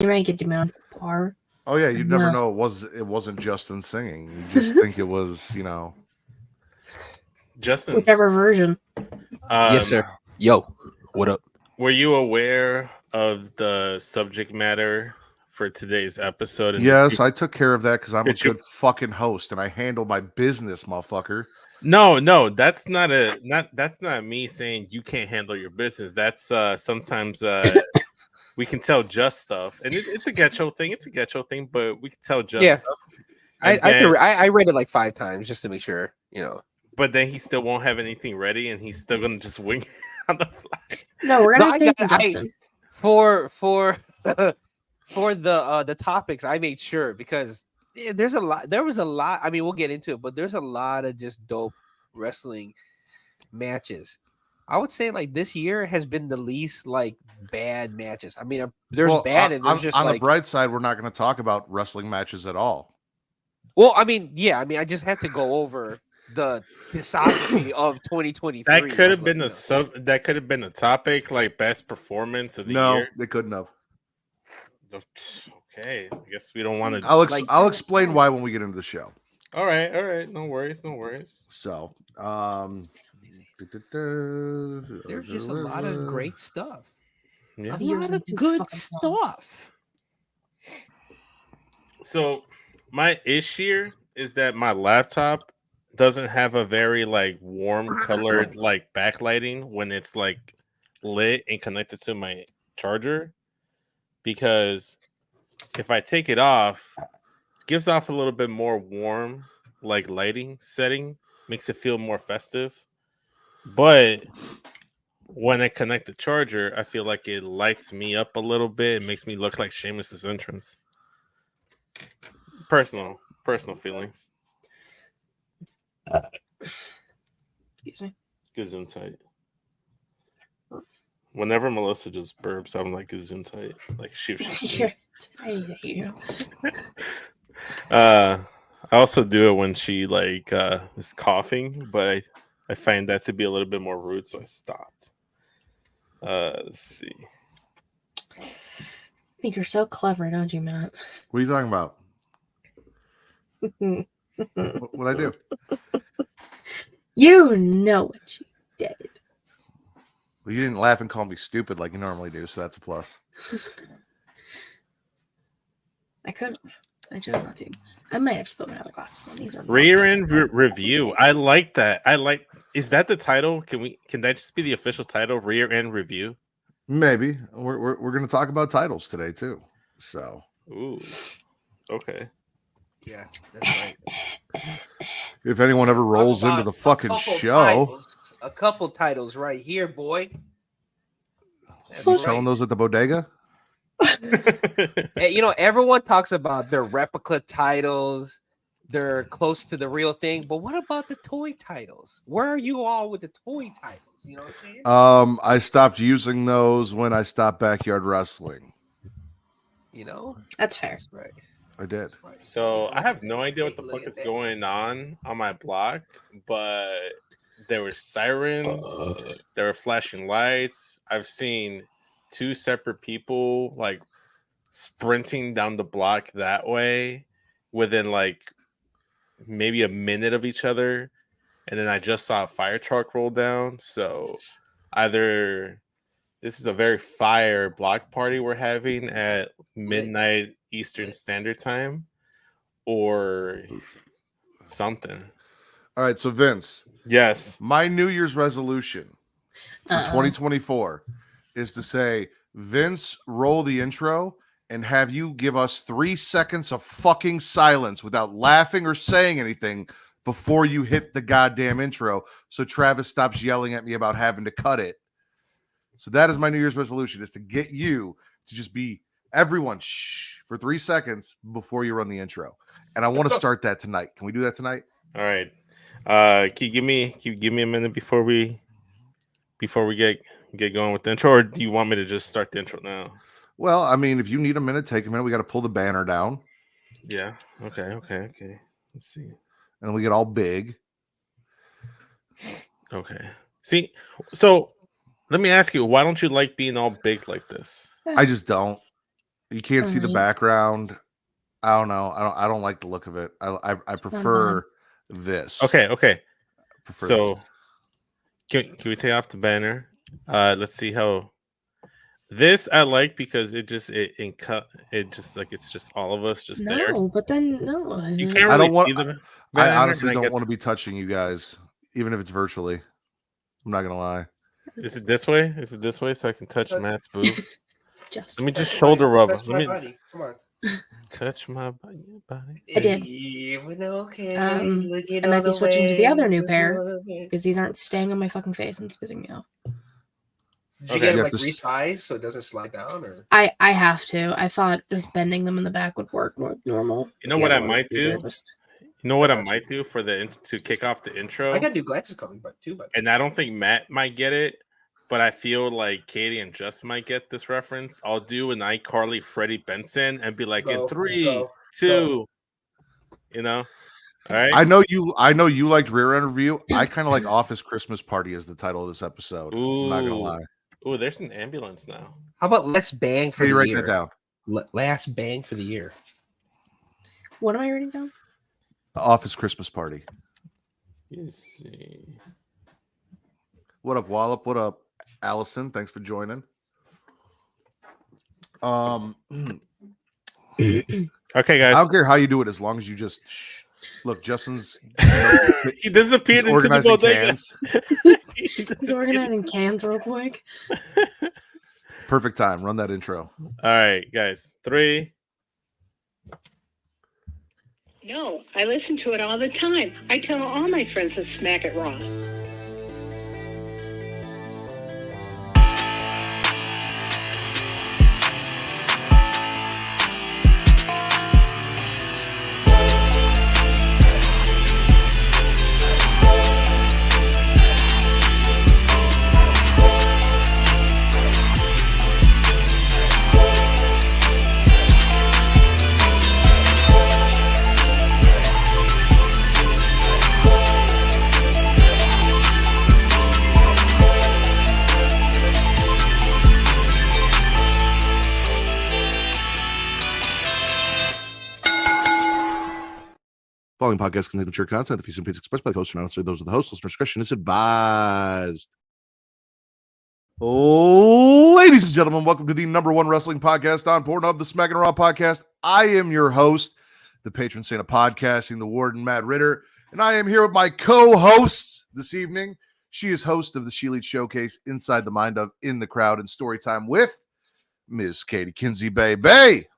You might get demand par. Oh yeah, you'd never know it wasn't Justin singing. You just think it was, Justin. Whichever version. Yes, sir. Yo, what up? Were you aware of the subject matter for today's episode? And yes, I took care of that because I'm a Did you- good fucking host and I handle my business, motherfucker. No, that's not me saying you can't handle your business. That's sometimes we can tell just stuff, and it's a getcho thing. It's a getcho thing, but we can tell just stuff. I read it like 5 times just to make sure, But then he still won't have anything ready, and he's still gonna just wing it on the fly. No, we're gonna say Justin. For the topics, I made sure because there's a lot. There was a lot. I mean, we'll get into it, but there's a lot of just dope wrestling matches. I would say like this year has been the least like bad matches. I mean, there's bad and there's just on like the bright side, we're not going to talk about wrestling matches at all. Well, I mean, yeah, I just had to go over the discography of 2023. That could have been that could have been a topic like best performance of the year. No, they couldn't have. Okay, I guess we don't want to. I'll explain why when we get into the show. All right, no worries. So, there's just a lot of great stuff. Yeah. A lot of good stuff. So, my issue is that my laptop doesn't have a very like warm colored like backlighting when it's like lit and connected to my charger, because if I take it off, it gives off a little bit more warm like lighting setting, makes it feel more festive. But when I connect the charger, I feel like it lights me up a little bit. It makes me look like Sheamus's entrance. Personal feelings. Excuse me. Gesundheit. Whenever Melissa just burps, I'm like Gesundheit. Like she. I hate you. I also do it when she like is coughing, but I find that to be a little bit more rude, so I stopped. Let's see. I think you're so clever, don't you, Matt? What are you talking about? What'd I do? You know what you did. Well, you didn't laugh and call me stupid like you normally do, so that's a plus. I could have. I chose not to. I might have to put my other glasses on. These are Rear end review. I like that. Is that the title? Can that just be the official title? Rear end review. Maybe we're going to talk about titles today too. So. Ooh. Okay. Yeah, that's right. If anyone ever rolls into the fucking show, a couple titles right here, boy. You selling those at the bodega? Hey, everyone talks about their replica titles. They're close to the real thing, but what about the toy titles? Where are you all with the toy titles? You know what I'm saying? I stopped using those when I stopped backyard wrestling. That's fair. That's right. I did. So I have no idea what the fuck is going on my block, but there were sirens, there were flashing lights. I've seen 2 separate people like sprinting down the block that way within like maybe a minute of each other, and then I just saw a fire truck roll down. So either this is a very fire block party we're having at midnight Eastern Standard Time, or something. All right, so Vince. Yes. My New Year's resolution for 2024 is to say, Vince, roll the intro and have you give us 3 seconds of fucking silence without laughing or saying anything before you hit the goddamn intro, so Travis stops yelling at me about having to cut it. So that is my New Year's resolution, is to get you to just be everyone shh for 3 seconds before you run the intro. And I want to start that tonight. Can we do that tonight? All right. Can you give me a minute before we get going with the intro, or do you want me to just start the intro now? Well, I mean, if you need a minute, take a minute. We got to pull the banner down. Yeah. Okay. Let's see. And we get all big. Okay. See, so let me ask you, why don't you like being all big like this? I just don't. You can't see the Alright. background. I don't know. I don't like the look of it. I prefer this. Okay. Prefer So can we take off the banner? Let's see how this I like because it just like it's just all of us just there. No, but then no. You can't I really don't want. see the I banner, honestly and don't get- want to be touching you guys, even if it's virtually. I'm not gonna lie. Is it this way? Is it this way so I can touch Matt's boob? Just Let me just Touch shoulder my- rub. touch Let my me body. Come on. touch my body. I did. Okay. I might be switching to the other new pair because these aren't staying on my fucking face and it's pissing me off. Did you Okay. get You them have like to resized so it doesn't slide down, or I have to. I thought just bending them in the back would work normal. You know The what other I ones might these are do? just- You know what I Gotcha. might do for to kick off the intro? I got new glasses coming, but too. But And I don't think Matt might get it, but I feel like Katie and Just might get this reference. I'll do an iCarly Freddie Benson and be like, in Go, 3, go, 2, you know. All right. I know you liked Rear End Review. I kind of like Office Christmas Party as the title of this episode. I'm not gonna Ooh. lie. Oh, there's an ambulance now. how about let's bang for Can you the write year? that down? Last bang for the year. What am I writing down? Office Christmas Party. You see. What up, Wallop? What up, Allison? Thanks for joining. Okay, I guys. don't care how you do it, as long as you just look. Justin's He disappeared he's into the organizing bodega. cans. He He's disappeared. organizing cans real quick. Perfect time. Run that intro. All right, guys. 3. No, I listen to it all the time. I tell all my friends to smack it raw. Following podcast contains mature content. The views and opinions expressed by the host are not necessarily those of the host. Listener discretion is advised. Ladies and gentlemen, welcome to the #1 wrestling podcast on Pornhub, the Smackin It Raw Podcast. I am your host, the patron saint of podcasting, the Warden, Matt Ritter, and I am here with my co-hosts this evening. She is host of the She Lead Showcase, Inside the Mind of, In the Crowd, and Storytime with Ms. Katie Kinzy, baby.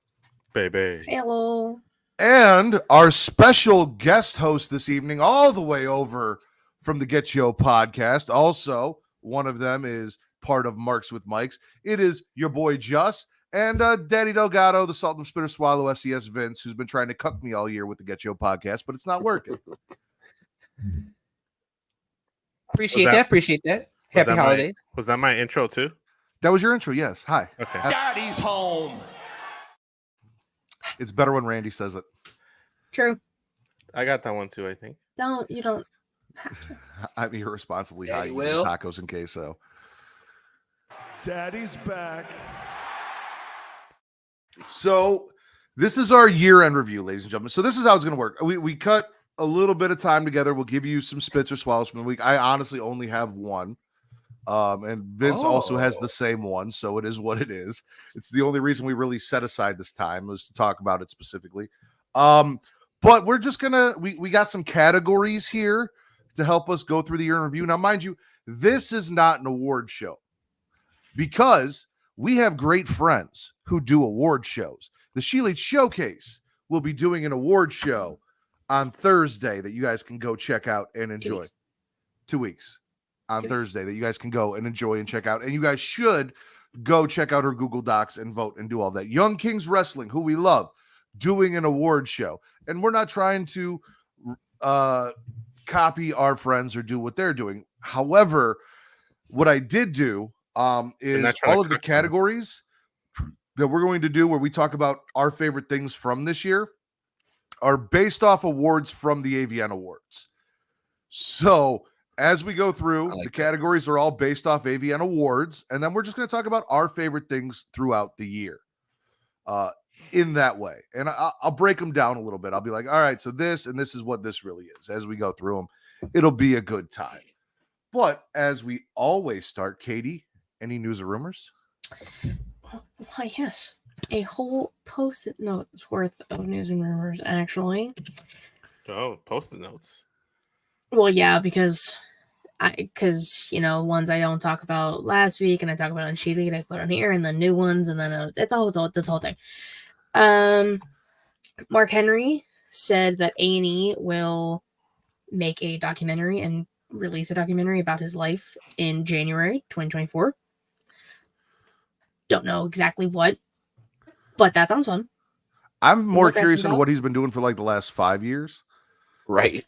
Hello. And our special guest host this evening, all the way over from the Get Yo podcast. Also, one of them is part of Marks with Mikes. It is your boy Just and Daddy Delgado, the Salt and Spitter Swallow SES Vince, who's been trying to cuck me all year with the Get Yo podcast, but it's not working. Appreciate that- that. Appreciate that. Happy that my- holidays. Was that my intro too? That was your intro, yes. Hi. Okay. Daddy's home. It's better when Randy says it. True. I got that one too, I think. You don't have to. I'm irresponsibly high Daddy eating will. tacos and queso. Daddy's back. So this is our year-end review, ladies and gentlemen. So this is how it's going to work. We cut a little bit of time together. We'll give you some spits or swallows from the week. I honestly only have one. And Vince also has the same one, so it is what it is. It's the only reason we really set aside this time was to talk about it specifically. But we're just gonna we got some categories here to help us go through the year in review. Now, mind you, this is not an award show because we have great friends who do award shows. The She Lead Showcase will be doing an award show on Thursday that you guys can go check out and enjoy. weeks. 2 weeks on 2 weeks. Thursday that you guys can go and enjoy and check out. And you guys should go check out her Google Docs and vote and do all that. Young Kings Wrestling, who we love, doing an award show. And we're not trying to copy our friends or do what they're doing. However, what I did do is not trying to all of the copy them. categories that we're going to do where we talk about our favorite things from this year are based off awards from the AVN Awards. So as we go through, I like the that. categories are all based off AVN Awards, and then we're just going to talk about our favorite things throughout the year. in that way. And I'll break them down a little bit. I'll be like, all right, so this and this is what this really is. As we go through them, it'll be a good time. But as we always start, Katie, any news or rumors? Why, yes. A whole post-it note's worth of news and rumors, actually. Oh, post-it notes. Well, yeah, because ones I don't talk about last week, and I talk about on She Lead, I put on here, and the new ones, and then it's all this whole thing. Mark Henry said that A&E will make a documentary and release a documentary about his life in January 2024. Don't know exactly what, but that sounds fun. I'm more curious on what he's been doing for like the last 5 years. Right.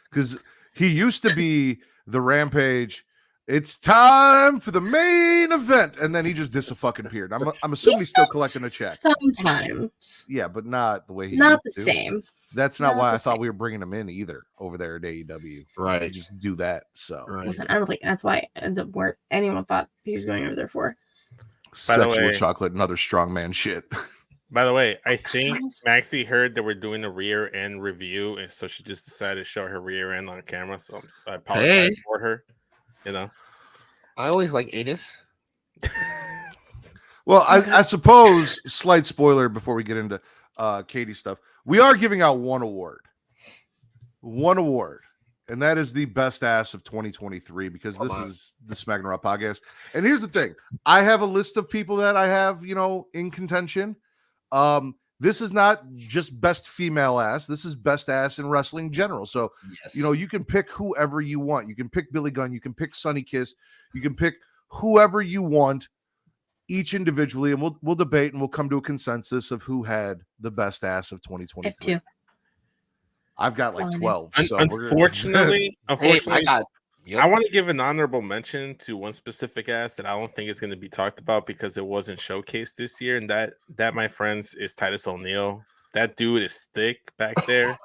Because he used to be the Rampage. It's time for the main event, and then he just disappeared. I'm assuming he's still collecting a check. Sometimes. Yeah, but not the way he. Not the used to. same. That's not why I thought we were bringing him in either over there at AEW. Right. They just do that. So Listen, I don't think that's why where anyone thought he was going over there for. Sexual chocolate and other strongman shit. By the way, I think Maxie heard that we're doing a rear end review, and so she just decided to show her rear end on camera. So I apologize for her. You know, I always like anus. Well, I suppose, slight spoiler before we get into Katie stuff, we are giving out one award, and that is the best ass of 2023, because this is the Smackin' It Raw podcast. And here's the thing, I have a list of people that I have, in contention. This is not just best female ass. This is best ass in wrestling general. So, you can pick whoever you want. You can pick Billy Gunn. You can pick Sonny Kiss. You can pick whoever you want, each individually, and we'll debate and we'll come to a consensus of who had the best ass of 2023. I've got like 12. So unfortunately, I want to give an honorable mention to one specific ass that I don't think is going to be talked about because it wasn't showcased this year, and that, my friends, is Titus O'Neil. That dude is thick back there,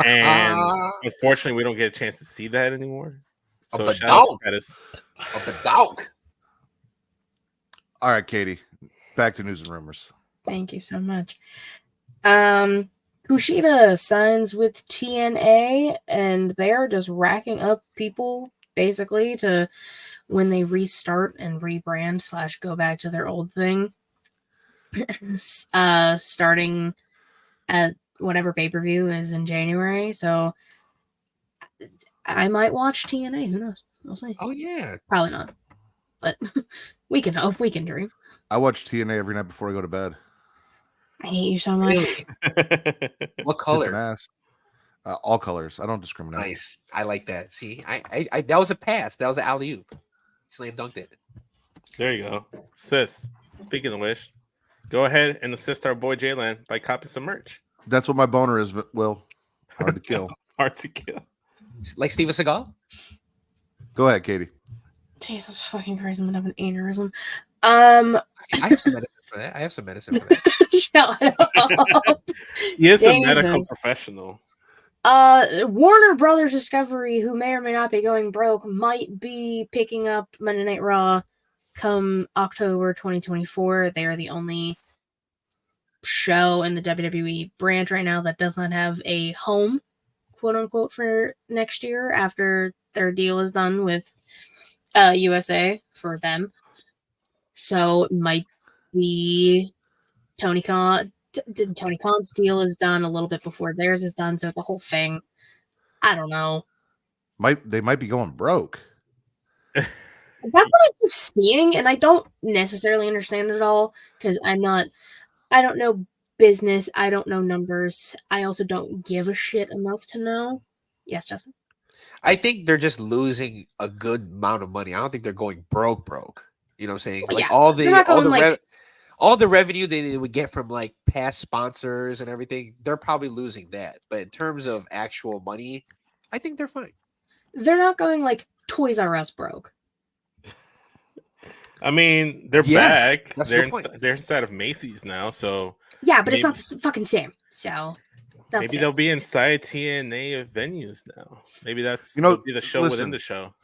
and unfortunately, we don't get a chance to see that anymore. So shout out to Titus. All right, Katie, back to news and rumors. Thank you so much. Kushida signs with TNA, and they're just racking up people basically to when they restart and rebrand / go back to their old thing. Starting at whatever pay-per-view is in January. So I might watch TNA. Who knows? We'll see. Oh yeah. Probably not. But we can hope, we can dream. I watch TNA every night before I go to bed. I hate you so much. What color? Ass. All colors. I don't discriminate. Nice. I like that. See, I that was a pass. That was an alley-oop. Slam dunked it. There you go. Sis, speaking of which, go ahead and assist our boy Jaylan by copying some merch. That's what my boner is, Will. Hard to kill. Hard to kill. Like Steven Seagal? Go ahead, Katie. Jesus fucking Christ, I'm gonna have an aneurysm. I have some medicine for that. Shut up. He is a medical professional. Warner Brothers Discovery, who may or may not be going broke, might be picking up Monday Night Raw come October 2024. They are the only show in the WWE branch right now that does not have a home, quote unquote, for next year after their deal is done with USA for them. So it might be Tony Khan's deal is done a little bit before theirs is done. So the whole thing, I don't know. They might be going broke. That's what I keep seeing, and I don't necessarily understand it all because I don't know business. I don't know numbers. I also don't give a shit enough to know. Yes, Justin? I think they're just losing a good amount of money. I don't think they're going broke. You know what I'm saying? Like all the revenue they would get from like past sponsors and everything, they're probably losing that. But in terms of actual money, I think they're fine. They're not going like Toys R Us broke. I mean, they're back. They're inside of Macy's now, so yeah, but it's not the fucking same. So maybe they'll be inside TNA venues now. Maybe that's be the show within the show.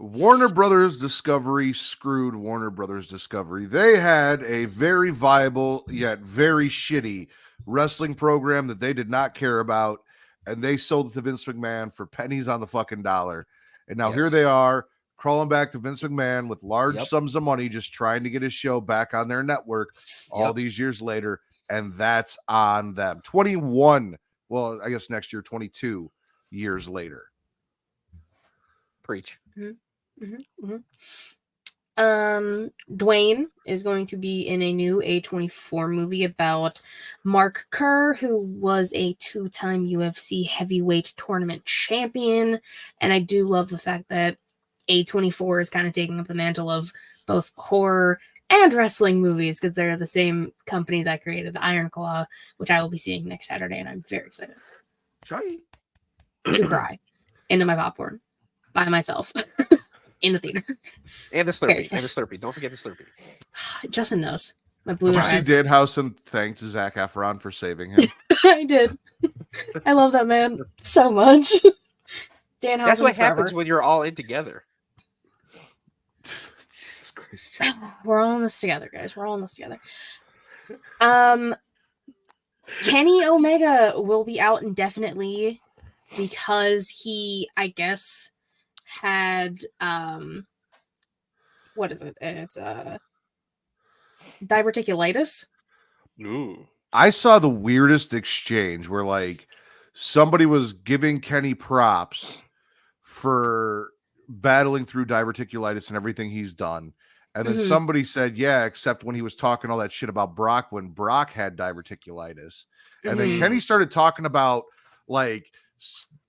Warner Brothers Discovery screwed Warner Brothers Discovery. They had a very viable yet very shitty wrestling program that they did not care about, and they sold it to Vince McMahon for pennies on the fucking dollar. And now here they are crawling back to Vince McMahon with large sums of money, just trying to get his show back on their network all these years later, and that's on them. 21, well, I guess next year, 22 years later. Preach. Dwayne is going to be in a new A24 movie about Mark Kerr, who was a 2-time UFC heavyweight tournament champion. And I do love the fact that A24 is kind of taking up the mantle of both horror and wrestling movies, because they're the same company that created the Iron Claw, which I will be seeing next Saturday, and I'm very excited to cry into my popcorn by myself in the theater. And the Slurpee. Don't forget the Slurpee. Justin knows. My blue Did you eyes. see Danhausen thanked Zac Efron for saving him? I did. I love that man so much. Danhausen. That's what happens when you're all in together. Jesus Christ. We're all in this together, guys. We're all in this together. Kenny Omega will be out indefinitely because he, I guess, had what is it? It's diverticulitis. Ooh. I saw the weirdest exchange where like somebody was giving Kenny props for battling through diverticulitis and everything he's done. And then somebody said, yeah, except when he was talking all that shit about Brock when Brock had diverticulitis. And then Kenny started talking about like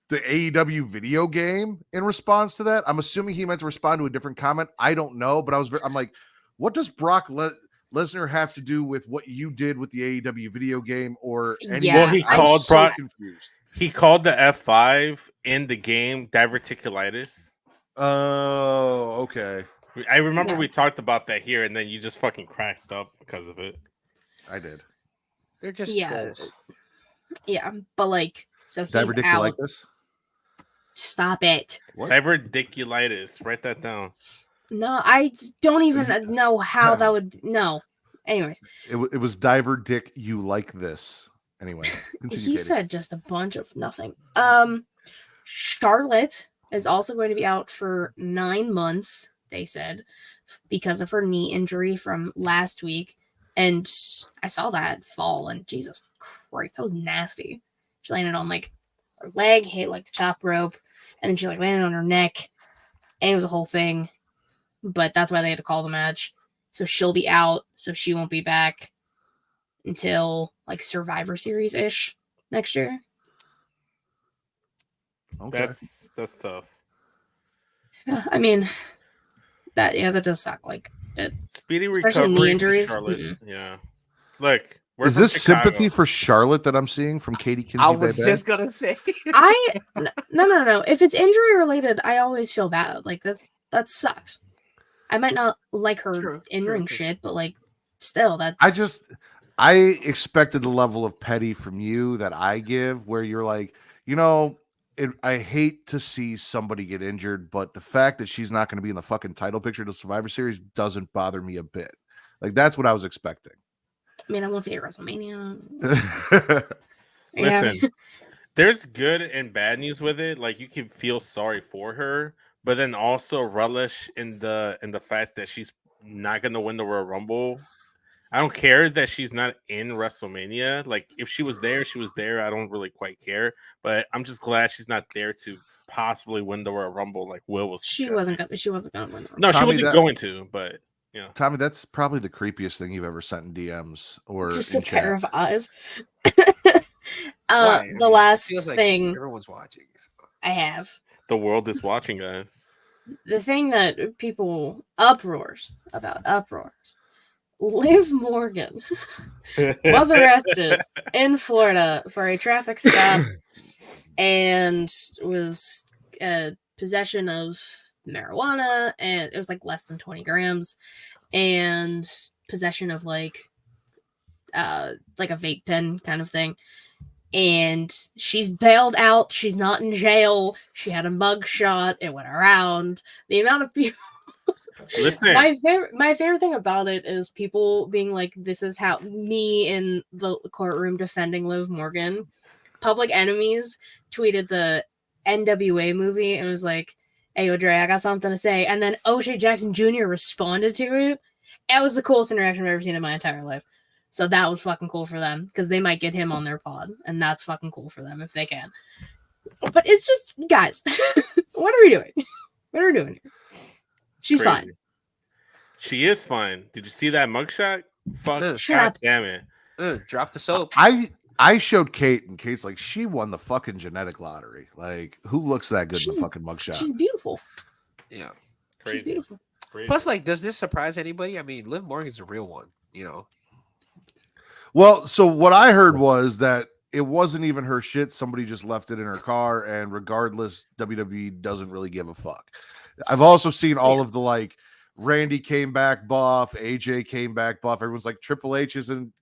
the AEW video game in response to that. I'm assuming he meant to respond to a different comment. I don't know, but I'm like, what does Brock Lesnar have to do with what you did with the AEW video game or any? Yeah, well, he called Brock. Confused. He called the F5 in the game diverticulitis. Oh, okay. I remember we talked about that here, and then you just fucking cracked up because of it. I did. They're just trolls. Yeah, but like, so he's out. Stop it. What? Diverticulitis. Write that down. No, I don't even know how that would. No. Anyways, it was Diver Dick. You like this? Anyway, he said just a bunch of nothing. Charlotte is also going to be out for 9 months. They said because of her knee injury from last week, and I saw that fall, and Jesus Christ, that was nasty. She landed on like her leg, hit like the top rope, and then she like landed on her neck, and it was a whole thing. But that's why they had to call the match. So she'll be out, so she won't be back until like Survivor Series ish next year. Okay. That's tough. Yeah, I mean, that does suck. Like speedy especially recovery knee injuries. Charlotte. Yeah. Look, is this sympathy for Charlotte that I'm seeing from Katie Kinsey? I was just gonna say. No. If it's injury related, I always feel bad. Like that sucks. I might not like her in-ring shit, but like still, that's. I expected the level of petty from you that I give, where you're like, I hate to see somebody get injured, but the fact that she's not going to be in the fucking title picture of the Survivor Series doesn't bother me a bit. Like, that's what I was expecting. I mean, I won't say at WrestleMania. Listen, there's good and bad news with it. Like, you can feel sorry for her, but then also relish in the fact that she's not going to win the Royal Rumble. I don't care that she's not in WrestleMania. Like, if she was there, she was there. I don't really quite care. But I'm just glad she's not there to possibly win the Royal Rumble like Will was. She wasn't gonna win the Rumble. No, she wasn't going to, but Tommy, that's probably the creepiest thing you've ever sent in DMs or just in a pair chat. of eyes. The last thing everyone's watching. So. I have. The world is watching, guys. The thing that people uproars. Liv Morgan was arrested in Florida for a traffic stop and was possession of marijuana, and it was like less than 20 grams, and possession of like a vape pen kind of thing. and she's bailed out. She's not in jail. She had a mugshot. It went around. The amount of people. Listen, my favorite thing about it is people being like, "This is how me in the courtroom defending Liv Morgan." Public Enemies tweeted the NWA movie and was like, "Hey, yo, Dre, I got something to say." And then O'Shea Jackson Jr. responded to it. It was the coolest interaction I've ever seen in my entire life. So that was fucking cool for them because they might get him on their pod, and that's fucking cool for them if they can. But it's just, guys, what are we doing? What are we doing here? She's crazy. fine. She is fine. Did you see that mugshot? Fuck, Shut God up. damn it. Drop the soap. I showed Kate, and Kate's like, she won the fucking genetic lottery. Like, who looks that good in the fucking mugshot? She's beautiful. Yeah. Crazy. She's beautiful. Crazy. Plus, like, does this surprise anybody? I mean, Liv Morgan's a real one, you know. Well, so what I heard was that it wasn't even her shit. Somebody just left it in her car, and regardless, WWE doesn't really give a fuck. I've also seen all of the, like, Randy came back buff, AJ came back buff. Everyone's like, Triple H isn't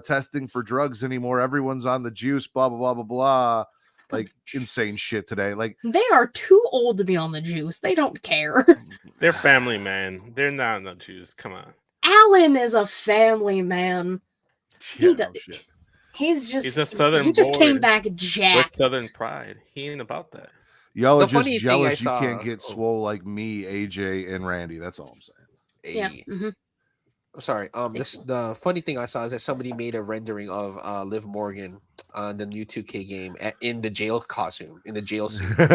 testing for drugs anymore. Everyone's on the juice, blah, blah, blah, blah, blah. Like, insane shit today. Like, They are too old to be on the juice. They don't care. They're family, man. They're not on the Jews. Come on. Alan is a family man. yeah, He no does- shit. He's just He's a Southern He just boy came back With jacked. Southern pride. He ain't about that. Y'all The are just funny thing jealous I you saw- can't get swole like me, AJ, and Randy. That's all I'm saying. Yeah. Hey, Mhm. I'm sorry. The funny thing I saw is that somebody made a rendering of Liv Morgan on the new 2K game in the jail costume, in the jail suit. So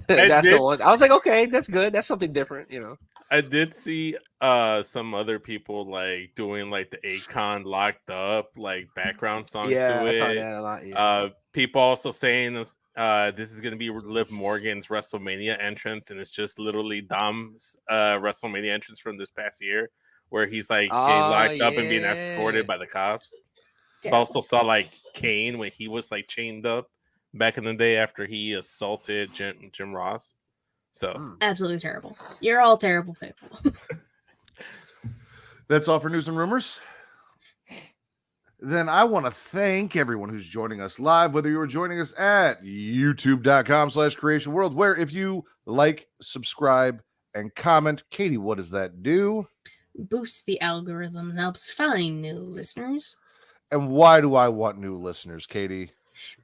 that's the one. I was like, okay, that's good. That's something different, you know. I did see some other people like doing like the Akon locked up like background song Yeah, to I saw it. that a lot. Yeah. People also saying this is gonna be Liv Morgan's WrestleMania entrance, and it's just literally Dom's WrestleMania entrance from this past year, where he's like getting locked up and being escorted by the cops. I also saw like Kane when he was like chained up back in the day after he assaulted Jim Ross. So Absolutely terrible. You're all terrible people. That's all for news and rumors. Then I want to thank everyone who's joining us live, whether you are joining us at youtube.com/creation world, where if you like, subscribe, and comment, Katie, what does that do? Boosts the algorithm and helps find new listeners. And why do I want new listeners, Katie?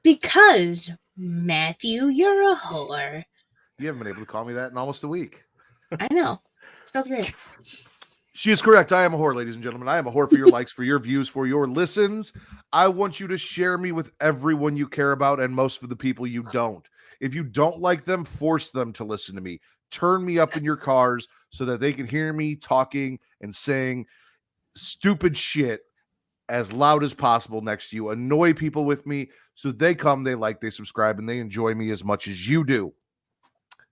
Because, Matthew, you're a whore. You haven't been able to call me that in almost a week. I know. Smells great. She is correct. I am a whore, ladies and gentlemen. I am a whore for your likes, for your views, for your listens. I want you to share me with everyone you care about and most of the people you don't. If you don't like them, force them to listen to me. Turn me up in your cars so that they can hear me talking and saying stupid shit as loud as possible next to you. Annoy people with me so they come, they like, they subscribe, and they enjoy me as much as you do.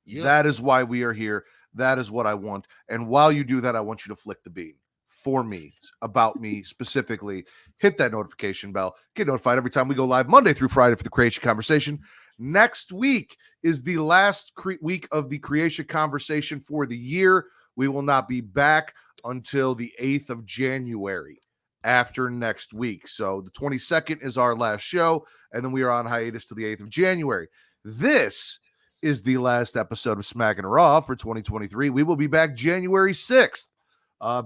Yeah. That is why we are here. That is what I want. And while you do that, I want you to flick the bean for me, about me specifically. Hit that notification bell. Get notified every time we go live Monday through Friday for the Creation Conversation. Next week is the last week of the Creation Conversation for the year. We will not be back until the 8th of January after next week. So the 22nd is our last show, and then we are on hiatus till the 8th of January. This is the last episode of Smackin' It Raw for 2023. We will be back January 6th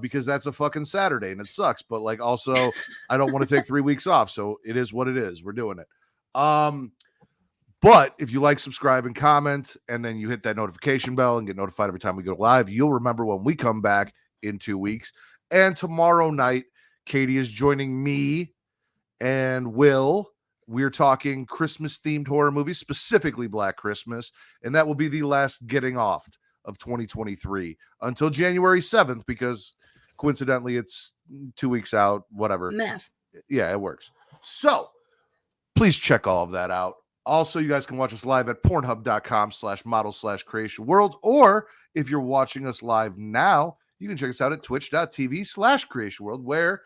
because that's a fucking Saturday and it sucks. But like, also, I don't want to take 3 weeks off. So it is what it is. We're doing it. But if you like, subscribe, and comment, and then you hit that notification bell and get notified every time we go live, you'll remember when we come back in 2 weeks. And tomorrow night, Katie is joining me and Will. We're talking Christmas-themed horror movies, specifically Black Christmas, and that will be the last getting off of 2023 until January 7th, because coincidentally, it's 2 weeks out, whatever. Math. Yeah, it works. So please check all of that out. Also, you guys can watch us live at pornhub.com/model/creation world, or if you're watching us live now, you can check us out at twitch.tv/creation world, where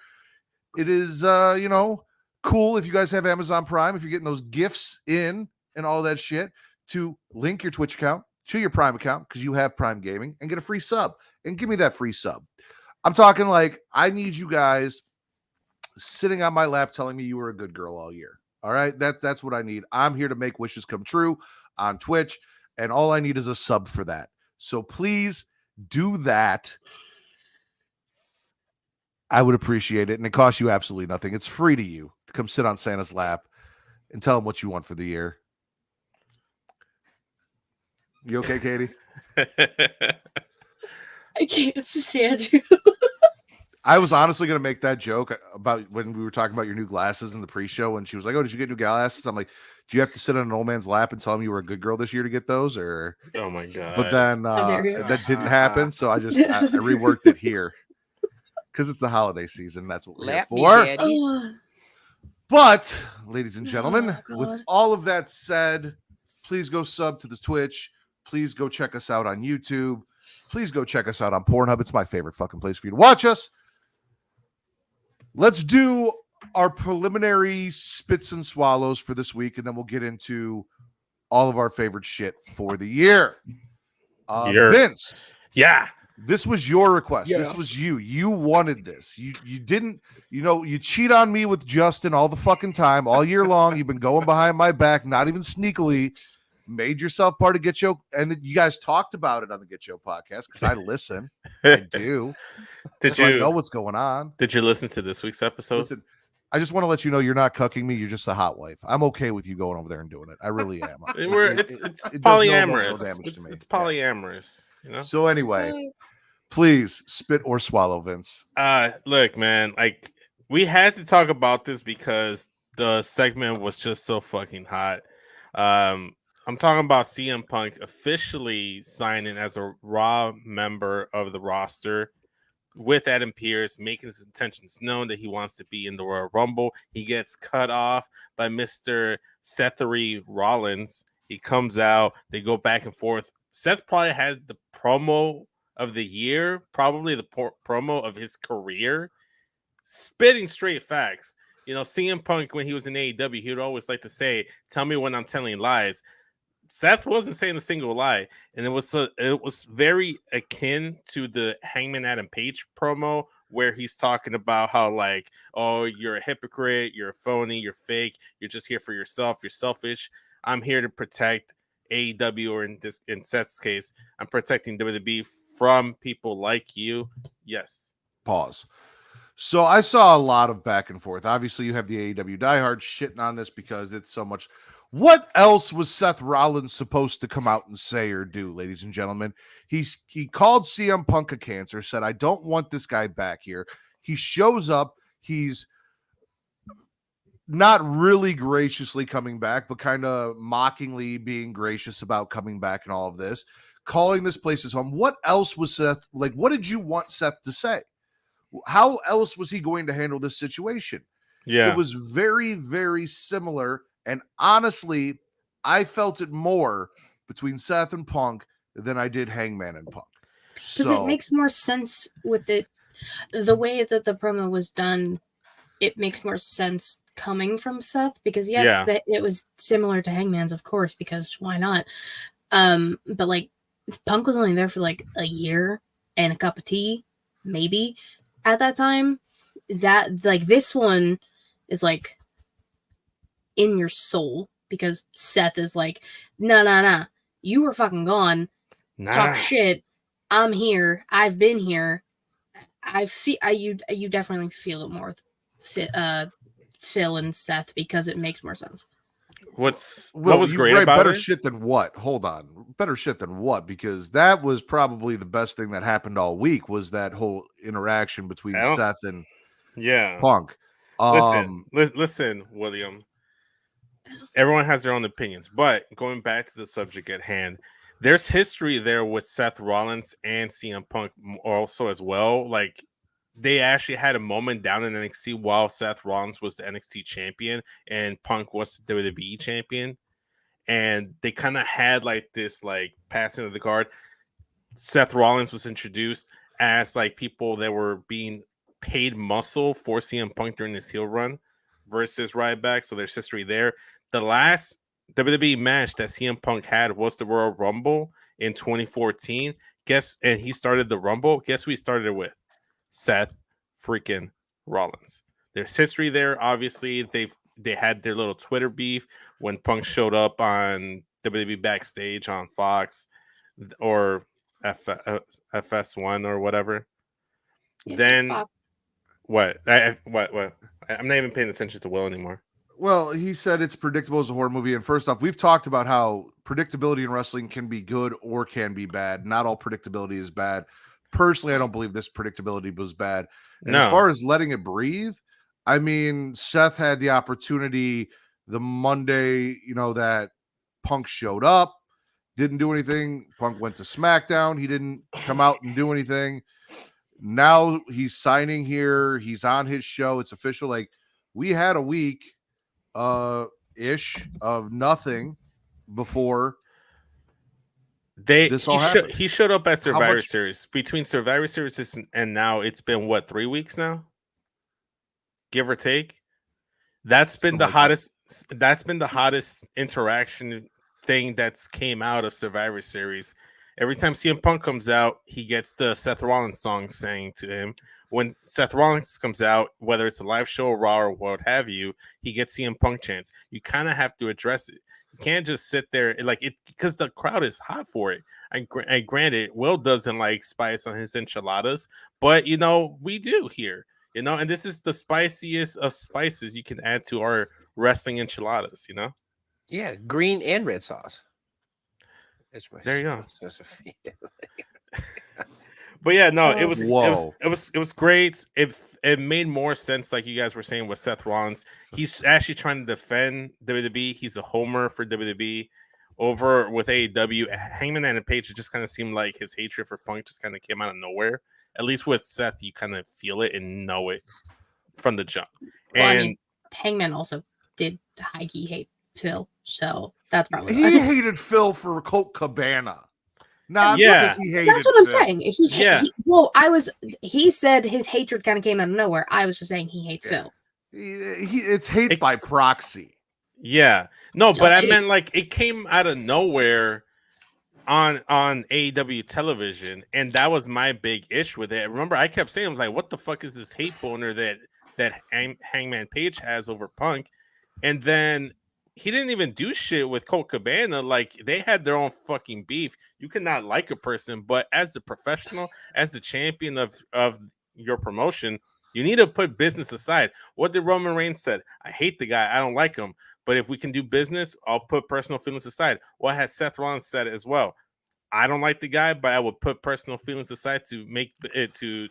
it is, cool if you guys have Amazon Prime, if you're getting those gifts in and all that shit, to link your Twitch account to your Prime account because you have Prime Gaming and get a free sub. And give me that free sub. I'm talking like, I need you guys sitting on my lap telling me you were a good girl all year. All right, that's what I need. I'm here to make wishes come true on Twitch, and all I need is a sub for that. So please do that. I would appreciate it, and it costs you absolutely nothing. It's free to you to come sit on Santa's lap and tell him what you want for the year. You okay, Katie? I can't stand you. I was honestly going to make that joke about when we were talking about your new glasses in the pre-show, and she was like, "Oh, did you get new glasses?" I'm like, "Do you have to sit on an old man's lap and tell him you were a good girl this year to get those?" Or, Oh my god! But then dare you. that didn't happen, so I reworked it here because it's the holiday season. That's what we're Lap me, here for. Daddy. Oh, But, ladies and gentlemen, Oh, with God. all of that said, please go sub to the Twitch. Please go check us out on YouTube. Please go check us out on Pornhub. It's my favorite fucking place for you to watch us. Let's do our preliminary spits and swallows for this week, and then we'll get into all of our favorite shit for the year. Vince, Yeah. this was your request. Yeah. This was you. You wanted this. You didn't, you cheat on me with Justin all the fucking time, all year long. You've been going behind my back, not even sneakily. Made yourself part of Get Show, and then you guys talked about it on the Get Show podcast because I listen. I do. Did So you I know what's going on. Did you listen to this week's episode? Listen, I just want to let you know you're not cucking me. You're just a hot wife. I'm okay with you going over there and doing it. I really am. It's It does no polyamorous. emotional damage to me. It's polyamorous. You know. So anyway, please spit or swallow, Vince. Look, man, like we had to talk about this because the segment was just so fucking hot. I'm talking about CM Punk officially signing as a Raw member of the roster with Adam Pearce, making his intentions known that he wants to be in the Royal Rumble. He gets cut off by Mr. Sethery Rollins. He comes out. They go back and forth. Seth probably had the promo of the year, probably the promo of his career, spitting straight facts. CM Punk, when he was in AEW, he would always like to say, "Tell me when I'm telling lies." Seth wasn't saying a single lie, and it was very akin to the Hangman Adam Page promo where he's talking about how like, "Oh, you're a hypocrite, you're a phony, you're fake, you're just here for yourself, you're selfish. I'm here to protect AEW, or in Seth's case, I'm protecting WWE from people like you." Yes. Pause. So I saw a lot of back and forth. Obviously, you have the AEW diehards shitting on this because it's so much. What else was Seth Rollins supposed to come out and say or do, ladies and gentlemen? He called CM Punk a cancer, said, "I don't want this guy back here." He shows up. He's not really graciously coming back, but kind of mockingly being gracious about coming back and all of this, calling this place his home. What else was Seth, like, what did you want Seth to say? How else was he going to handle this situation? Yeah. It was very, very similar. And honestly, I felt it more between Seth and Punk than I did Hangman and Punk. Because it makes more sense with it. The way that the promo was done, it makes more sense coming from Seth. Because yes, it was similar to Hangman's, of course, because why not? But like Punk was only there for like a year and a cup of tea, maybe at that time. That like this one is like in your soul, because Seth is like, nah, you were fucking gone. Talk shit. I'm here. I've been here. I feel you definitely feel it more with Phil and Seth, because it makes more sense. What was great about better it? Shit than what? Hold on. Better shit than what? Because that was probably the best thing that happened all week, was that whole interaction between Seth and Punk. Listen, William. Everyone has their own opinions, but going back to the subject at hand, there's history there with Seth Rollins and CM Punk also as well. Like, they actually had a moment down in NXT while Seth Rollins was the NXT champion and Punk was the WWE champion, and they kind of had like this like passing of the guard. Seth Rollins was introduced as like people that were being paid muscle for CM Punk during this heel run versus Ryback. So there's history there. The last WWE match that CM Punk had was the Royal Rumble in 2014. And he started the Rumble. Guess who he started it with? Seth freaking Rollins. There's history there. Obviously, they had their little Twitter beef when Punk showed up on WWE backstage on Fox or FS1 or whatever. Yeah, Then what? What? I'm not even paying attention to Will anymore. Well, he said it's predictable as a horror movie. And first off, we've talked about how predictability in wrestling can be good or can be bad. Not all predictability is bad. Personally, I don't believe this predictability was bad. And as far as letting it breathe, I mean, Seth had the opportunity the Monday, that Punk showed up, didn't do anything. Punk went to SmackDown. He didn't come out and do anything. Now he's signing here. He's on his show. It's official. Like, we had a week ish of nothing before this all happened. He showed up at Survivor Series. Between Survivor Series and now, it's been what, 3 weeks now, give or take. That's been the hottest. That's been the hottest interaction thing that's came out of Survivor Series. Every time CM Punk comes out, he gets the Seth Rollins song sang to him. When Seth Rollins comes out, whether it's a live show, Raw, or what have you, he gets CM Punk chants. You kind of have to address it. You can't just sit there because the crowd is hot for it. And granted, Will doesn't like spice on his enchiladas, but we do here. And this is the spiciest of spices you can add to our wrestling enchiladas. Yeah, green and red sauce. There you go. But yeah, no, it was great. It made more sense, like you guys were saying, with Seth Rollins. He's actually trying to defend WWE. He's a homer for WWE. Over with AEW, Hangman and Page, it just kind of seemed like his hatred for Punk just kind of came out of nowhere. At least with Seth, you kind of feel it and know it from the jump. Well, Hangman also did high-key hate Phil, so that's probably he hated Phil for Colt Cabana. Not because he hated. That's what I'm saying. He said his hatred kind of came out of nowhere. I was just saying he hates Phil. It's hate by proxy. Yeah, no, but I meant like it came out of nowhere on AEW television, and that was my big issue with it. Remember, I kept saying, I was like, "What the fuck is this hate boner that Hangman Page has over Punk?" And then he didn't even do shit with Colt Cabana. Like, they had their own fucking beef. You cannot like a person, but as a professional, as the champion of your promotion, you need to put business aside. What did Roman Reigns said? I hate the guy. I don't like him. But if we can do business, I'll put personal feelings aside. What has Seth Rollins said as well? I don't like the guy, but I would put personal feelings aside to make it to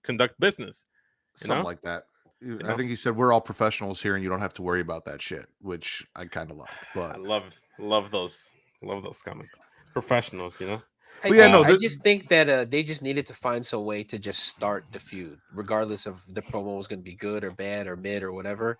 conduct business. Something like that. I think he said we're all professionals here, and you don't have to worry about that shit, which I kind of love. But I love those comments. Professionals, I just think that they just needed to find some way to just start the feud, regardless of the promo was going to be good or bad or mid or whatever.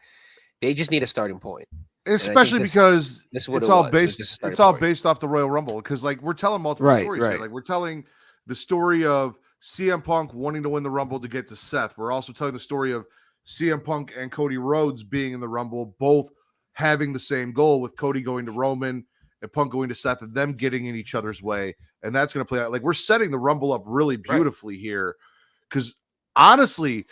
They just need a starting point, especially because it's all based off the Royal Rumble. Because we're telling multiple stories here. Like, we're telling the story of CM Punk wanting to win the Rumble to get to Seth. We're also telling the story of CM Punk and Cody Rhodes being in the Rumble, both having the same goal, with Cody going to Roman and Punk going to Seth, and them getting in each other's way. And that's going to play out. Like, we're setting the Rumble up really beautifully here. Because honestly,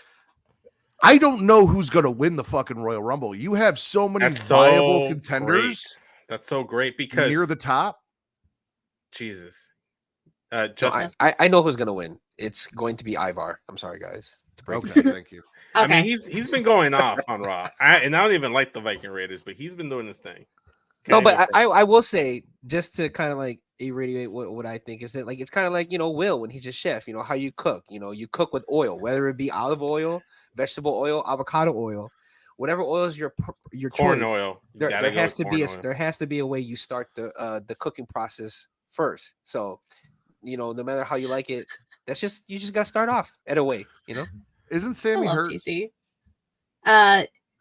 I don't know who's going to win the fucking Royal Rumble. You have so many viable contenders. Great. That's so great because near the top. Jesus. I know who's going to win. It's going to be Ivar. I'm sorry, guys. Okay, thank you. Okay. I mean, he's been going off on Raw, and I don't even like the Viking Raiders, but he's been doing this thing. No, but I will say, just to kind of like irradiate what I think, is that like it's kind of like Will when he's a chef. How you cook. You cook with oil, whether it be olive oil, vegetable oil, avocado oil, whatever oil is your corn choice. Oil. There has to be a way you start the cooking process first. So no matter how you like it, you just gotta start off at a way. Isn't Sammy hurt? TC.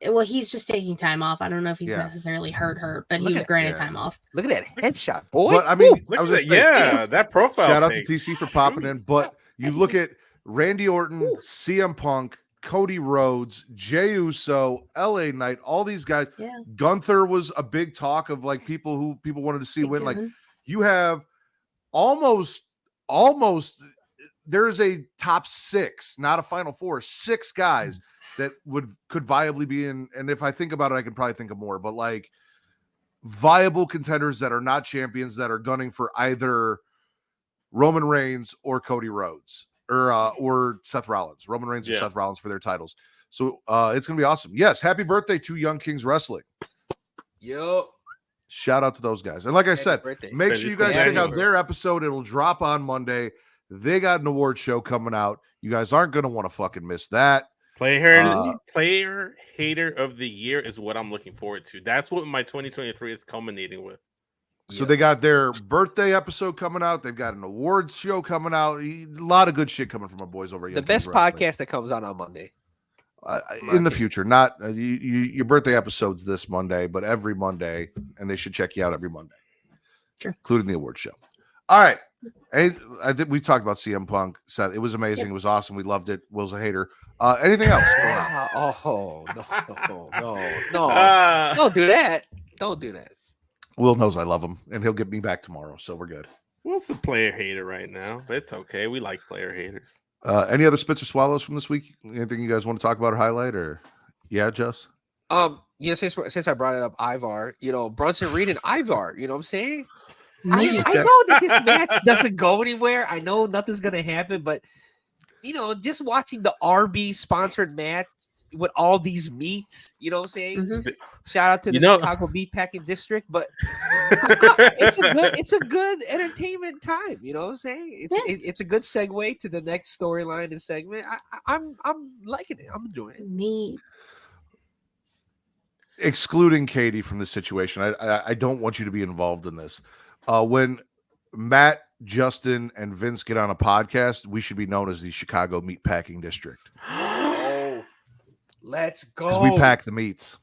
Well, he's just taking time off. I don't know if he's necessarily hurt, but he was granted time off. Look at that headshot, boy. But I mean, I was that profile. Shout out to TC for popping in. But you look at Randy Orton, CM Punk, Cody Rhodes, Jey Uso, LA Knight, all these guys. Yeah. Gunther was a big talk of like people wanted to see win. Like, you have almost there is a top 6, not a final 4, 6 guys that could viably be in. And if I think about it, I can probably think of more, but like viable contenders that are not champions that are gunning for either Roman Reigns or Cody Rhodes or Seth Rollins. Roman Reigns and Seth Rollins for their titles. So it's gonna be awesome. Yes, happy birthday to Young Kings Wrestling. Yo. Shout out to those guys. And like I said, make sure you guys check out their episode. It'll drop on Monday. They got an award show coming out. You guys aren't going to want to fucking miss that. Player hater of the year is what I'm looking forward to. That's what my 2023 is culminating with. So they got their birthday episode coming out. They've got an awards show coming out. A lot of good shit coming from our boys over here. The best podcast that comes out on Monday. In the future, not your birthday episode's this Monday, but every Monday, and they should check you out every Monday, including the award show. All right, and I think we talked about CM Punk. Seth, it was amazing. It was awesome. We loved it. Will's a hater. Anything else? Oh no! Don't do that. Don't do that. Will knows I love him, and he'll get me back tomorrow, so we're good. Will's a player hater right now, but it's okay. We like player haters. Any other spits or swallows from this week? Anything you guys want to talk about or highlight? Or Jess? Since I brought it up, Ivar, Brunson Reed and Ivar, you know what I'm saying? I know that this match doesn't go anywhere. I know nothing's gonna happen, but just watching the RB sponsored match with all these meats, you know what I'm saying? Mm-hmm. Shout out to the Chicago Meat Packing District, but it's a good entertainment time, you know what I'm saying? It's a good segue to the next storyline and segment. I'm liking it. I'm enjoying it. Me. Excluding Katie from this situation, I don't want you to be involved in this. When Matt, Justin, and Vince get on a podcast, we should be known as the Chicago Meat Packing District. Let's go. Because we pack the meats.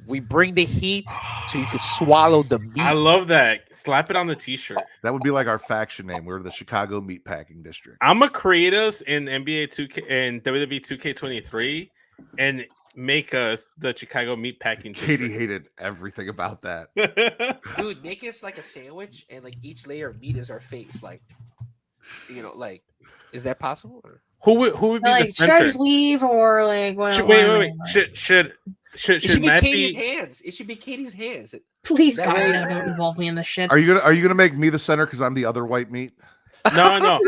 We bring the heat so you can swallow the meat. I love that. Slap it on the t-shirt. That would be like our faction name. We're the Chicago Meat Packing District. I'm going to create us in NBA 2K and WWE 2K23 and make us the Chicago Meat Packing District. Katie hated everything about that. Dude, make us like a sandwich and like each layer of meat is our face. Like, is that possible? Or? Who would be like the center? Shredder's Weave or like what? Wait. Should it should be Matt Katie's hands? It should be Katie's hands. Please, God, don't involve me in this shit. Are you gonna make me the center because I'm the other white meat? No.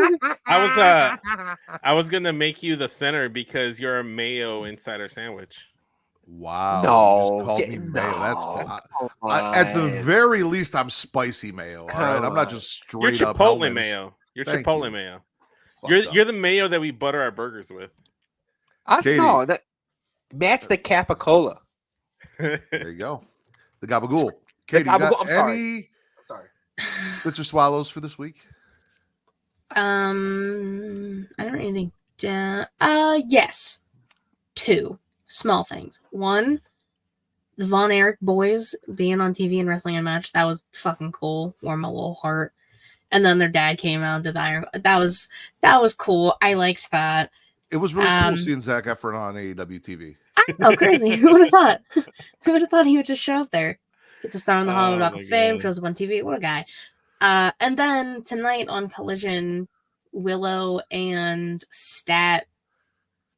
I was gonna make you the center because you're a mayo inside our sandwich. Wow. No, called me mayo. That's fun. At the very least, I'm spicy mayo. All right, I'm not just straight You're up Chipotle mayo. You're Chipotle mayo. You're the mayo that we butter our burgers with. No, Matt's the Capicola. There you go. The gabagool. Katie, you got I'm sorry. Spits or swallows for this week? I don't really think yes. 2 small things. 1, the Von Erich boys being on TV and wrestling a match. That was fucking cool. Warmed my little heart. And then their dad came out and did the Iron. That was cool. I liked that. It was really cool seeing Zac Efron on AEW TV. I know, crazy. Who would have thought? Who would have thought he would just show up there? Gets a star on the Hollywood Walk of Fame, shows up on TV. What a guy. And then tonight on Collision, Willow and Stat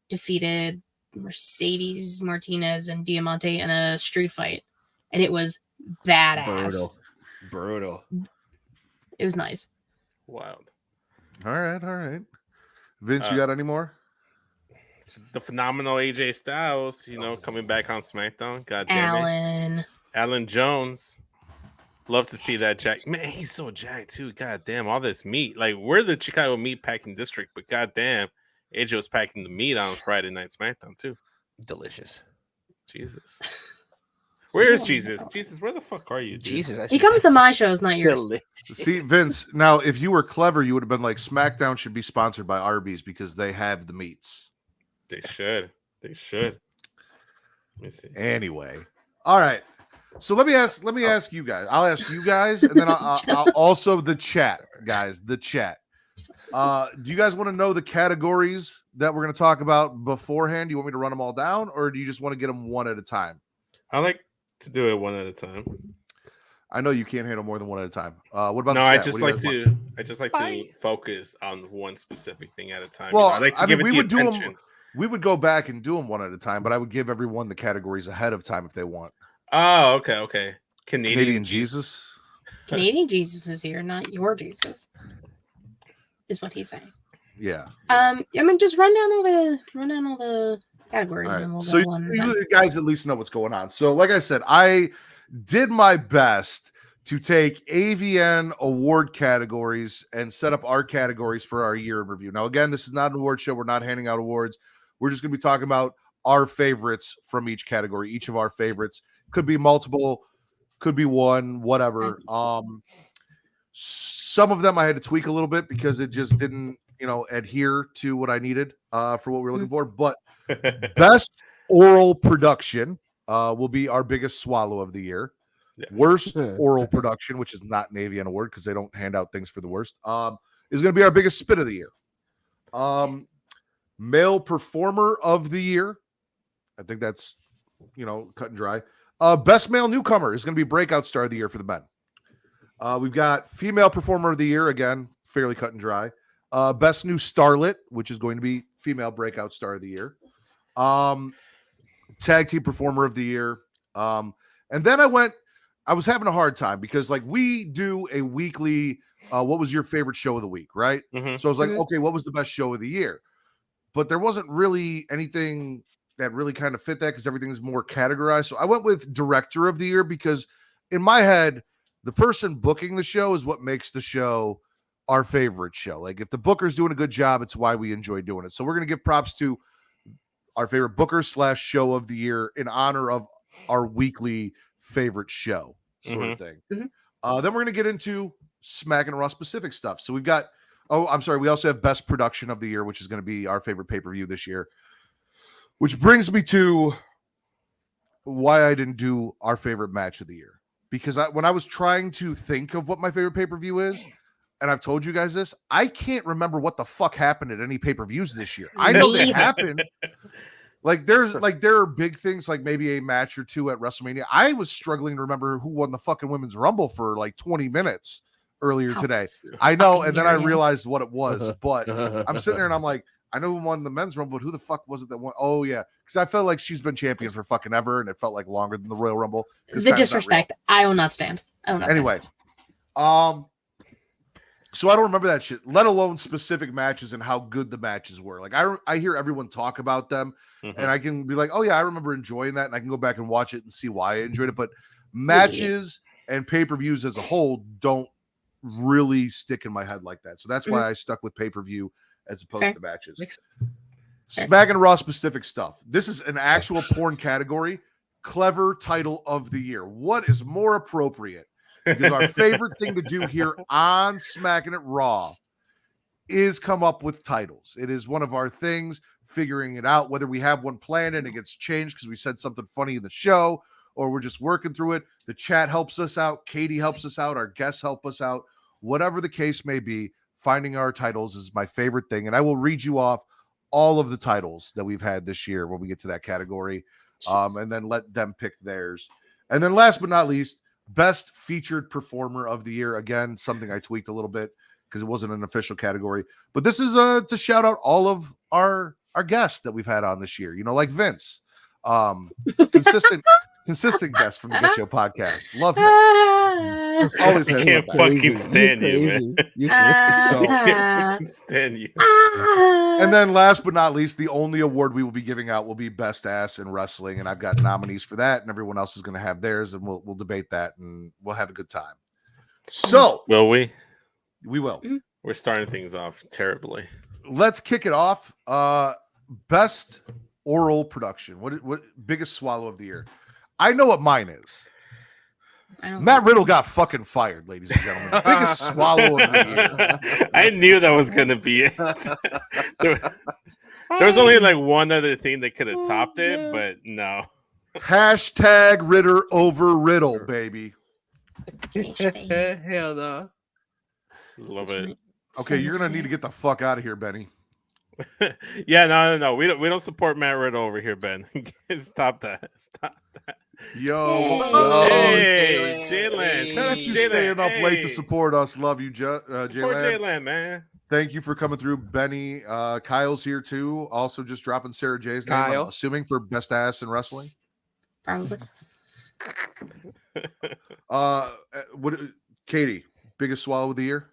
defeated Mercedes Martinez and Diamante in a street fight. And it was badass. Brutal. It was nice. Wild. All right. Vince, you got any more? The phenomenal AJ Styles, coming back on SmackDown. God damn it. Alan Jones. Love to see that Jack. Man, he's so jacked too. God damn, all this meat. Like, we're the Chicago Meat Packing District, but god damn, AJ was packing the meat on Friday Night SmackDown too. Delicious. Jesus. Where is Jesus? Jesus, where the fuck are you, dude? Jesus. He comes to my shows, not yours. See, Vince, now if you were clever, you would have been like, SmackDown should be sponsored by Arby's because they have the meats. They should. Let me see. Anyway. All right. So let me ask you guys. I'll ask you guys, and then I'll also the chat, guys. The chat. Do you guys want to know the categories that we're going to talk about beforehand? Do you want me to run them all down, or do you just want to get them one at a time? I like to do it one at a time. I know you can't handle more than one at a time. What about No, the I chat? just What do you like guys want? to. I just like to focus on one specific thing at a time. Well, I like to I give mean, it we the would do them. attention. We would go back and do them one at a time, but I would give everyone the categories ahead of time if they want. Oh, okay. Canadian Jesus. Canadian Jesus is here, not your Jesus, is what he's saying. Yeah. I mean, just run down all the categories, All and then right. we'll So go on. you guys at least know what's going on. So, like I said, I did my best to take AVN award categories and set up our categories for our year in review. Now, again, this is not an award show. We're not handing out awards. We're just going to be talking about our favorites from each category. Each of our favorites could be multiple, could be one, whatever. Some of them I had to tweak a little bit because it just didn't, adhere to what I needed for what we were looking for. But best oral production will be our biggest swallow of the year. Yeah. Worst oral production, which is not an AVN award because they don't hand out things for the worst, is going to be our biggest spit of the year. Male performer of the year. I think that's, cut and dry. Best male newcomer is going to be breakout star of the year for the men. We've got female performer of the year, again, fairly cut and dry. Best new starlet, which is going to be female breakout star of the year. Tag team performer of the year. And then I was having a hard time because we do a weekly, what was your favorite show of the week, right? Mm-hmm. So I was like, okay, what was the best show of the year? But there wasn't really anything that really kind of fit that because everything's more categorized. So I went with director of the year because in my head, the person booking the show is what makes the show our favorite show. Like if the booker's doing a good job, it's why we enjoy doing it. So we're going to give props to our favorite booker / show of the year in honor of our weekly favorite show sort of thing. Mm-hmm. Then we're going to get into Smackin' It Raw specific stuff. So we've got, we also have best production of the year, which is going to be our favorite pay-per-view this year, which brings me to why I didn't do our favorite match of the year. Because when I was trying to think of what my favorite pay-per-view is, and I've told you guys this, I can't remember what the fuck happened at any pay-per-views this year. I know they happened. There are big things like maybe a match or two at WrestleMania. I was struggling to remember who won the fucking Women's Rumble for 20 minutes earlier today. I know, and then I realized what it was, but I'm sitting there and I'm like, I know who won the Men's Rumble, but who the fuck was it that won? Oh, yeah. Because I felt like she's been champion for fucking ever, and it felt like longer than the Royal Rumble. The disrespect. I will not stand. Anyway, so I don't remember that shit, let alone specific matches and how good the matches were. I hear everyone talk about them, and I can be like, oh, yeah, I remember enjoying that, and I can go back and watch it and see why I enjoyed it. But matches and pay-per-views as a whole don't really stick in my head like that. So that's why I stuck with pay-per-view as opposed to matches. Smackin' It Raw specific stuff. This is an actual porn category. Clever title of the year. What is more appropriate? Because our favorite thing to do here on Smackin' It Raw is come up with titles. It is one of our things, figuring it out, whether we have one planned and it gets changed because we said something funny in the show, or we're just working through it. The chat helps us out. Katie helps us out. Our guests help us out. Whatever the case may be, finding our titles is my favorite thing. And I will read you off all of the titles that we've had this year when we get to that category, and then let them pick theirs. And then last but not least, best featured performer of the year. Again, something I tweaked a little bit because it wasn't an official category. But this is to shout out all of our guests that we've had on this year. Like Vince, consistent guest from the Get Show podcast. Love him. Always I can't fucking stand you, man. I can't stand you. And then last but not least, the only award we will be giving out will be best ass in wrestling. And I've got nominees for that, and everyone else is going to have theirs, and we'll debate that, and we'll have a good time. So will we? We will. We're starting things off terribly. Let's kick it off. Best oral production. What biggest swallow of the year? I know what mine is. Matt Riddle got fucking fired, ladies and gentlemen. Biggest swallow of the year. I knew that was gonna be it. There was only one other thing that could have topped it, but no. Hashtag Ritter over Riddle, baby. Hell no. Love it. Okay, you're gonna need to get the fuck out of here, Benny. Yeah, no. We don't support Matt Riddle over here, Ben. Stop that. Yo, Hey, Jalen. Jalen. shout out you Jalen, staying up late to hey. support us. Love you, Support Jalen. Jalen, man. Thank you for coming through, Benny. Kyle's here too. Also, just dropping Sarah J's name. Kyle. I'm assuming for best ass in wrestling. Probably. What? Katie, biggest swallow of the year?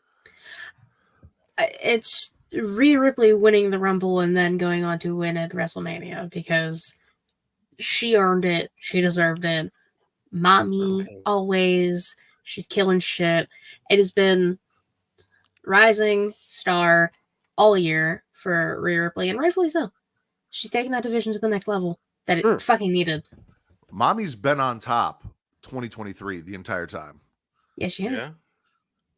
It's Rhea Ripley winning the Rumble and then going on to win at WrestleMania because she earned it. She deserved it. Mommy, always. She's killing shit. It has been rising star all year for Rhea Ripley, and rightfully so. She's taking that division to the next level that it fucking needed. Mommy's been on top 2023 the entire time. Yes, she has. Yeah.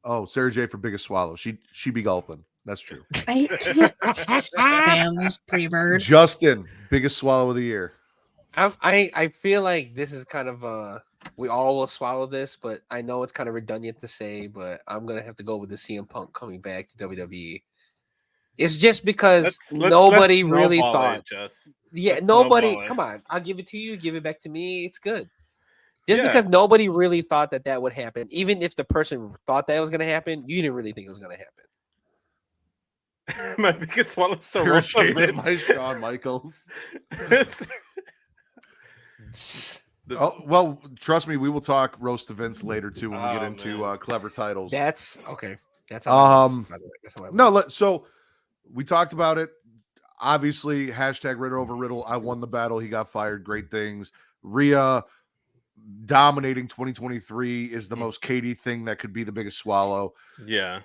Oh, Sarah J for biggest swallow. She be gulping. That's true. I can't stand this pre-bird. Justin, biggest swallow of the year. I feel like this is kind of we all will swallow this, but I know it's kind of redundant to say, but I'm gonna have to go with the CM Punk coming back to WWE. It's just because nobody really thought. Nobody. Come on, I'll give it to you. Give it back to me. It's good. Just because nobody really thought that would happen, even if the person thought that was gonna happen, you didn't really think it was gonna happen. My biggest swallow is the Sarah Russell J is Vince. my Shawn Michaels. Well, trust me, we will talk roast to Vince later too when we get into clever titles. That's okay. That's how so we talked about it. Obviously, hashtag Riddle over Riddle. I won the battle. He got fired. Great things. Rhea dominating 2023 is the most Katie thing that could be the biggest swallow. Yeah.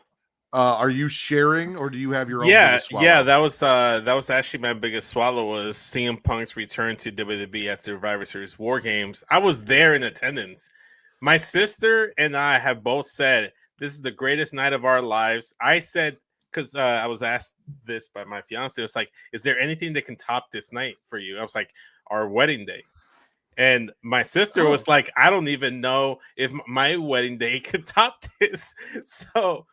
Are you sharing or do you have your own? Yeah, that was actually my biggest swallow was CM Punk's return to WWE at Survivor Series War Games. I was there in attendance. My sister and I have both said this is the greatest night of our lives. I said, because I was asked this by my fiance, it was like, is there anything that can top this night for you? I was like, our wedding day. And my sister was like, I don't even know if my wedding day could top this. So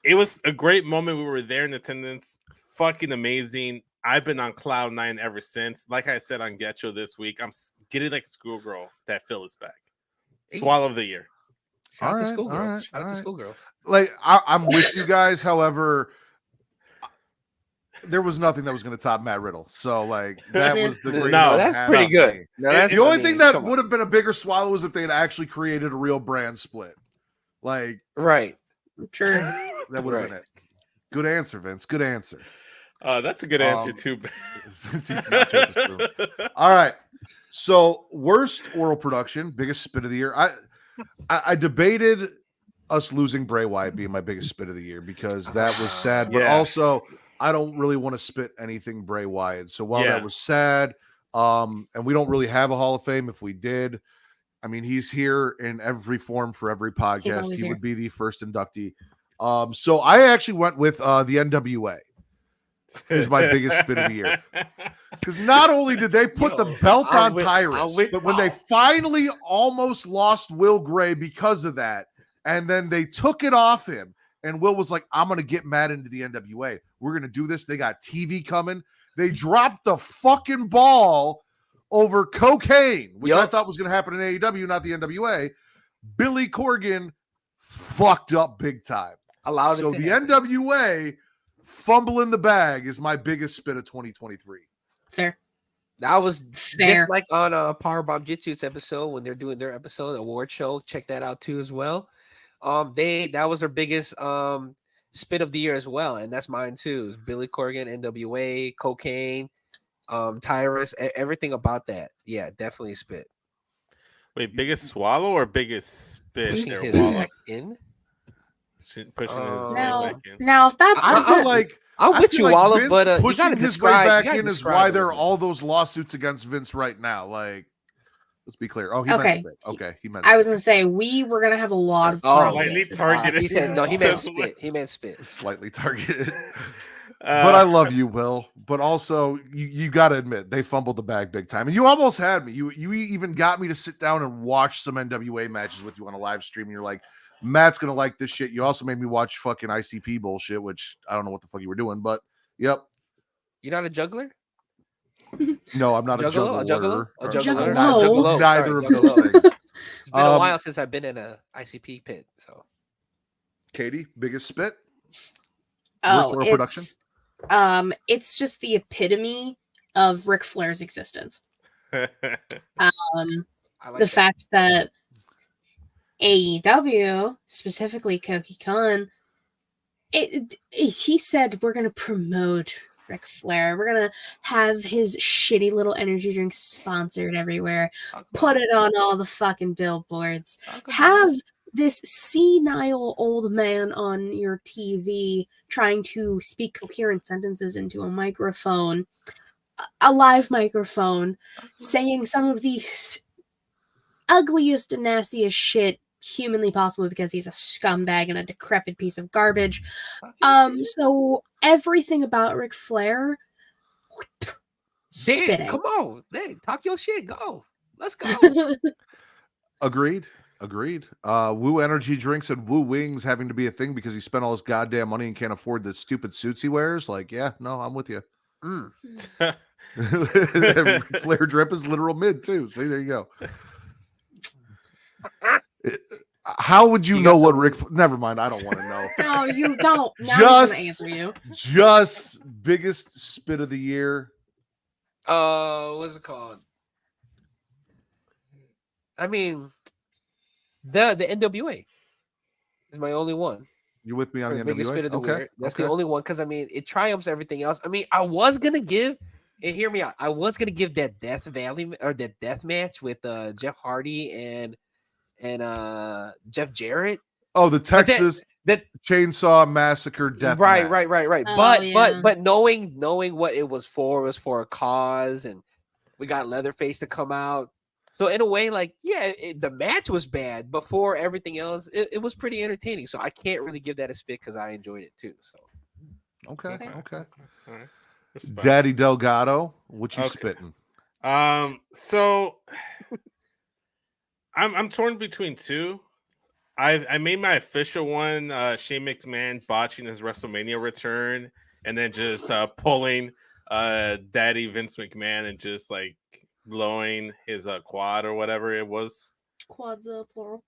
it was a great moment. We were there in attendance. Fucking amazing. I've been on cloud nine ever since. Like I said on Getcho this week, I'm getting like a schoolgirl that Phil is back. Swallow of the year. Shout out to schoolgirl. Shout out to schoolgirl. Like I'm with you guys. However, there was nothing that was going to top Matt Riddle. So like that was the greatest. No, that's pretty good. No, that's the only thing that would have been a bigger swallow is if they had actually created a real brand split. Like right. Sure. That would have been it. Good answer, Vince. Good answer. That's a good answer too. All right. So worst oral production, biggest spit of the year. I debated us losing Bray Wyatt being my biggest spit of the year because that was sad, but also I don't really want to spit anything Bray Wyatt. So while that was sad, and we don't really have a Hall of Fame, if we did, I mean, he's here in every form for every podcast. He would be the first inductee. So I actually went with the NWA is my biggest spit of the year. Because not only did they put the belt on Tyrus, but when they finally almost lost Will Gray because of that, and then they took it off him, and Will was like, I'm going to get mad into the NWA. We're going to do this. They got TV coming. They dropped the fucking ball over cocaine, which I thought was going to happen in AEW, not the NWA. Billy Corgan fucked up big time. So the NWA fumbling the bag is my biggest spit of 2023. Fair. That was just like on Powerbomb Jitsu's episode when they're doing their episode award show. Check that out too as well. That was their biggest spit of the year as well, and that's mine too. It's Billy Corgan, NWA, cocaine, Tyrus, everything about that. Yeah, definitely spit. Wait, biggest swallow or biggest spit? Pushing his back in. Now, if that's I feel like I'm with you, Walla, but you gotta describe. Back in is why there are all those lawsuits against Vince right now. Like, let's be clear. Oh, he meant spit. Okay, he meant. I was gonna say we were gonna have a lot of slightly targeted. He said no. He meant spit. He meant spit. Slightly targeted. But I love you, Will. But also, you got to admit they fumbled the bag big time, and you almost had me. You even got me to sit down and watch some NWA matches with you on a live stream. And you're like, Matt's gonna like this shit. You also made me watch fucking ICP bullshit, which I don't know what the fuck you were doing, but yep. You're not a juggler? No, I'm not a juggler. A juggler? Or- Juggalo. I'm not Juggalo. neither Sorry, of those juggalo. things. It's been a while since I've been in a ICP pit, so Katie, biggest spit? Oh, Worst production? it's just the epitome of Ric Flair's existence. I like The that. fact that AEW, specifically Koki Khan, he said we're gonna promote Ric Flair. We're gonna have his shitty little energy drink sponsored everywhere. Put it on all the fucking billboards. Have this senile old man on your TV trying to speak coherent sentences into a microphone, a live microphone, saying some of the ugliest and nastiest shit humanly possible because he's a scumbag and a decrepit piece of garbage. So everything about Ric Flair, spitting. Come on, hey, talk your shit. Go, let's go. Agreed. Woo energy drinks and woo wings having to be a thing because he spent all his goddamn money and can't afford the stupid suits he wears. Like, yeah, no, I'm with you. Flair drip is literal mid too. See, there you go. How would you know what Rick? Never mind. I don't want to know. No, you don't. Now Just- I'm gonna answer you. Just biggest spit of the year. What's it called? I mean, the NWA is my only one. You with me on the Biggest spit NWA? of the Okay. year. That's the only one because I mean it triumphs everything else. I mean, I was gonna give, and hear me out. I was gonna give that Death Valley or that death match with Jeff Hardy and Jeff Jarrett. Oh, the Texas that Chainsaw Massacre death. right. Oh, yeah. But knowing what it was for a cause, and we got Leatherface to come out. So in a way, like, yeah, the match was bad, but for everything else, it was pretty entertaining. So I can't really give that a spit because I enjoyed it too. So Okay. All right. Respect. Daddy Delgado, what you Okay. spitting? So I'm torn between two. I made my official one, Shane McMahon botching his WrestleMania return and then just pulling Daddy Vince McMahon and just like blowing his quad or whatever it was. Quads plural.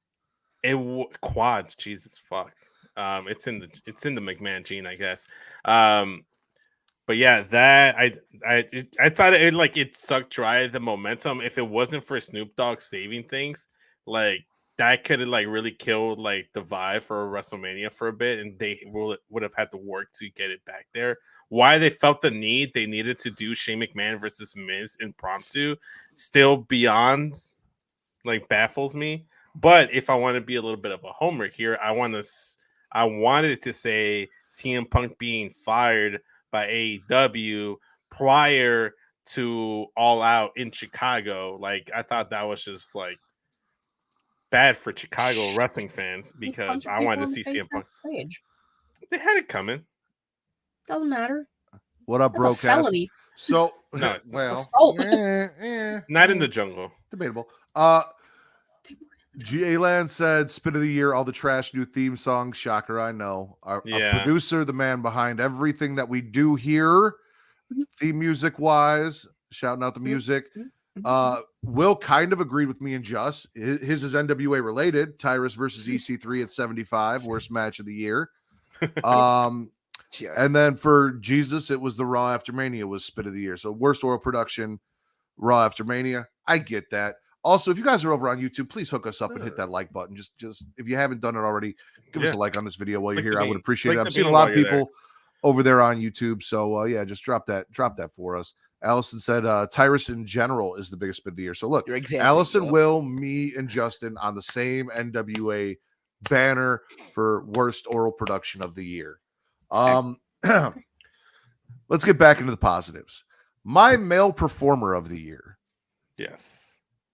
Quads, Jesus fuck. It's in the McMahon gene, I guess. But yeah, that I thought it sucked dry the momentum. If it wasn't for Snoop Dogg saving things, like that could have like really killed like the vibe for WrestleMania for a bit, and they would have had to work to get it back there. Why they felt the need they needed to do Shane McMahon versus Miz impromptu still beyond like baffles me. But if I want to be a little bit of a homer here, I wanted to say CM Punk being fired by AEW prior to All Out in Chicago. Like I thought that was just like bad for Chicago wrestling fans because I wanted to see CM Punk. Stage. They had it coming. Doesn't matter. What up, That's a bro? felony. So, No, well, assault. Not in the jungle. debatable. GA Land said, "Spit of the year, all the trash new theme songs." Shocker, I know. Our producer, the man behind everything that we do here, theme music wise, shouting out the music. Will kind of agreed with me and Just. His is NWA related. Tyrus versus EC3 at 75, worst match of the year. yes. And then for Jesus, it was the Raw After Mania was spit of the year. So worst oral production, Raw After Mania. I get that. Also, if you guys are over on YouTube, please hook us up and hit that like button. Just if you haven't done it already, give us a like on this video while you're Click here. the I would bean. appreciate Click it. the I'm seeing a bean lot while of you're people over there on YouTube. So yeah, just drop that for us. Allison said Tyrus in general is the biggest spit of the year. So look, Your example, Allison, yep. Will, me, and Justin on the same NWA banner for worst oral production of the year. Let's get back into the positives. My male performer of the year, Yes.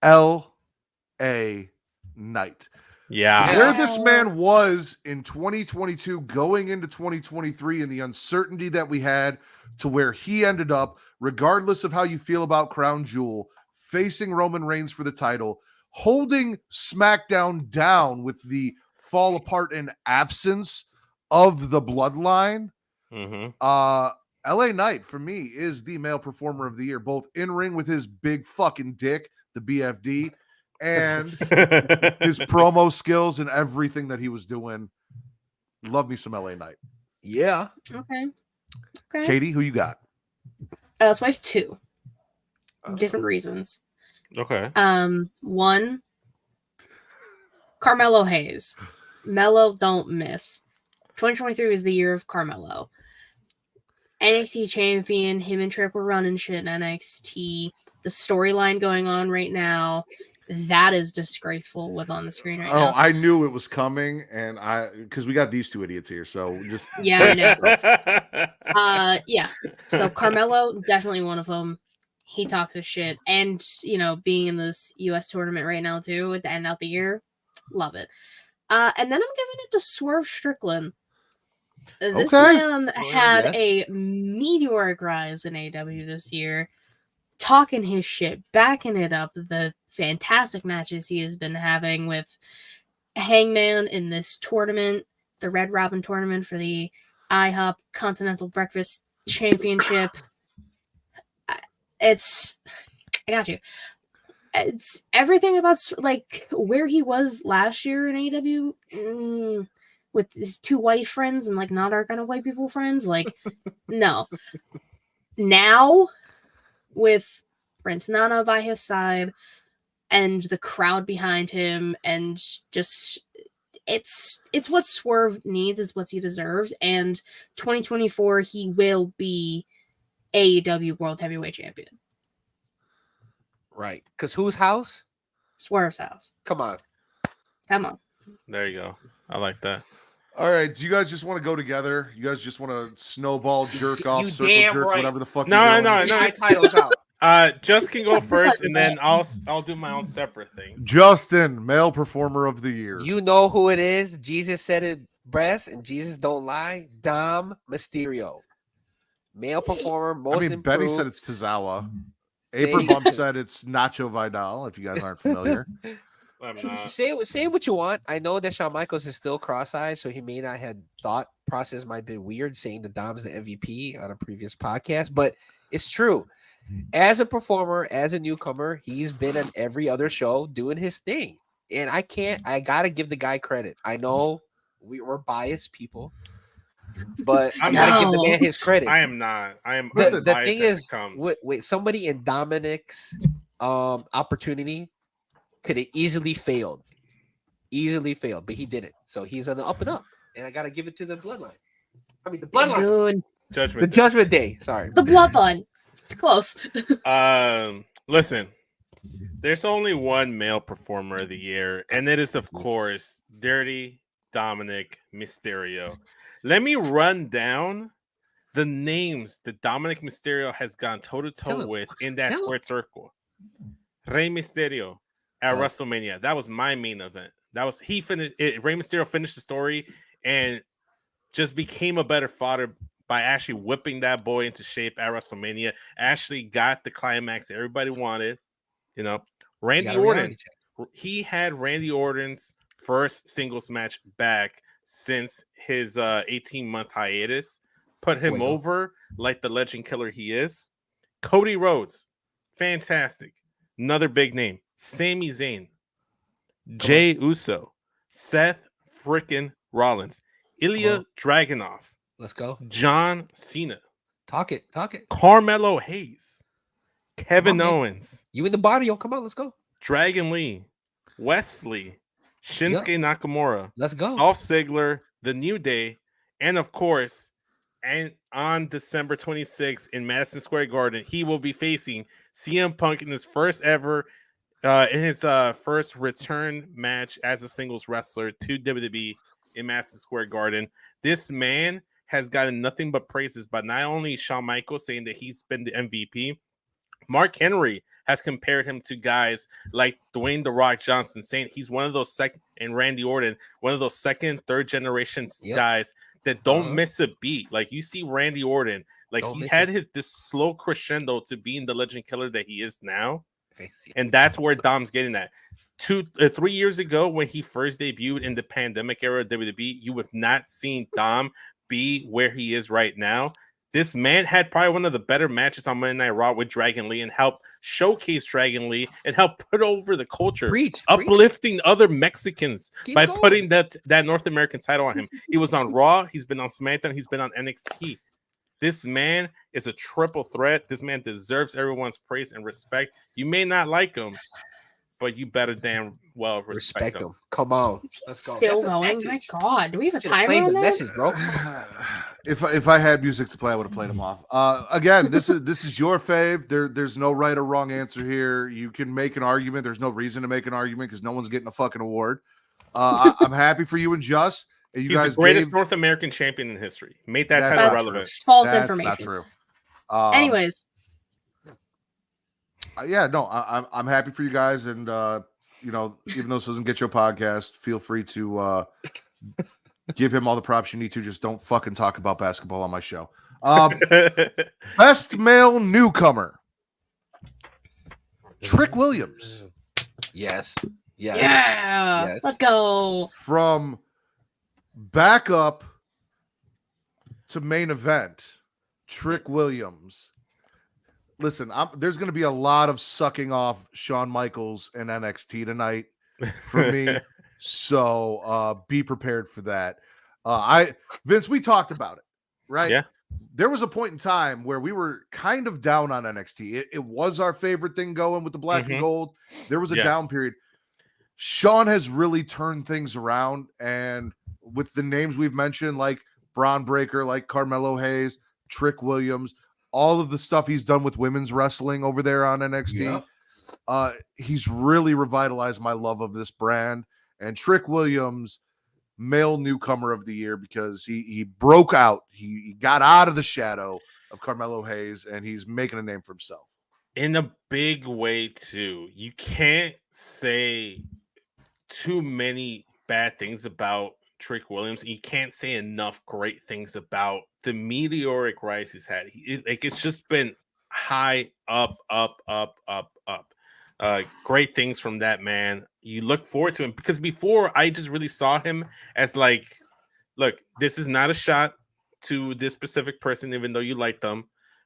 L.A. Knight. Yeah. Where this man was in 2022 going into 2023 and the uncertainty that we had to where he ended up, regardless of how you feel about Crown Jewel, facing Roman Reigns for the title, holding SmackDown down with the fall apart and absence of the bloodline. Mm-hmm. LA Knight for me is the male performer of the year, both in ring with his big fucking dick, the BFD, and his promo skills and everything that he was doing. Love me some LA Knight. Yeah. Okay. Katie, who you got? So I have two different reasons. Okay. One, Carmelo Hayes. Mello, don't miss. 2023 was the year of Carmelo. NXT champion, him and Trick were running shit in NXT. The storyline going on right now, that is disgraceful what's on the screen right now. I knew it was coming, and because we got these two idiots here, so just yeah, I know. Yeah. So Carmelo, definitely one of them. He talks his shit, and being in this U.S. tournament right now too, to end out the year, love it. And then I'm giving it to Swerve Strickland. This man had a meteoric rise in AEW this year, talking his shit, backing it up, the fantastic matches he has been having with Hangman in this tournament, the Red Robin tournament for the IHOP Continental Breakfast Championship. I got you. It's everything about like where he was last year in AEW. With his two white friends and like not our kind of white people friends, like no. Now with Prince Nana by his side and the crowd behind him, and just it's what Swerve needs, it's what he deserves, and 2024 he will be AEW World Heavyweight Champion. Right, because whose house? Swerve's house. Come on. There you go. I like that. All right, do you guys just want to go together? You guys just want to snowball, jerk off, You circle damn jerk, right. whatever the fuck? No. My title's out. Just can go first, and then I'll do my own separate thing. Justin, male performer of the year. You know who it is. Jesus said it best, and Jesus don't lie. Dom Mysterio, male performer, most improved. Benny said it's Tozawa. Aperbump said it's Nacho Vidal. If you guys aren't familiar. I'm not. Say what you want. I know that Shawn Michaels is still cross-eyed, so he may not have thought process might be weird saying the Dom's the MVP on a previous podcast, but it's true. As a performer, as a newcomer, he's been on every other show doing his thing. And I gotta give the guy credit. I know we're biased people, but I gotta give the man his credit. I am not. I am. The thing is, wait, somebody in Dominic's opportunity could have easily failed, but he didn't. So he's on the up and up, and I gotta give it to the bloodline. I mean, the bloodline. Dude. Judgment Day. Sorry, the bloodline. It's close. Listen, there's only one male performer of the year, and it is, of course, Dirty Dominic Mysterio. Let me run down the names that Dominic Mysterio has gone toe-to-toe with in that squared circle. Rey Mysterio at WrestleMania. That was my main event. He finished it. Rey Mysterio finished the story and just became a better fodder by actually whipping that boy into shape at WrestleMania. Actually got the climax that everybody wanted. Randy Orton. He had Randy Orton's first singles match back since his 18-month hiatus. Put him over like the legend killer he is. Cody Rhodes. Fantastic. Another big name. Sami Zayn. Jey Uso. Seth frickin' Rollins. Ilya Dragunov. Let's go. John Cena. Talk it. Carmelo Hayes. Kevin Owens. You in the body, yo. Come on, let's go. Dragon Lee. Wesley. Shinsuke Nakamura. Let's go. Dolph Ziggler. The New Day. And of course, and on December 26th in Madison Square Garden, he will be facing CM Punk in his first return match as a singles wrestler to WWE in Madison Square Garden. This man has gotten nothing but praises by not only Shawn Michaels saying that he's been the MVP. Mark Henry has compared him to guys like Dwayne The Rock Johnson, saying he's one of those second, and Randy Orton, one of those second, third generation guys that don't miss a beat. Like you see Randy Orton, like he had this slow crescendo to being the legend killer that he is now. And that's where Dom's getting at. 3 years ago, when he first debuted in the pandemic era of WWE, you have not seen Dom be where he is right now. This man had probably one of the better matches on Monday Night Raw with Dragon Lee and helped showcase Dragon Lee and help put over the culture, uplifting other Mexicans by putting that North American title on him. He was on Raw, he's been on SmackDown, he's been on NXT. This man is a triple threat. This man deserves everyone's praise and respect. You may not like him, but you better damn well respect him. Come on. Let's go. Still going? My God. Do we have a timer on the message, bro? If I had music to play, I would have played them off. Again, this is your fave. There's no right or wrong answer here. You can make an argument. There's no reason to make an argument because no one's getting a fucking award. I'm happy for you and Just. He's the greatest North American champion in history. Made that title relevant. False information. Not true. Anyways. Yeah, no, I'm happy for you guys, and even though this doesn't get your podcast, feel free to give him all the props you need to. Just don't fucking talk about basketball on my show. Best male newcomer, Trick Williams. Yes. Yeah. Let's go. From backup to main event, Trick Williams. Listen, there's going to be a lot of sucking off Shawn Michaels and NXT tonight for me. So be prepared for that. Vince, we talked about it, right? Yeah. There was a point in time where we were kind of down on NXT. It was our favorite thing going with the black and gold. There was a down period. Shawn has really turned things around. And with the names we've mentioned, like Braun Breaker, like Carmelo Hayes, Trick Williams, all of the stuff he's done with women's wrestling over there on NXT. He's really revitalized my love of this brand. And Trick Williams, male newcomer of the year, because he broke out. He got out of the shadow of Carmelo Hayes, and he's making a name for himself. In a big way, too. You can't say too many bad things about Trick Williams. You can't say enough great things about the meteoric rise he's had. It's just been high, up. Great things from that man. You look forward to him because before I just really saw him as like, look, this is not a shot to this specific person, even though you like them,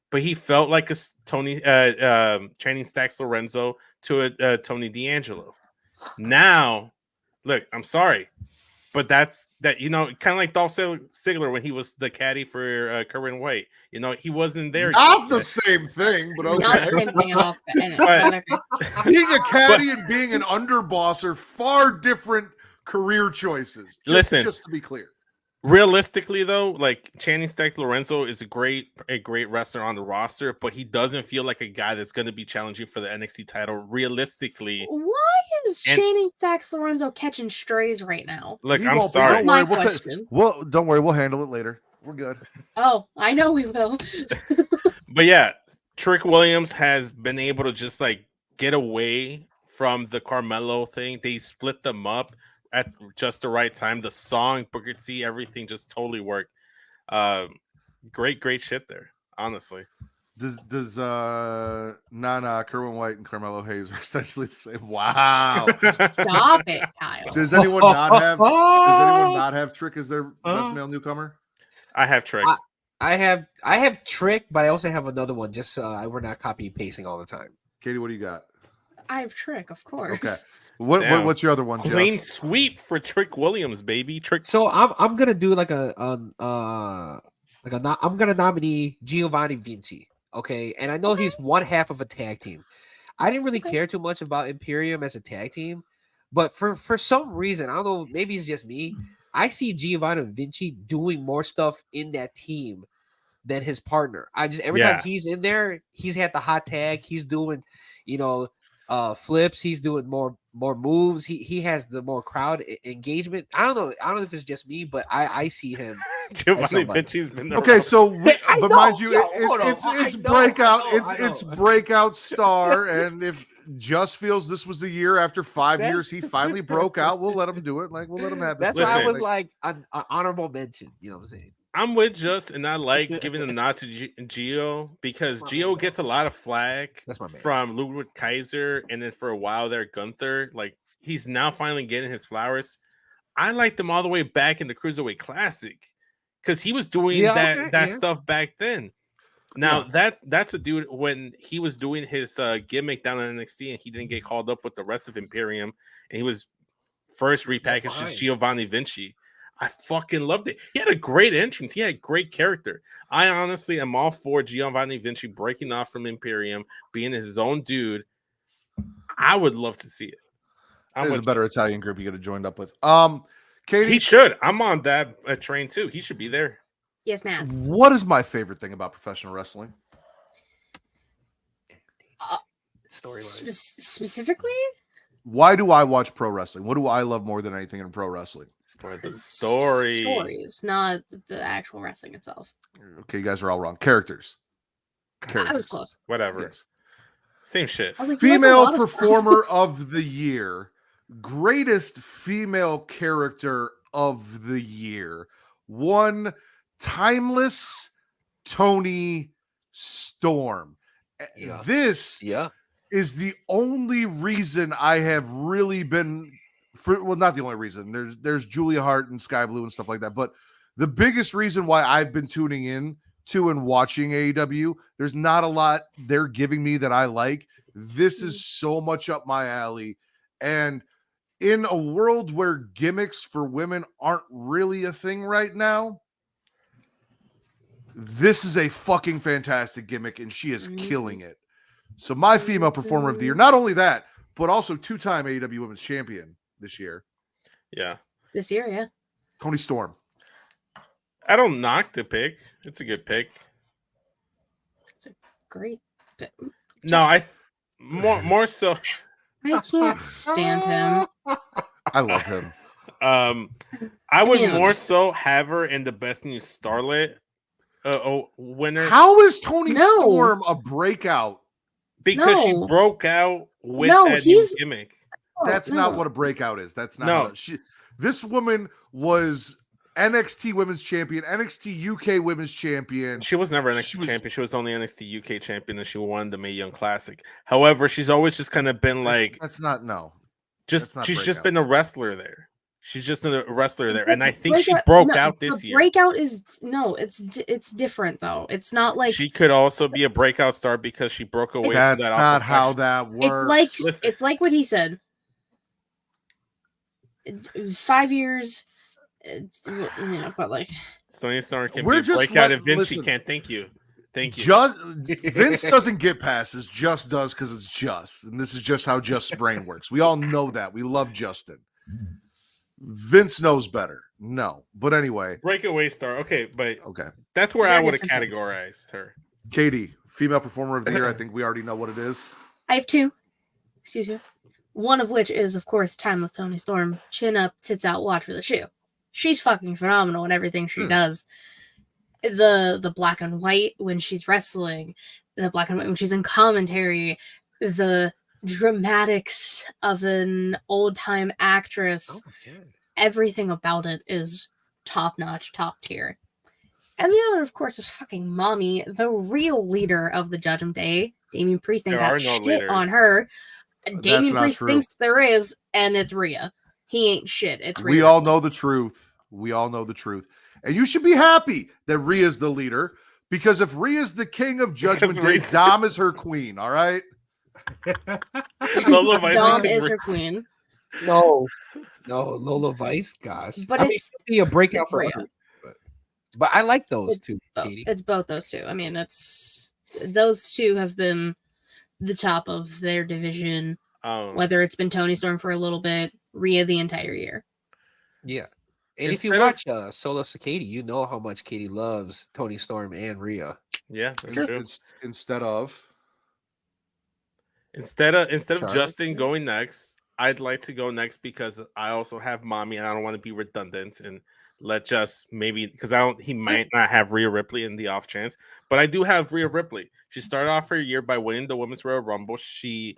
but he felt like a Channing Stacks Lorenzo to a Tony D'Angelo. Now, look, I'm sorry. But that's that, kind of like Dolph Ziggler when he was the caddy for Kerwin White. He wasn't there. Not the same thing, but okay. Not the same thing at all. Being a caddy and being an underboss are far different career choices. Just to be clear. Realistically, though, like Channing Stacks Lorenzo is a great wrestler on the roster, but he doesn't feel like a guy that's going to be challenging for the NXT title. Realistically, why is Channing Stacks Lorenzo catching strays right now? Look, I'm sorry. That's my question. Don't worry, we'll handle it later. We're good. Oh, I know we will. But yeah, Trick Williams has been able to just like get away from the Carmelo thing. They split them up at just the right time. The song, Booker T, everything just totally worked. Great shit there, honestly. Does Nana, Kerwin White, and Carmelo Hayes are essentially the same? Wow. Stop it, Kyle. Does anyone not have Trick as their best male newcomer? I have Trick. I have Trick, but I also have another one. Just we're not copy pasting all the time. Katie, what do you got? I have Trick, of course. Okay. What's your other one? Clean sweep for Trick Williams, baby. Trick. So I'm gonna do I'm gonna nominate Giovanni Vinci. Okay, and I know he's one half of a tag team. I didn't really care too much about Imperium as a tag team, but for some reason, I don't know, maybe it's just me. I see Giovanni Vinci doing more stuff in that team than his partner. Every time he's in there, he's had the hot tag. He's doing, flips. He's doing more moves. He has the more crowd engagement. I don't know if it's just me, but I see him. Giovanni Vinci's been there. Okay, but mind you, it's breakout. It's breakout star, and if Just feels this was the year after 5 years he finally broke out, we'll let him do it. Like we'll let him have this. That's why I was like an honorable mention. You know what I'm saying? I'm with Just, and I like giving a nod to Gio because Gio gets a lot of flack from Ludwig Kaiser, and then for a while there, Gunther. Like he's now finally getting his flowers. I liked him all the way back in the Cruiserweight Classic. because he was doing that stuff back then. Now that's a dude when he was doing his gimmick down in NXT and he didn't get called up with the rest of Imperium and he was first repackaged as Giovanni Vinci. I fucking loved it. He had a great entrance. He had a great character. I honestly am all for Giovanni Vinci breaking off from Imperium, being his own dude. I would love to see it. There's a better Italian group you could have joined up with. Katie, he should. I'm on that train too. He should be there. Yes, ma'am. What is my favorite thing about professional wrestling? Storyline. Specifically? Why do I watch pro wrestling? What do I love more than anything in pro wrestling? The story. Stories, not the actual wrestling itself. Okay, you guys are all wrong. Characters. I was close. Whatever. Yes. Same shit. Like, female performer of the year. Greatest female character of the year. One timeless Toni Storm. Yeah. This is the only reason I have really been not the only reason. There's Julia Hart and Sky Blue and stuff like that, but the biggest reason why I've been tuning in to and watching AEW, there's not a lot they're giving me that I like. This is so much up my alley. And in a world where gimmicks for women aren't really a thing right now, this is a fucking fantastic gimmick, and she is killing it. So my female performer of the year, not only that, but also two-time AEW Women's Champion this year. Yeah. This year, yeah. Toni Storm. I don't knock the pick. It's a good pick. It's a great pick. No, I more so. I can't stand him. I love him. I would more so have her in the Best New Starlet winner. How is Toni Storm a breakout? Because she broke out with that new gimmick. That's not what a breakout is. That's not. This woman was NXT Women's Champion, NXT UK Women's Champion. She was never NXT champion. She was only NXT UK champion, and she won the Mae Young Classic. However, she's always just kind of been she's just been a wrestler there. She's just a wrestler there, and I think she broke out this year. Breakout is it's different though. It's not like she could also be a breakout star because she broke away. That's not how that works. It's like what he said. 5 years, but like Toni Storm can be a breakout, and Vinci can't. Thank you. Vince doesn't get passes. Just does because it's just, and this is just how Just's brain works. We all know that. We love Justin. Vince knows better. No, but anyway, breakaway star. Okay, that's where I would have categorized her. Katie, female performer of the year. I think we already know what it is. I have two. Excuse me. One of which is, of course, timeless Toni Storm. Chin up, tits out, watch for the shoe. She's fucking phenomenal in everything she does. The black and white when she's wrestling, the black and white when she's in commentary, the dramatics of an old-time actress. Everything about it is top-notch, top tier. And the other, of course, is fucking Mommy, the real leader of the Judgment Day. Damian Priest ain't got shit on her. Damian Priest thinks there is, and it's Rhea. He ain't shit. It's Rhea. We all know the truth. And you should be happy that Rhea's the leader, because if Rhea's the king of Judgment Day, Dom is her queen, all right? Dom is her queen. No, Lola Vice, gosh. But it's be a breakout for her. But I like those two, Katie. It's both those two. I mean, those two have been the top of their division, whether it's been Toni Storm for a little bit, Rhea the entire year. Yeah. And if you watch Solo Katie, you know how much Katie loves Toni Storm and Rhea. Yeah, that's true. Instead of Justin going next, I'd like to go next because I also have Mommy, and I don't want to be redundant and let just maybe because he might not have Rhea Ripley in the off chance, but I do have Rhea Ripley. She started off her year by winning the Women's Royal Rumble. She,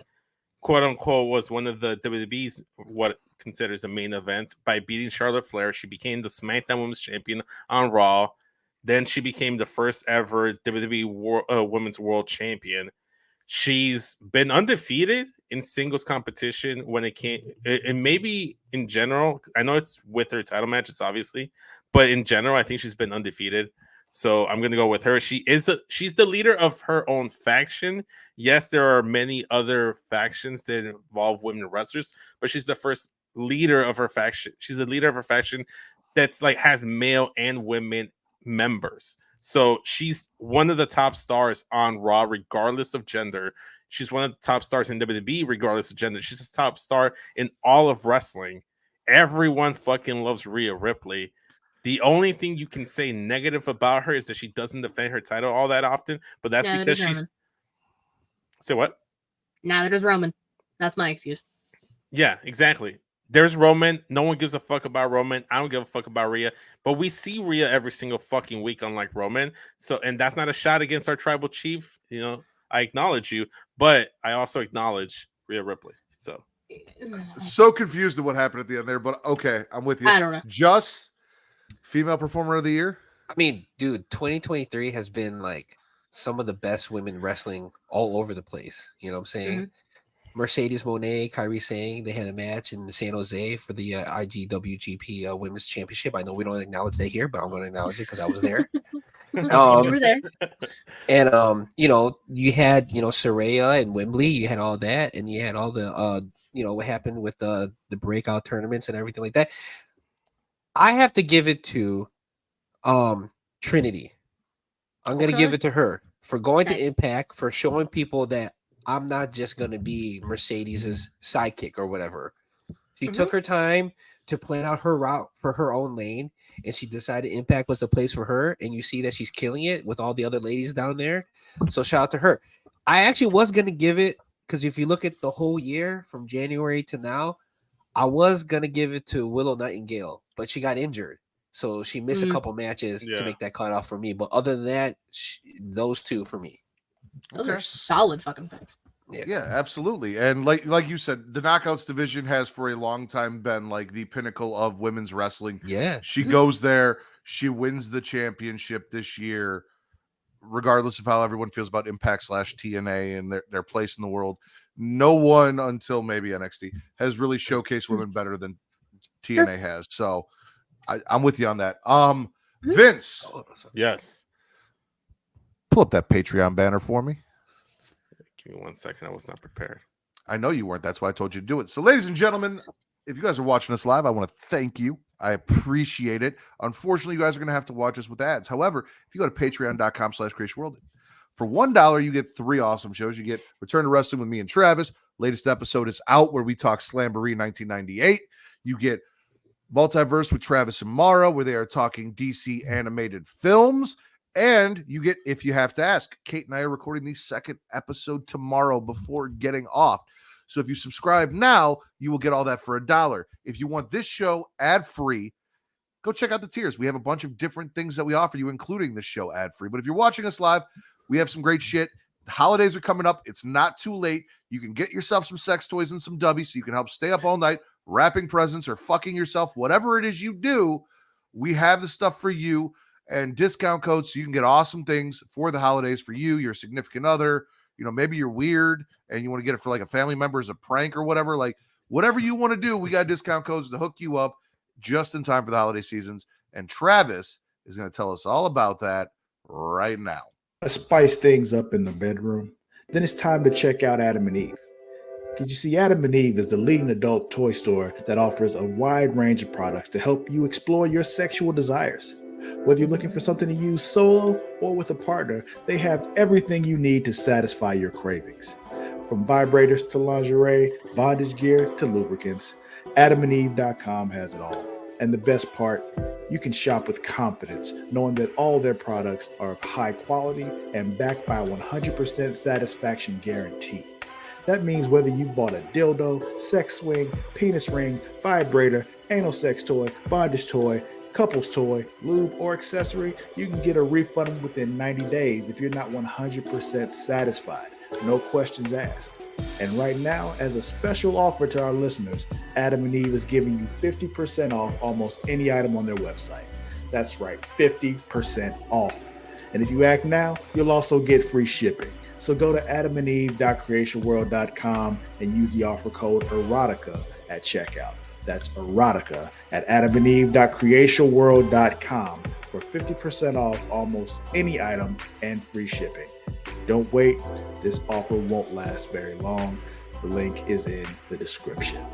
quote unquote, was one of the WWE's what it considers the main events by beating Charlotte Flair. She became the SmackDown Women's Champion on Raw. Then she became the first ever WWE Women's World Champion. She's been undefeated in singles competition when it came, and maybe in general. I know it's with her title matches, obviously, but in general, I think she's been undefeated. So I'm gonna go with her. She's the leader of her own faction. Yes, there are many other factions that involve women wrestlers, but she's the first leader of her faction. She's the leader of her faction that's like has male and women members. So she's one of the top stars on Raw, regardless of gender. She's one of the top stars in WWE, regardless of gender. She's a top star in all of wrestling. Everyone fucking loves Rhea Ripley. The only thing you can say negative about her is that she doesn't defend her title all that often, but that's because she's. Roman. Say what? Neither does Roman. That's my excuse. Yeah, exactly. There's Roman. No one gives a fuck about Roman. I don't give a fuck about Rhea. But we see Rhea every single fucking week, unlike Roman. So, and that's not a shot against our tribal chief. You know, I acknowledge you, but I also acknowledge Rhea Ripley. So confused at what happened at the end there, but okay, I'm with you. I don't know. Just female performer of the year. I mean, dude, 2023 has been like some of the best women wrestling all over the place. You know what I'm saying? Mm-hmm. Mercedes Moné, Kairi Sane, they had a match in San Jose for the IGWGP Women's Championship. I know we don't acknowledge that here, but I'm going to acknowledge it because I was there. You were there. And you know, you had Saraya and Wembley, you had all that, and you had all the what happened with the breakout tournaments and everything like that. I have to give it to Trinity. I'm gonna give it to her for going to Impact, for showing people that I'm not just gonna be Mercedes's sidekick or whatever. She took her time to plan out her route for her own lane, and she decided Impact was the place for her. And you see that she's killing it with all the other ladies down there. So shout out to her. I actually was gonna give it, because if you look at the whole year from January to now, I was gonna give it to Willow Nightingale, but she got injured, so she missed a couple matches to make that cutoff for me. But other than that, those two for me. Those are solid fucking picks. Yeah, absolutely. And like you said, the Knockouts division has for a long time been like the pinnacle of women's wrestling. Yeah. She goes there, she wins the championship this year, regardless of how everyone feels about Impact / TNA and their place in the world. No one until maybe NXT has really showcased women better than TNA has. So I'm with you on that. Vince. Yes. Pull up that Patreon banner for me. Give me 1 second. I was not prepared. I know you weren't. That's why I told you to do it. So, ladies and gentlemen, if you guys are watching us live, I want to thank you. I appreciate it. Unfortunately, you guys are going to have to watch us with ads. However, if you go to patreon.com/creationworld, for $1, you get 3 awesome shows. You get Return to Wrestling with me and Travis. Latest episode is out where we talk Slamboree 1998. You get Multiverse with Travis and Mara, where they are talking DC animated films. And you get If You Have to Ask. Kate and I are recording the 2nd episode tomorrow before getting off. So if you subscribe now, you will get all that for $1. If you want this show ad-free, go check out the tiers. We have a bunch of different things that we offer you, including this show ad-free. But if you're watching us live, we have some great shit. The holidays are coming up. It's not too late. You can get yourself some sex toys and some DUBBY so you can help stay up all night, wrapping presents or fucking yourself. Whatever it is you do, we have the stuff for you. And discount codes so you can get awesome things for the holidays for you, your significant other. You know, maybe you're weird and you want to get it for like a family member as a prank or whatever. Like, whatever you want to do, we got discount codes to hook you up just in time for the holiday seasons. And Travis is going to tell us all about that right now. Spice things up in the bedroom, then it's time to check out Adam and Eve. Because you see, Adam and Eve is the leading adult toy store that offers a wide range of products to help you explore your sexual desires. Whether you're looking for something to use solo or with a partner, they have everything you need to satisfy your cravings. From vibrators to lingerie, bondage gear to lubricants, AdamandEve.com has it all. And the best part, you can shop with confidence, knowing that all their products are of high quality and backed by a 100% satisfaction guarantee. That means whether you bought a dildo, sex swing, penis ring, vibrator, anal sex toy, bondage toy, couples toy, lube, or accessory, you can get a refund within 90 days if you're not 100% satisfied. No questions asked. And right now, as a special offer to our listeners, Adam and Eve is giving you 50% off almost any item on their website. That's right, 50% off. And if you act now, you'll also get free shipping. So go to adamandeve.creationworld.com and use the offer code EROTICA at checkout. That's erotica at adamandeve.creationworld.com for 50% off almost any item and free shipping. Don't wait. This offer won't last very long. The link is in the description.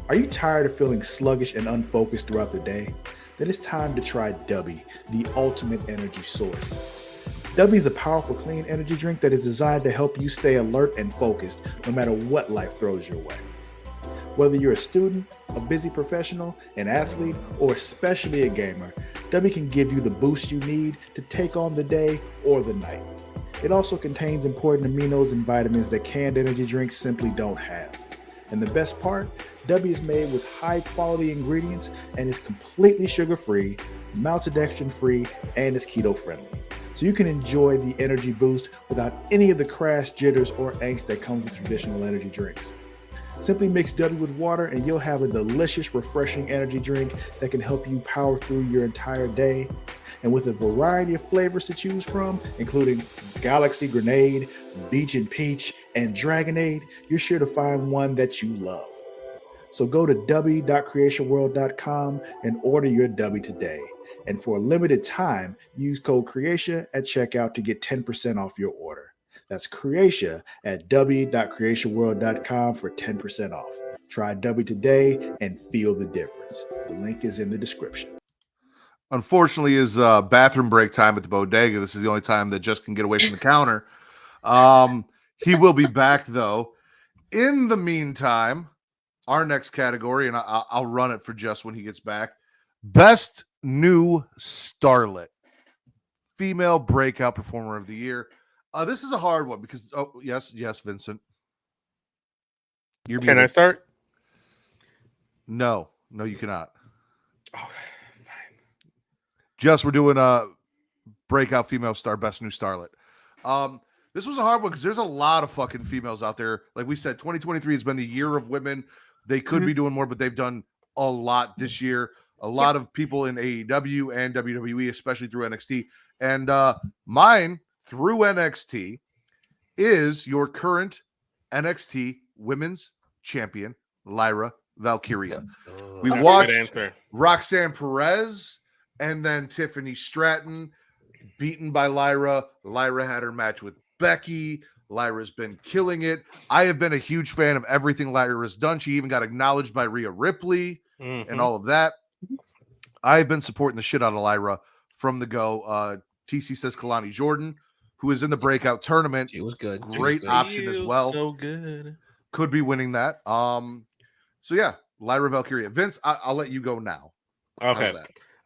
Are you tired of feeling sluggish and unfocused throughout the day? Then it's time to try DUBBY, the ultimate energy source. DUBBY is a powerful, clean energy drink that is designed to help you stay alert and focused no matter what life throws your way. Whether you're a student, a busy professional, an athlete, or especially a gamer, DUBBY can give you the boost you need to take on the day or the night. It also contains important aminos and vitamins that canned energy drinks simply don't have. And the best part, DUBBY is made with high quality ingredients and is completely sugar-free, maltodextrin-free, and is keto-friendly. So you can enjoy the energy boost without any of the crash, jitters, or angst that comes with traditional energy drinks. Simply mix DUBBY with water and you'll have a delicious, refreshing energy drink that can help you power through your entire day. And with a variety of flavors to choose from, including Galaxy Grenade, Beach and Peach, and Dragonade, you're sure to find one that you love. So go to dubby.creationworld.com and order your DUBBY today. And for a limited time, use code CREATIA at checkout to get 10% off your order. That's Creatia at dubby.creationworld.com for 10% off. Try DUBBY today and feel the difference. The link is in the description. Unfortunately, is bathroom break time at the bodega. This is the only time that Just can get away from the counter. He will be back, though. In the meantime, our next category, and I'll run it for Just when he gets back. Best New Starlet. Female Breakout Performer of the Year. This is a hard one because, yes, Vincent. Can I start? No, you cannot. Okay. Just we're doing a breakout female star, best new starlet. This was a hard one because there's a lot of fucking females out there. Like we said, 2023 has been the year of women. They could be doing more, but they've done a lot this year. A lot of people in AEW and WWE, especially through NXT. And mine through NXT is your current NXT Women's Champion, Lyra Valkyria. We That's watched a good answer. Roxanne Perez and then Tiffany Stratton beaten by Lyra. Lyra had her match with Becky. Lyra's been killing it. I have been a huge fan of everything Lyra's done. She even got acknowledged by Rhea Ripley and all of that. I've been supporting the shit out of Lyra from the go. TC says Kalani Jordan, who is in the breakout tournament. It was good. Great option as well. So good. Could be winning that. So yeah, Lyra Valkyria. Vince, I'll let you go now. Okay.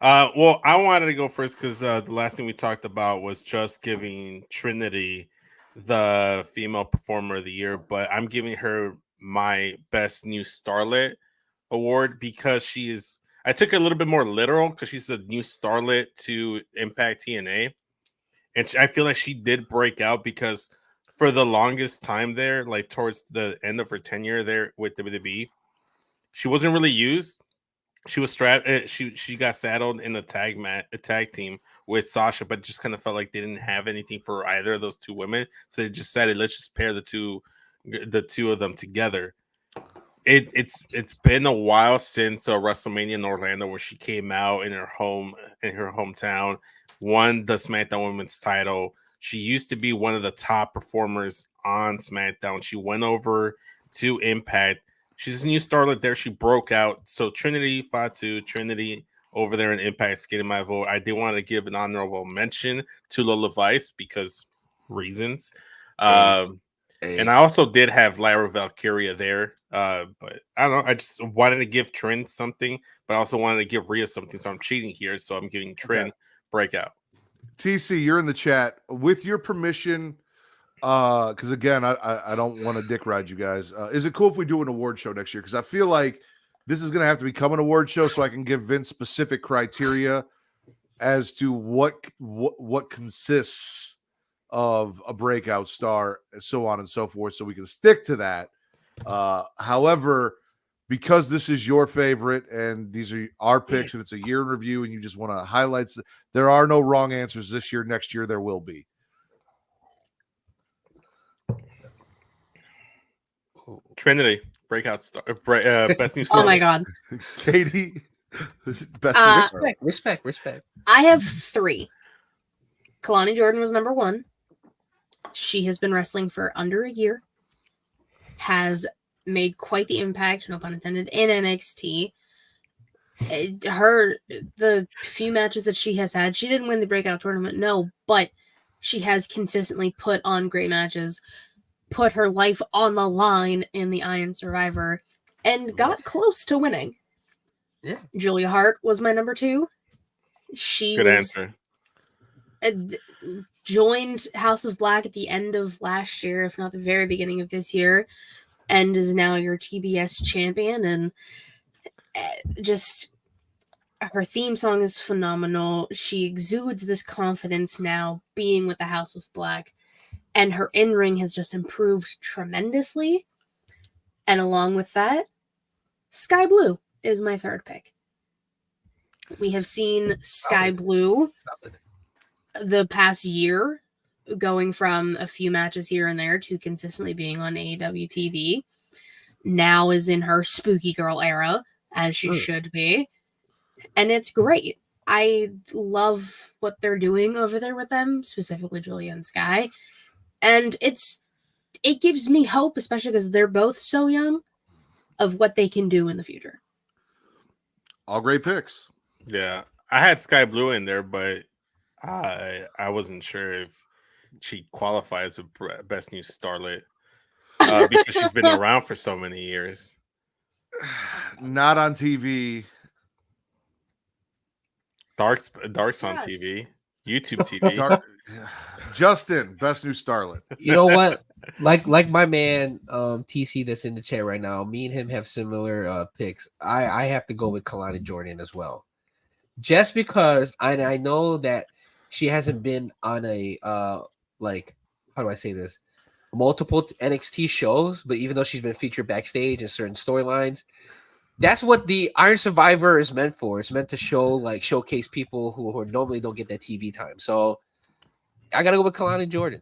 Well, I wanted to go first because the last thing we talked about was just giving Trinity the female performer of the year, but I'm giving her my best new starlet award because she is. I took it a little bit more literal because she's a new starlet to Impact TNA, and I feel like she did break out because for the longest time there, like towards the end of her tenure there with WWE, she wasn't really used. She was strapped. She got saddled in a tag team with Sasha, but just kind of felt like they didn't have anything for either of those two women. So they just decided, let's just pair the two of them together. It's been a while since WrestleMania in Orlando where she came out in her hometown, won the SmackDown Women's title. She used to be one of the top performers on SmackDown. She went over to Impact. She's a new starlet there. She broke out. So Trinity Fatu, Trinity over there in Impact's getting my vote. I did want to give an honorable mention to Lola Vice because reasons. And I also did have Lyra Valkyria there. But I don't know. I just wanted to give Trin something, but I also wanted to give Rhea something. So I'm cheating here. So I'm giving Trin breakout. TC, you're in the chat. With your permission, because again, I don't want to dick ride you guys. Is it cool if we do an award show next year? Because I feel like this is going to have to become an award show so I can give Vince specific criteria as to what consists of a breakout star, so on and so forth, so we can stick to that. However, because this is your favorite and these are our picks and it's a year in review and you just want to highlight, there are no wrong answers this year. Next year there will be. Trinity. breakout star, best new Oh star. my god. Katie, best Respect. I have 3. Kalani Jordan was number 1. She has been wrestling for under a year. Has made quite the impact, no pun intended, in NXT. The few matches that she has had, she didn't win the breakout tournament, no, but she has consistently put on great matches, put her life on the line in the Iron Survivor, and got close to winning. Yeah. Julia Hart was my number 2. She Good was answer. joined House of Black at the end of last year, if not the very beginning of this year, and is now your TBS champion. And just her theme song is phenomenal. She exudes this confidence now being with the House of Black, and her in-ring has just improved tremendously. And along with that, Sky Blue is my 3rd pick. We have seen Sky Blue the past year going from a few matches here and there to consistently being on AEW TV. Now is in her spooky girl era, as she should be. And it's great. I love what they're doing over there with them, specifically Julia and Sky. And it gives me hope, especially because they're both so young, of what they can do in the future. All great picks. Yeah, I had Sky Blue in there, but I wasn't sure if she qualifies as a best new starlet because she's been around for so many years. Not on TV. Dark's on Yes. TV, YouTube TV. Justin, best new starlet. You know what? Like my man TC that's in the chat right now, me and him have similar picks. I have to go with Kalani Jordan as well. Just because I know that she hasn't been on a like, how do I say this? Multiple NXT shows, but even though she's been featured backstage in certain storylines, that's what the Iron Survivor is meant for. It's meant to showcase people who normally don't get that TV time. So I gotta go with Kalani Jordan.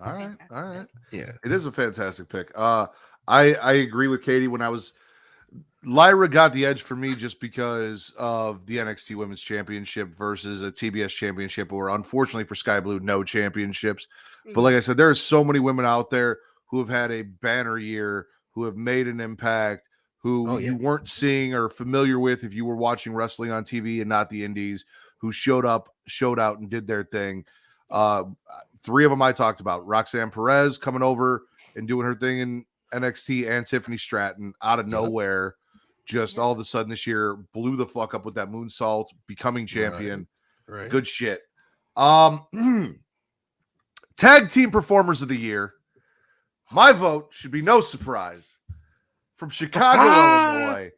All right. Yeah. It is a fantastic pick. I agree with Katie. Lyra got the edge for me just because of the NXT Women's Championship versus a TBS Championship, or unfortunately for Sky Blue, no championships. But like I said, there are so many women out there who have had a banner year, who have made an impact, who you weren't seeing or familiar with if you were watching wrestling on TV and not the indies, who showed out and did their thing. 3 of them I talked about. Roxanne Perez coming over and doing her thing in NXT, and Tiffany Stratton out of nowhere. Just all of a sudden this year blew the fuck up with that moonsault, becoming champion. Right. Good shit. Tag team performers of the year. My vote should be no surprise. From Chicago, Illinois,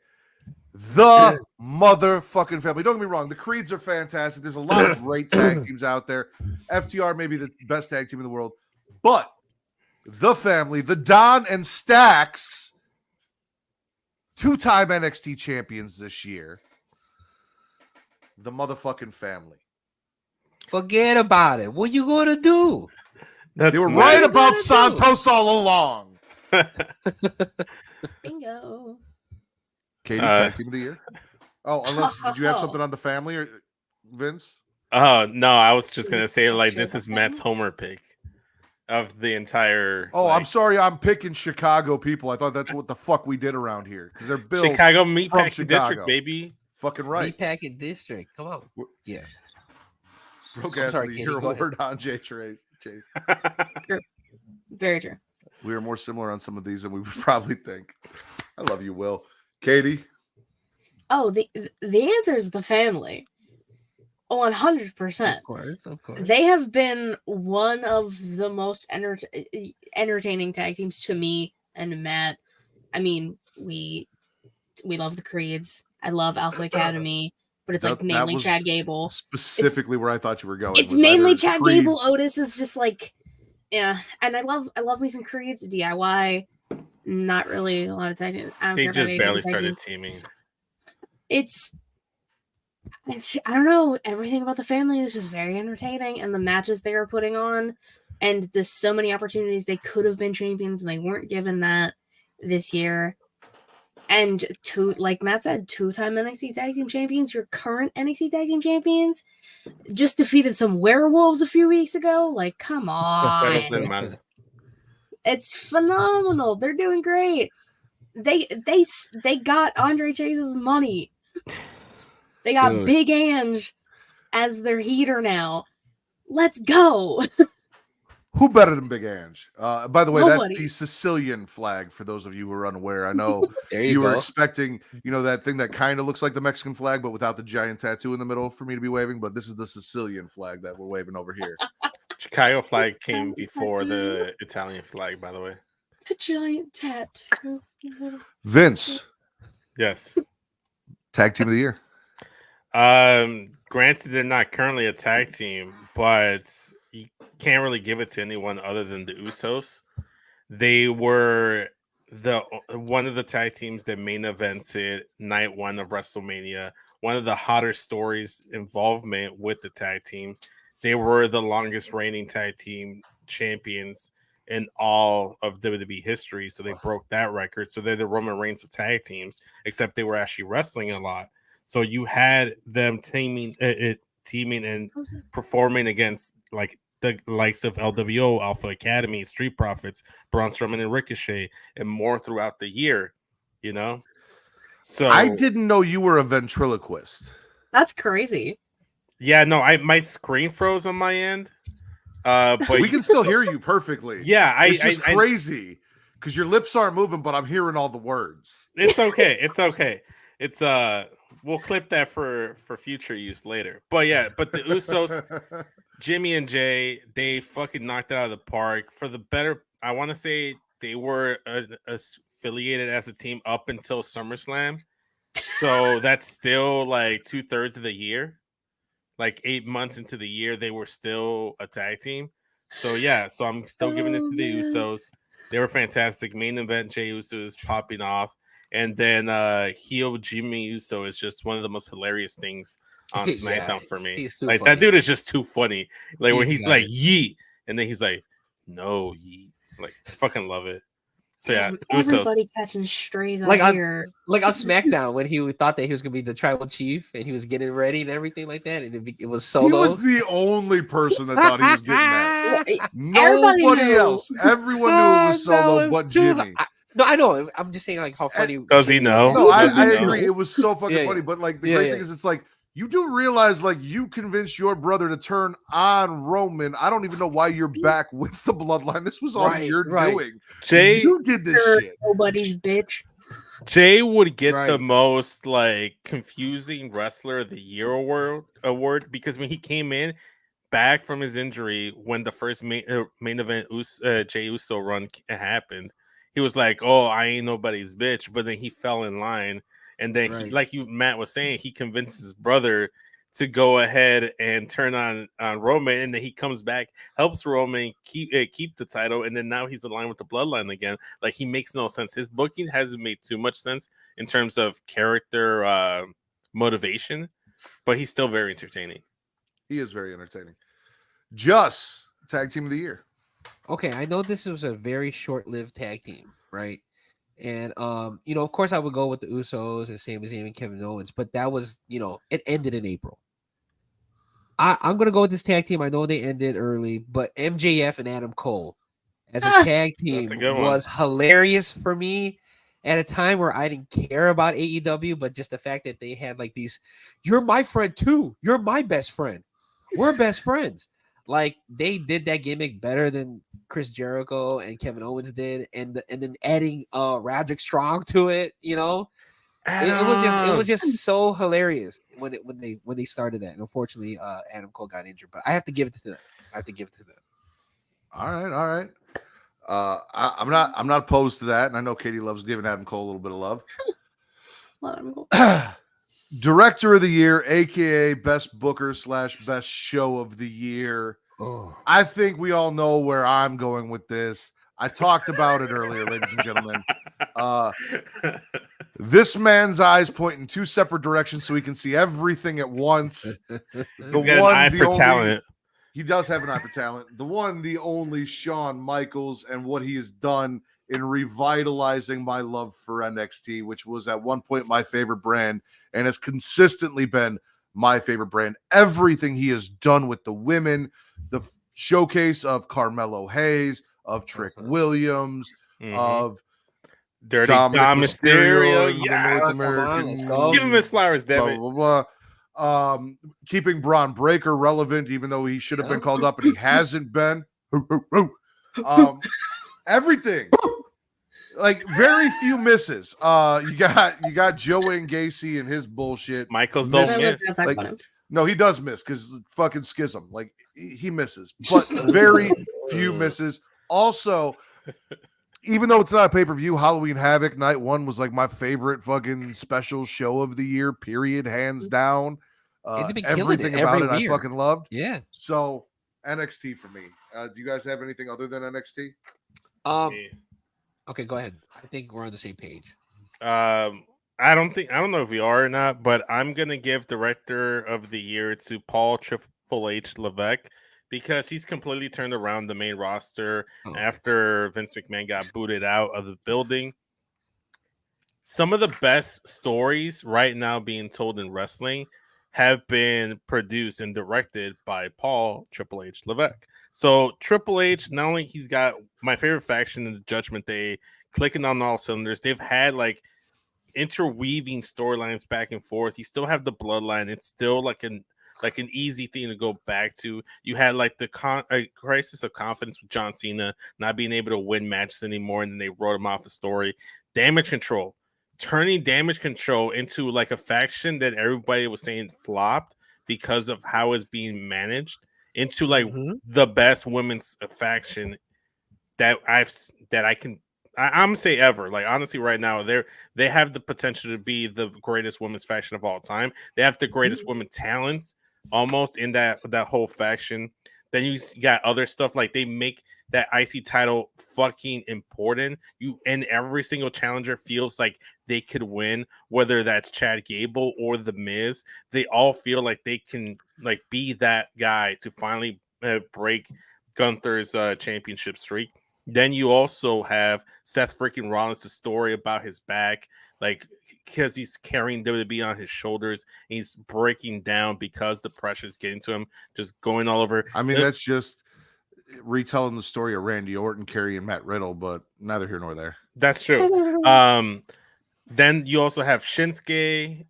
the motherfucking family. Don't get me wrong. The Creeds are fantastic. There's a lot of great tag teams out there. FTR may be the best tag team in the world, but the family, the Don and Stacks, 2-time NXT champions this year. The motherfucking family. Forget about it. What you gonna do? They were right about Santos all along. Bingo. Katie, tag team of the year. Oh, unless did you have something on the family, or Vince? Oh no, I was just gonna say this is Matt's homer pick of the entire. Oh, I'm sorry, I'm picking Chicago people. I thought that's what the fuck we did around here, because they're built Chicago from Meatpacking District, Chicago. baby. Fucking right. Meatpacking District. Come on. Yeah. Broadcast of the year award on Chase. True. Very true. We are more similar on some of these than we would probably think. I love you, Will. Katie? Oh, the answer is the family. 100%. Of course. They have been one of the most entertaining tag teams to me and Matt. I mean, we love the Creeds. I love Alpha Academy, but it's like mainly Chad Gable. Specifically where I thought you were going. It's mainly Chad Gable. Otis is just like, yeah. And I love me some Creeds. DIY. Not really a lot of tag teams. They just barely started teaming. It's I don't know. Everything about the family is just very entertaining, and the matches they are putting on, and there's so many opportunities they could have been champions and they weren't given that. this year. And like Matt said, 2-time NXT Tag Team Champions, your current NXT Tag Team Champions, just defeated some werewolves a few weeks ago. Like, come on. It's phenomenal. They're doing great. They got Andre Chase's money. They got Dude. Big Ange as their heater now. Let's go. Who better than Big Ange? By the way, Nobody. that's the Sicilian flag for those of you who are unaware. I know There you were go. expecting, that thing that kind of looks like the Mexican flag, but without the giant tattoo in the middle for me to be waving. But this is the Sicilian flag that we're waving over here. Chicago flag came before the Italian flag, by the way. The giant tattoo. Vince, Yes. tag team of the year. Granted, they're not currently a tag team, but you can't really give it to anyone other than the Usos. They were one of the tag teams that main evented night 1 of WrestleMania. One of the hotter stories involvement with the tag teams. They were the longest reigning tag team champions in all of WWE history, so they broke that record. So they're the Roman Reigns of tag teams, except they were actually wrestling a lot. So you had them teaming and performing against like the likes of LWO, Alpha Academy, Street Profits, Braun Strowman, and Ricochet, and more throughout the year. So I didn't know you were a ventriloquist. That's crazy. Yeah, no, my screen froze on my end. But we can still hear you perfectly. Yeah, it's just crazy because your lips aren't moving, but I'm hearing all the words. It's okay. It's okay. It's we'll clip that for future use later. But yeah, but the Usos, Jimmy and Jay, they fucking knocked it out of the park. For the better, I want to say they were affiliated as a team up until SummerSlam. So that's still like 2/3 of the year. Like 8 months into the year, they were still a tag team. So yeah, so I'm still giving it to the Usos. They were fantastic. Main event, Jey Uso is popping off. And then heel Jimmy Uso is just one of the most hilarious things on SmackDown for me. Like funny. That dude is just too funny. Like when he's like yeet, and then he's like, no yeet. Like I fucking love it. So yeah, everybody catching strays out here. Like on SmackDown when he thought that he was gonna be the tribal chief and he was getting ready and everything like that, and it was Solo. He was the only person that thought he was getting that. Nobody else. Everyone knew it was Solo, but Jimmy. No, I know. I'm just saying like how funny. Does he know? No, I agree. It was so fucking funny. But like the great thing is, it's like you do realize like you convinced your brother to turn on Roman. I don't even know why you're back with the bloodline. This was all you're doing. Jay, you did this shit. Nobody's bitch. Jay would get the most like confusing wrestler of the year award because when he came in back from his injury when the first main event Jey Uso run happened. He was like, "Oh, I ain't nobody's bitch," but then he fell in line, and then he, like Matt was saying, he convinced his brother to go ahead and turn on Roman, and then he comes back, helps Roman keep the title, and then now he's aligned with the bloodline again. Like he makes no sense. His booking hasn't made too much sense in terms of character motivation, but he's still very entertaining. He is very entertaining. Just tag team of the year. Okay, I know this was a very short-lived tag team, right? And of course I would go with the Usos and Sami Zayn and Kevin Owens, but that was, it ended in April. I'm gonna go with this tag team. I know they ended early, but MJF and Adam Cole as a tag team was hilarious for me at a time where I didn't care about AEW, but just the fact that they had like these, you're my friend too, you're my best friend, we're best friends. Like they did that gimmick better than Chris Jericho and Kevin Owens did, and then adding Roderick Strong to it, it was just so hilarious when they started that. And unfortunately, Adam Cole got injured, but I have to give it to them. All right. I'm not opposed to that, and I know Katie loves giving Adam Cole a little bit of love. Love Adam Cole. Director of the year, aka best booker / best show of the year. Oh. I think we all know where I'm going with this. I talked about it earlier, ladies and gentlemen. This man's eyes point in two separate directions so he can see everything at once. He's got an eye for talent. He does have an eye for talent. The only Shawn Michaels, and what he has done in revitalizing my love for NXT, which was at one point my favorite brand and has consistently been my favorite brand. Everything he has done with the women, the showcase of Carmelo Hayes, of Trick Williams, of Dirty Dominic Dom Mysterio, in the yes. North Come on, American. let's go. Give him his flowers, damn blah, it. blah, blah. Keeping Braun Breaker relevant, even though he should have been called up and he hasn't been. Everything. Like very few misses. You got Joey and Gacy and his bullshit. Michaels don't I miss. looked at that Like, one. no, he does miss because fucking schism. Like he misses, but very few misses. Also, even though it's not a pay-per-view, Halloween Havoc Night 1 was like my favorite fucking special show of the year, period, hands down. They've been killing Everything it about every it year. I fucking loved. Yeah. So NXT for me. Do you guys have anything other than NXT? Okay, go ahead. I think we're on the same page. I don't know if we are or not, but I'm gonna give Director of the Year to Paul Triple H Levesque because he's completely turned around the main roster after Vince McMahon got booted out of the building. Some of the best stories right now being told in wrestling have been produced and directed by Paul Triple H Levesque. So Triple H, not only he's got my favorite faction in the Judgment Day, clicking on all cylinders. They've had like interweaving storylines back and forth. You still have the bloodline. It's still like an easy thing to go back to. You had like the crisis of confidence with John Cena not being able to win matches anymore, and then they wrote him off the story. Damage Control, turning Damage Control into like a faction that everybody was saying flopped because of how it's being managed into like the best women's faction that I'm gonna say ever. Like honestly, right now they have the potential to be the greatest women's faction of all time. They have the greatest women talents almost in that whole faction. Then you got other stuff like they make that IC title fucking important. And every single challenger feels like they could win, whether that's Chad Gable or The Miz. They all feel like they can like be that guy to finally break Gunther's championship streak. Then you also have Seth freaking Rollins, the story about his back, like because he's carrying WWE on his shoulders. And he's breaking down because the pressure is getting to him, just going all over. I mean, that's just retelling the story of Randy Orton carrying Matt Riddle, but neither here nor there. That's true. Then you also have Shinsuke,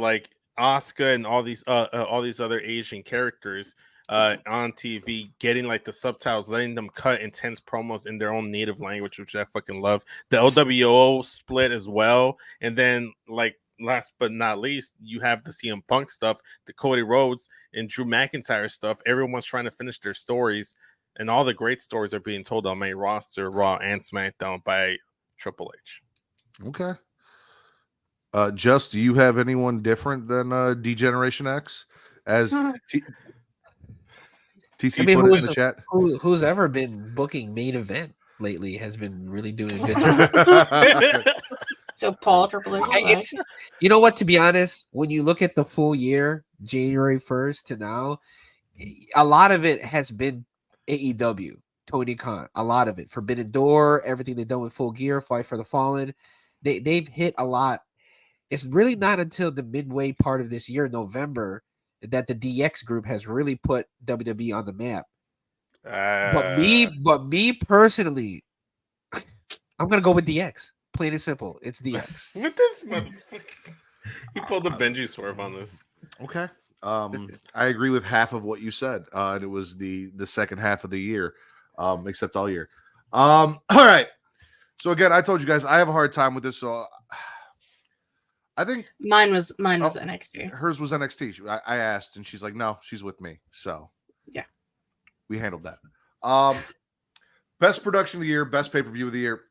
like Asuka and all these other Asian characters on TV, getting like the subtitles, letting them cut intense promos in their own native language, which I fucking love. The LWO split as well, and then like last but not least, you have the CM Punk stuff, the Cody Rhodes and Drew McIntyre stuff. Everyone's trying to finish their stories, and all the great stories are being told on main roster, Raw and SmackDown by Triple H. Okay. Just, do you have anyone different than D-Generation X? As TC put it in the chat. Who's ever been booking main event lately has been really doing a good job. So Paul Triple H. It's, you know what? To be honest, when you look at the full year, January 1st to now, a lot of it has been AEW, Tony Khan. A lot of it, Forbidden Door, everything they've done with Full Gear, Fight for the Fallen. They've hit a lot. It's really not until the midway part of this year, November, that the DX group has really put WWE on the map. But me personally, I'm gonna go with DX. Plain and simple, it's DX. With this motherfucker, he pulled a Benji swerve on this. Okay. I agree with half of what you said. And it was the second half of the year, except all year. All right. So again, I told you guys I have a hard time with this. So I think mine was NXT. Hers was NXT. I asked, and she's like, "No, she's with me." So yeah, we handled that. Best production of the year, best pay-per-view of the year.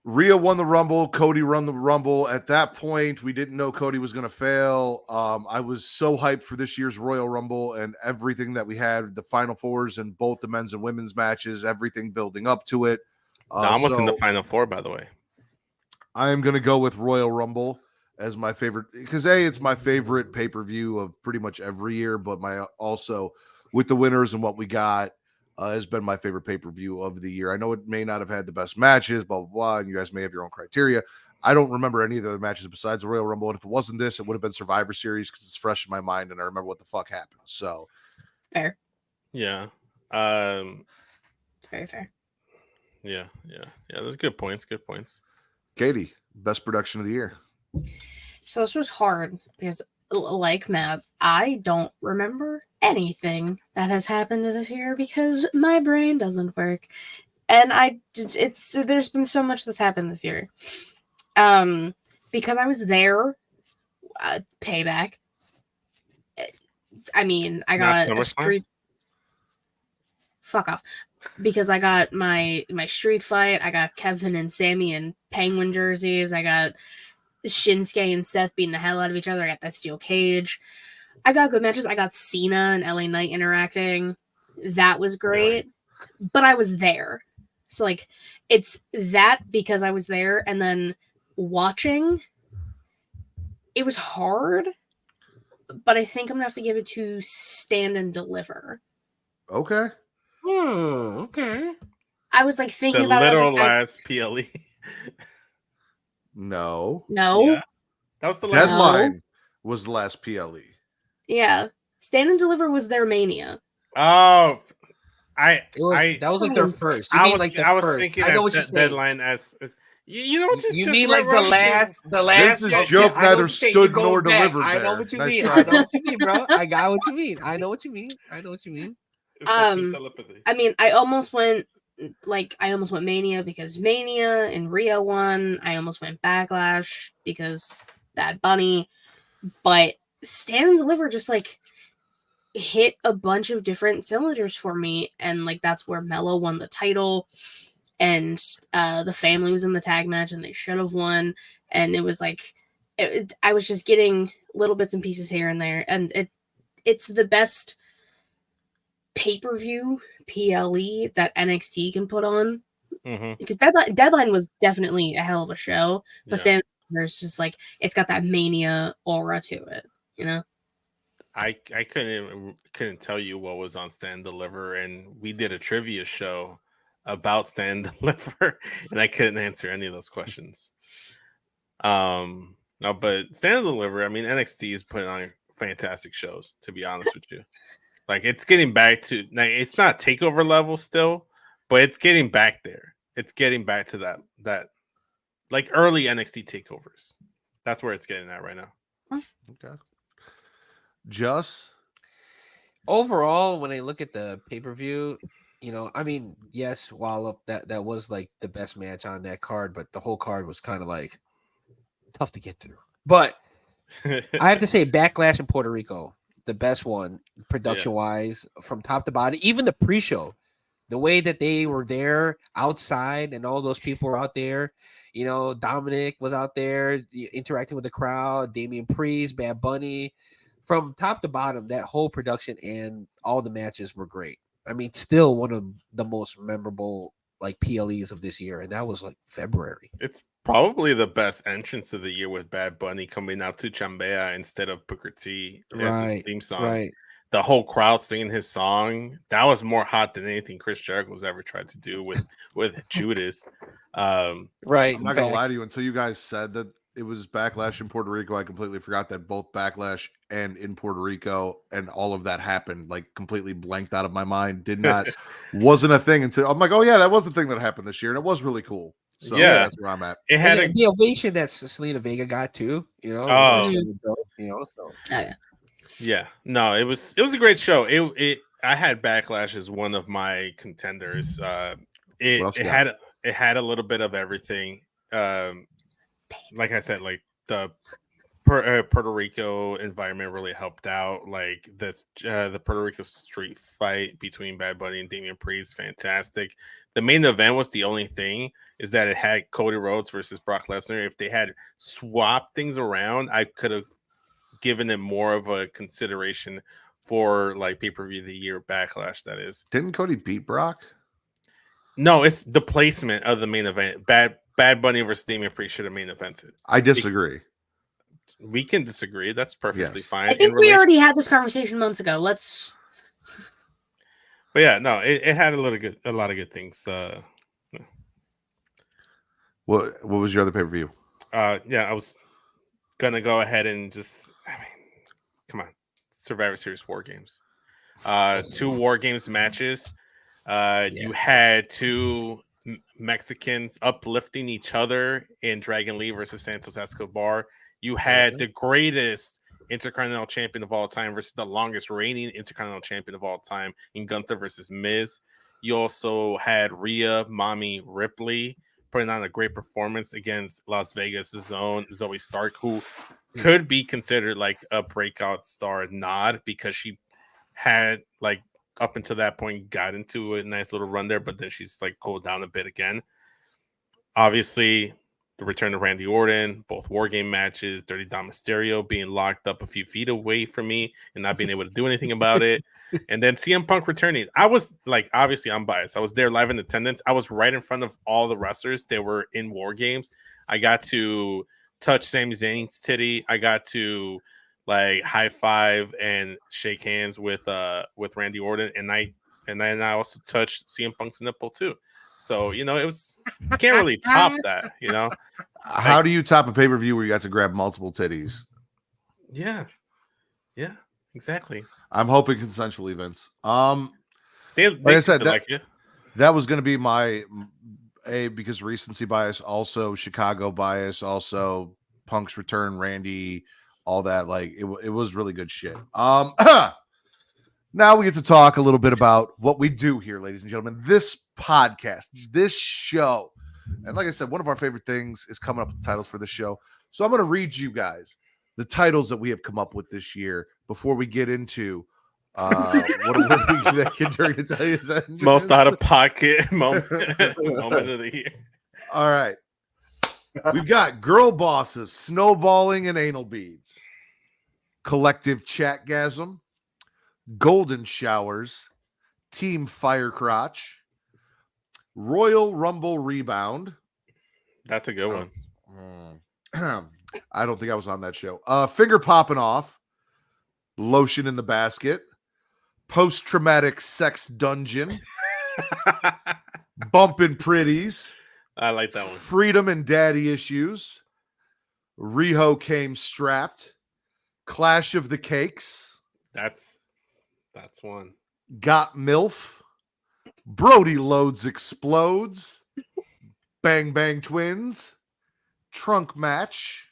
Rhea won the Rumble. Cody won the Rumble. At that point, we didn't know Cody was going to fail. I was so hyped for this year's Royal Rumble and everything that we had, the Final Fours and both the men's and women's matches, everything building up to it. Almost in the Final Four, by the way. I am going to go with Royal Rumble as my favorite because it's my favorite pay-per-view of pretty much every year, but also with the winners and what we got, has been my favorite pay-per-view of the year. I know it may not have had the best matches, blah, blah, blah, and you guys may have your own criteria. I don't remember any of the other matches besides the Royal Rumble. And if it wasn't this, it would have been Survivor Series because it's fresh in my mind and I remember what the fuck happened. So, Fair. Yeah. It's very fair. Yeah. Those good points. Good points. Katie, best production of the year. So this was hard because, like Matt, I don't remember anything that has happened this year because my brain doesn't work, and there's been so much that's happened this year. Because I was there, Payback. I mean, I got a street. Fuck off. Because I got my street fight. I got Kevin and Sammy in Penguin jerseys. I got Shinsuke and Seth beating the hell out of each other. I got that steel cage. I got good matches. I got Cena and LA Knight interacting. That was great. But I was there. So, like, it's that because I was there, and then watching, it was hard, but I think I'm gonna have to give it to Stand and Deliver. Okay. Okay. I was like thinking The about literal it. last PLE. No. Yeah. That was the last Deadline was the last PLE. Yeah. Stand and Deliver was their Mania. Oh, That was like their first. I was first. thinking I know of what you're that saying. deadline as you know what You mean like the last Vince's joke I know neither what you're saying. stood You go nor back. delivered. I know there. what you Nice mean. try. I know what you mean, bro. I got what you mean. I know what you mean. I mean, I almost went Mania because Mania and Rio won. I almost went Backlash because Bad Bunny. But Stand and Deliver just like hit a bunch of different cylinders for me, and like that's where Mello won the title, and the family was in the tag match, and they should have won. And it was like I was just getting little bits and pieces here and there, and it's the best pay-per-view PLE that NXT can put on. Because Deadline was definitely a hell of a show, but Stand There's just like it's got that Mania aura to it, you know. I couldn't tell you what was on Stand Deliver, and we did a trivia show about Stand Deliver, and I couldn't answer any of those questions. No, but Stand Deliver, I mean, NXT is putting on fantastic shows. To be honest with you, like it's getting back to like it's not takeover level still, but it's getting back there. It's getting back to that like early NXT takeovers. That's where it's getting at right now. Okay. Just overall, when I look at the pay-per-view, you know, I mean, yes, Wallop, that was like the best match on that card, but the whole card was kind of like tough to get through. But I have to say, Backlash in Puerto Rico, the best one, production-wise, from top to bottom. Even the pre-show, the way that they were there outside and all those people were out there. You know, Dominic was out there interacting with the crowd, Damian Priest, Bad Bunny. From top to bottom, that whole production and all the matches were great. I mean, still one of the most memorable like PLEs of this year, and that was like February. It's probably the best entrance of the year with Bad Bunny coming out to Chambea instead of Booker T as his theme song. Right. The whole crowd singing his song, that was more hot than anything Chris Jericho was ever tried to do with Judas. Right. I'm not gonna lie to you. Until you guys said that it was Backlash in Puerto Rico, I completely forgot that both Backlash and in Puerto Rico and all of that happened. Like completely blanked out of my mind. Wasn't a thing until I'm like, oh yeah, that was the thing that happened this year, and it was really cool. So yeah, that's where I'm at. It had the ovation that Selena Vega got too. You know. So. Yeah, no, it was a great show. I had Backlash as one of my contenders. It had a little bit of everything. Like I said, like the Puerto Rico environment really helped out. Like that's the Puerto Rico street fight between Bad Bunny and Damian Priest, fantastic. The main event was the only thing is that it had Cody Rhodes versus Brock Lesnar. If they had swapped things around, I could have given it more of a consideration for like pay-per-view of the year Backlash. That is, didn't Cody beat Brock? No, it's the placement of the main event. Bad Bunny versus Damian Priest should have main evented. I disagree. We can disagree. That's perfectly fine. I think we already had this conversation months ago. But yeah, no, it had a lot of good things. What was your other pay-per-view? Yeah, I was gonna go ahead and just, I mean, come on, Survivor Series War Games. 2 War Games matches. You had 2 Mexicans uplifting each other in Dragon Lee versus Santos Escobar. You had the greatest Intercontinental Champion of all time versus the longest reigning Intercontinental Champion of all time in Gunther versus Miz. You also had Rhea Mommy Ripley putting on a great performance against Las Vegas' own Zoe Stark, who could be considered like a breakout star nod because she had like up until that point got into a nice little run there, but then she's like cooled down a bit again. Obviously, the return of Randy Orton, both War Game matches, Dirty Dom Mysterio being locked up a few feet away from me and not being able to do anything about it. And then CM Punk returning. I was like, obviously, I'm biased. I was there live in attendance. I was right in front of all the wrestlers that were in War Games. I got to touch Sami Zayn's titty. I got to like high five and shake hands with Randy Orton, and then I also touched CM Punk's nipple too. So it was, can't really top that. How do you top a pay-per-view where you got to grab multiple titties? Yeah, exactly. I'm hoping consensual events. They like I said, like it. That was going to be my because recency bias, also Chicago bias, also Punk's return, Randy, all that. Like it was really good shit. Now we get to talk a little bit about what we do here, ladies and gentlemen. This podcast, this show, and like I said, one of our favorite things is coming up with titles for the show. So I'm going to read you guys the titles that we have come up with this year before we get into what we that kid during to tell you most out of pocket moment of the year. All right, we've got girl bosses, snowballing and anal beads, collective chatgasm, golden showers, team fire crotch, Royal Rumble rebound. That's a good one. I don't think I was on that show. Finger popping off, lotion in the basket, post-traumatic sex dungeon, bumping pretties. I like that one. Freedom and daddy issues. Riho came strapped. Clash of the Cakes. That's one. Got MILF. Brody Loads explodes. Bang Bang Twins. Trunk match.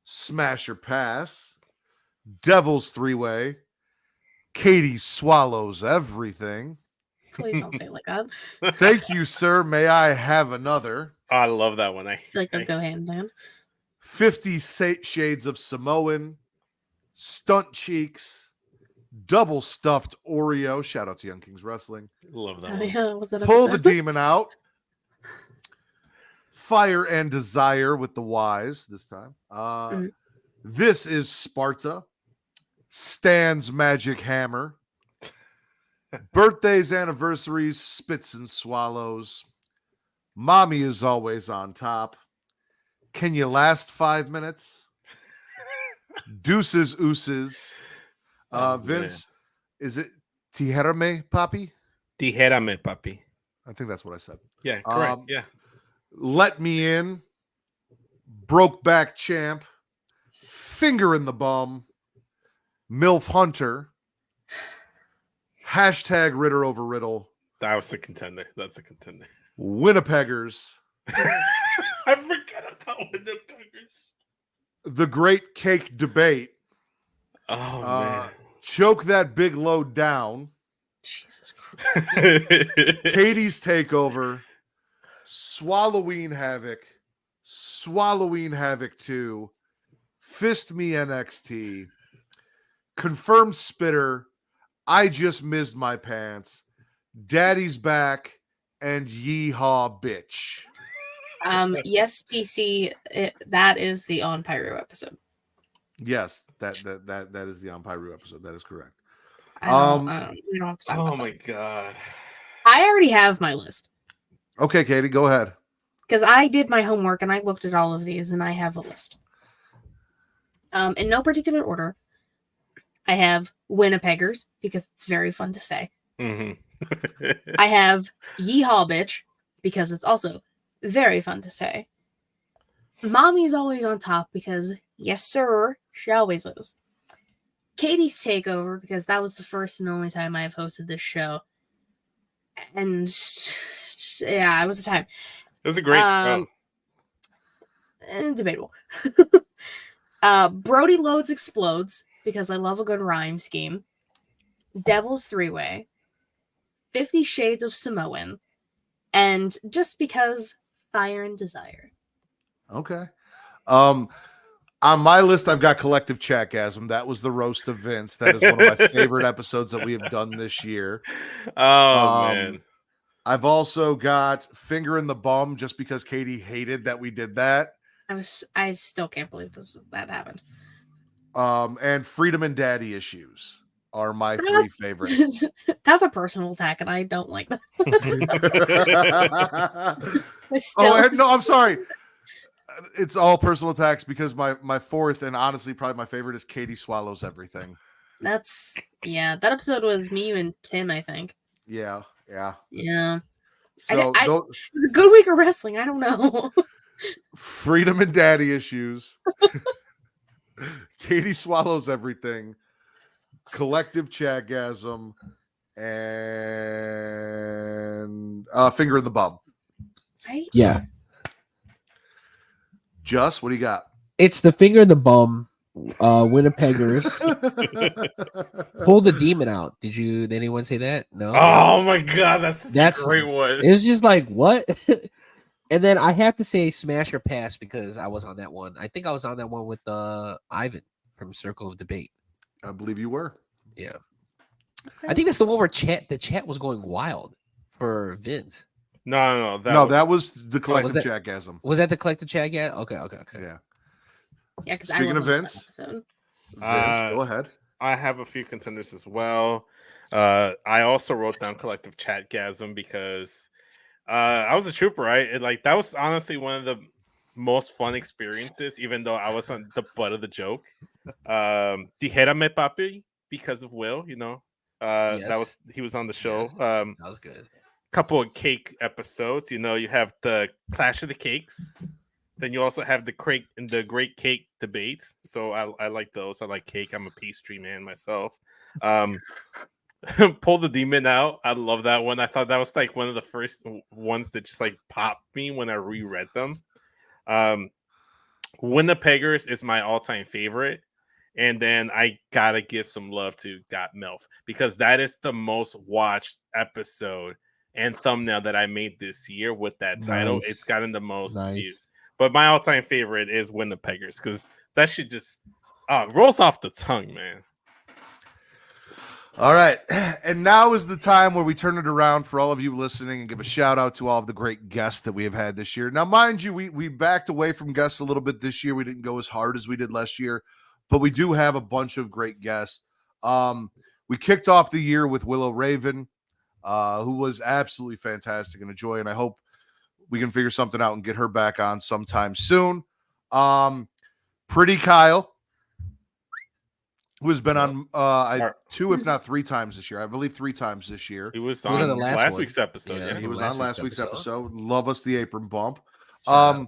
Smash or pass. Devil's three-way. Katie swallows everything. Please don't say it like that. Thank you, sir. May I have another? Oh, I love that one. Like those go hand in hand. 50 Shades of Samoan. Stunt cheeks. Double stuffed Oreo. Shout out to Young Kings Wrestling. Love that Oh, one. yeah, was that Pull the episode? demon out. Fire and Desire with the Y's this time. This is Sparta. Stan's Magic Hammer. Birthdays, anniversaries, spits and swallows. Mommy is always on top. Can you last 5 minutes? Deuces, ooses. Vince, is it Tijerame, Papi? Tijerame, papi. I think that's what I said. Yeah, correct. Yeah. Let me in. Brokeback champ. Finger in the bum. MILF Hunter. Hashtag Ritter over Riddle. That was a contender. That's a contender. Winnipeggers. I forgot about Winnipeggers. The Great Cake Debate. Oh, man. Choke that big load down. Jesus Christ. Katie's Takeover. Swallowing Havoc. Swallowing Havoc 2. Fist Me NXT. Confirmed Spitter. I just missed my pants. Daddy's back. And Yeehaw Bitch. Yes, TC, that is the On Pyro episode. Yes, that is the On Pyro episode. That is correct. We don't have to talk Oh, about my that. God. I already have my list Okay, Katie, go ahead. because I did my homework and I looked at all of these and I have a list. In no particular order, I have Winnipeggers because it's very fun to say. Mm-hmm. I have Yeehaw Bitch, because it's also very fun to say. Mommy's always on top, because yes, sir, she always is. Katie's Takeover, because that was the first and only time I have hosted this show. And yeah, it was a time. It was a great show. Debatable. Brody Loads Explodes, because I love a good rhyme scheme. Devil's Three-Way. 50 Shades of Samoan. And just because Fire and Desire. Okay. On my list, I've got Collective Chatgasm. That was the roast of Vince. That is one of my favorite episodes that we have done this year. Oh, man. I've also got Finger in the Bum, just because Katie hated that we did that. I still can't believe that happened. And Freedom and Daddy Issues are my three favorites. That's a personal attack, and I don't like that. No, I'm sorry. It's all personal attacks, because my fourth and honestly probably my favorite is Katie Swallows Everything. That episode was me, you, and Tim, I think. Yeah. So it was a good week of wrestling. I don't know. Freedom and Daddy Issues. Katie Swallows Everything. Collective Chatgasm. And Finger in the Bum. Right? Yeah. Just, what do you got? It's the Finger in the Bum, Winnipeggers. Pull the Demon Out. Did anyone say that? No. Oh my god, that's a great one. It's just like, what? And then I have to say Smash or Pass, because I was on that one. I think I was on that one with Ivan from Circle of Debate. I believe you were. Yeah. Okay. I think that's the one where the chat was going wild for Vince. No. That was the Collective Chatgasm. Was that the Collective Chatgasm? Okay. Yeah. Yeah, because Speaking of Vince, Vince, go ahead. I have a few contenders as well. I also wrote down Collective Chatgasm because I was a trooper, right? That was honestly one of the most fun experiences, even though I was on the butt of the joke. Dijérame Papi, because of Will, yes. He was on the show. Yes, that was good. Couple of cake episodes. You have the Clash of the Cakes. Then you also have the Great Cake Debates. So I like those. I like cake. I'm a pastry man myself. Pull the Demon Out. I love that one. I thought that was one of the first ones that just popped me when I reread them. Winnipeggers is my all-time favorite. And then I gotta give some love to Got MILF, because that is the most watched episode and thumbnail that I made this year with that title. Nice. It's gotten the most views. But my all-time favorite is Winnipeggers, because that shit just rolls off the tongue, man. All right. And now is the time where we turn it around for all of you listening and give a shout out to all of the great guests that we have had this year. Now, mind you, we backed away from guests a little bit this year. We didn't go as hard as we did last year, but we do have a bunch of great guests. We kicked off the year with Willow Raven, who was absolutely fantastic and a joy, and I hope we can figure something out and get her back on sometime soon. Pretty Kyle, who has been on 2, if not 3 times this year. I believe 3 times this year. He was on last week's episode. Yeah, he was on last week's episode. Love us the apron bump. I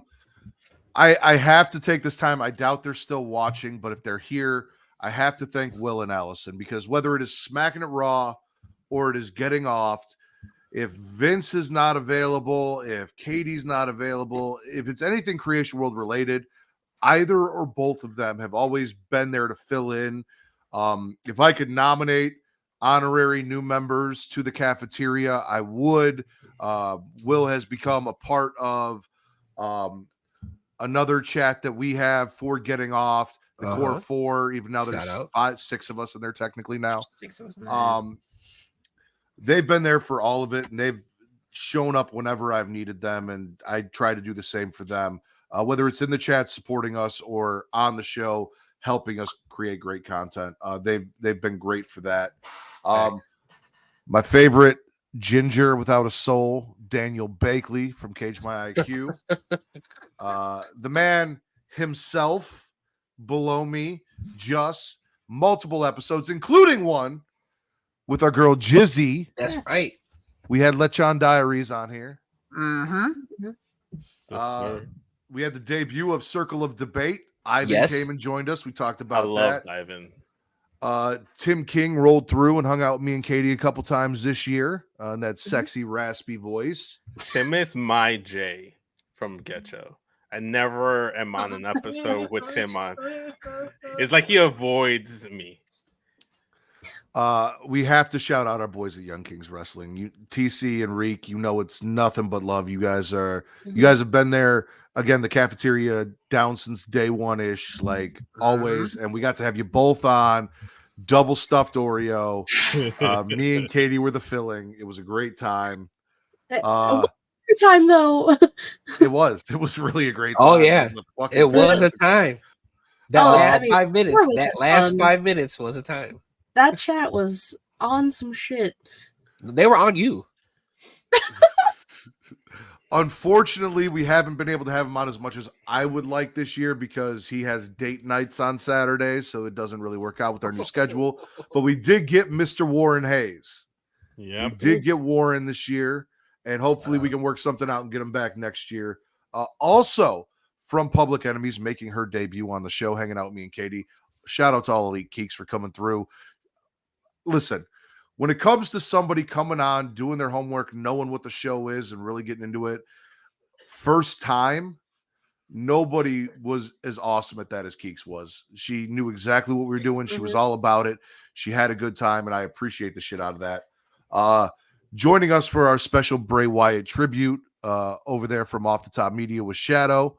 have to take this time. I doubt they're still watching, but if they're here, I have to thank Will and Allison, because whether it is Smackin It Raw or it is Getting Off, if Vince is not available, if Katie's not available, if it's anything Creation World related, either or both of them have always been there to fill in. If I could nominate honorary new members to the cafeteria, I would. Will has become a part of another chat that we have for Getting Off, the core 4, even now there's 5, 6 of us in there technically now. 6 of us in there. They've been there for all of it, and they've shown up whenever I've needed them, and I try to do the same for them, whether it's in the chat supporting us or on the show helping us create great content. They've been great for that. My favorite ginger without a soul, Daniel Bakley from Cage My IQ. The man himself, below me, just multiple episodes, including one with our girl Jizzy. That's right. We had Lechon Diaries on here. Mm-hmm. Yes, sir. We had the debut of Circle of Debate. Ivan Yes. came and joined us. We talked I about love that. Ivan. Tim King rolled through and hung out with me and Katie a couple times this year in that sexy, raspy voice. Tim is my J from Getcho. I never am on an episode with Tim on. It's like he avoids me. We have to shout out our boys at Young Kings Wrestling. TC and Reek, it's nothing but love. You guys have been there again, the cafeteria down since day one-ish, like always. And we got to have you both on. Double stuffed Oreo. Me and Katie were the filling. It was a great time. Time though. It was really a great time. Oh yeah, it was a time. That last 5 minutes. That last 5 minutes was a time. That chat was on some shit. They were on you. Unfortunately, we haven't been able to have him on as much as I would like this year because he has date nights on Saturdays, so it doesn't really work out with our new schedule. But we did get Mr. Warren Hayes. Yeah, we did get Warren this year, and hopefully we can work something out and get him back next year. Also, from Public Enemies, making her debut on the show, hanging out with me and Katie. Shout out to all Elite Geeks for coming through. Listen, when it comes to somebody coming on, doing their homework, knowing what the show is and really getting into it, first time, nobody was as awesome at that as Keeks was. She knew exactly what we were doing. She was all about it. She had a good time, and I appreciate the shit out of that. Joining us for our special Bray Wyatt tribute over there from Off the Top Media was Shadow.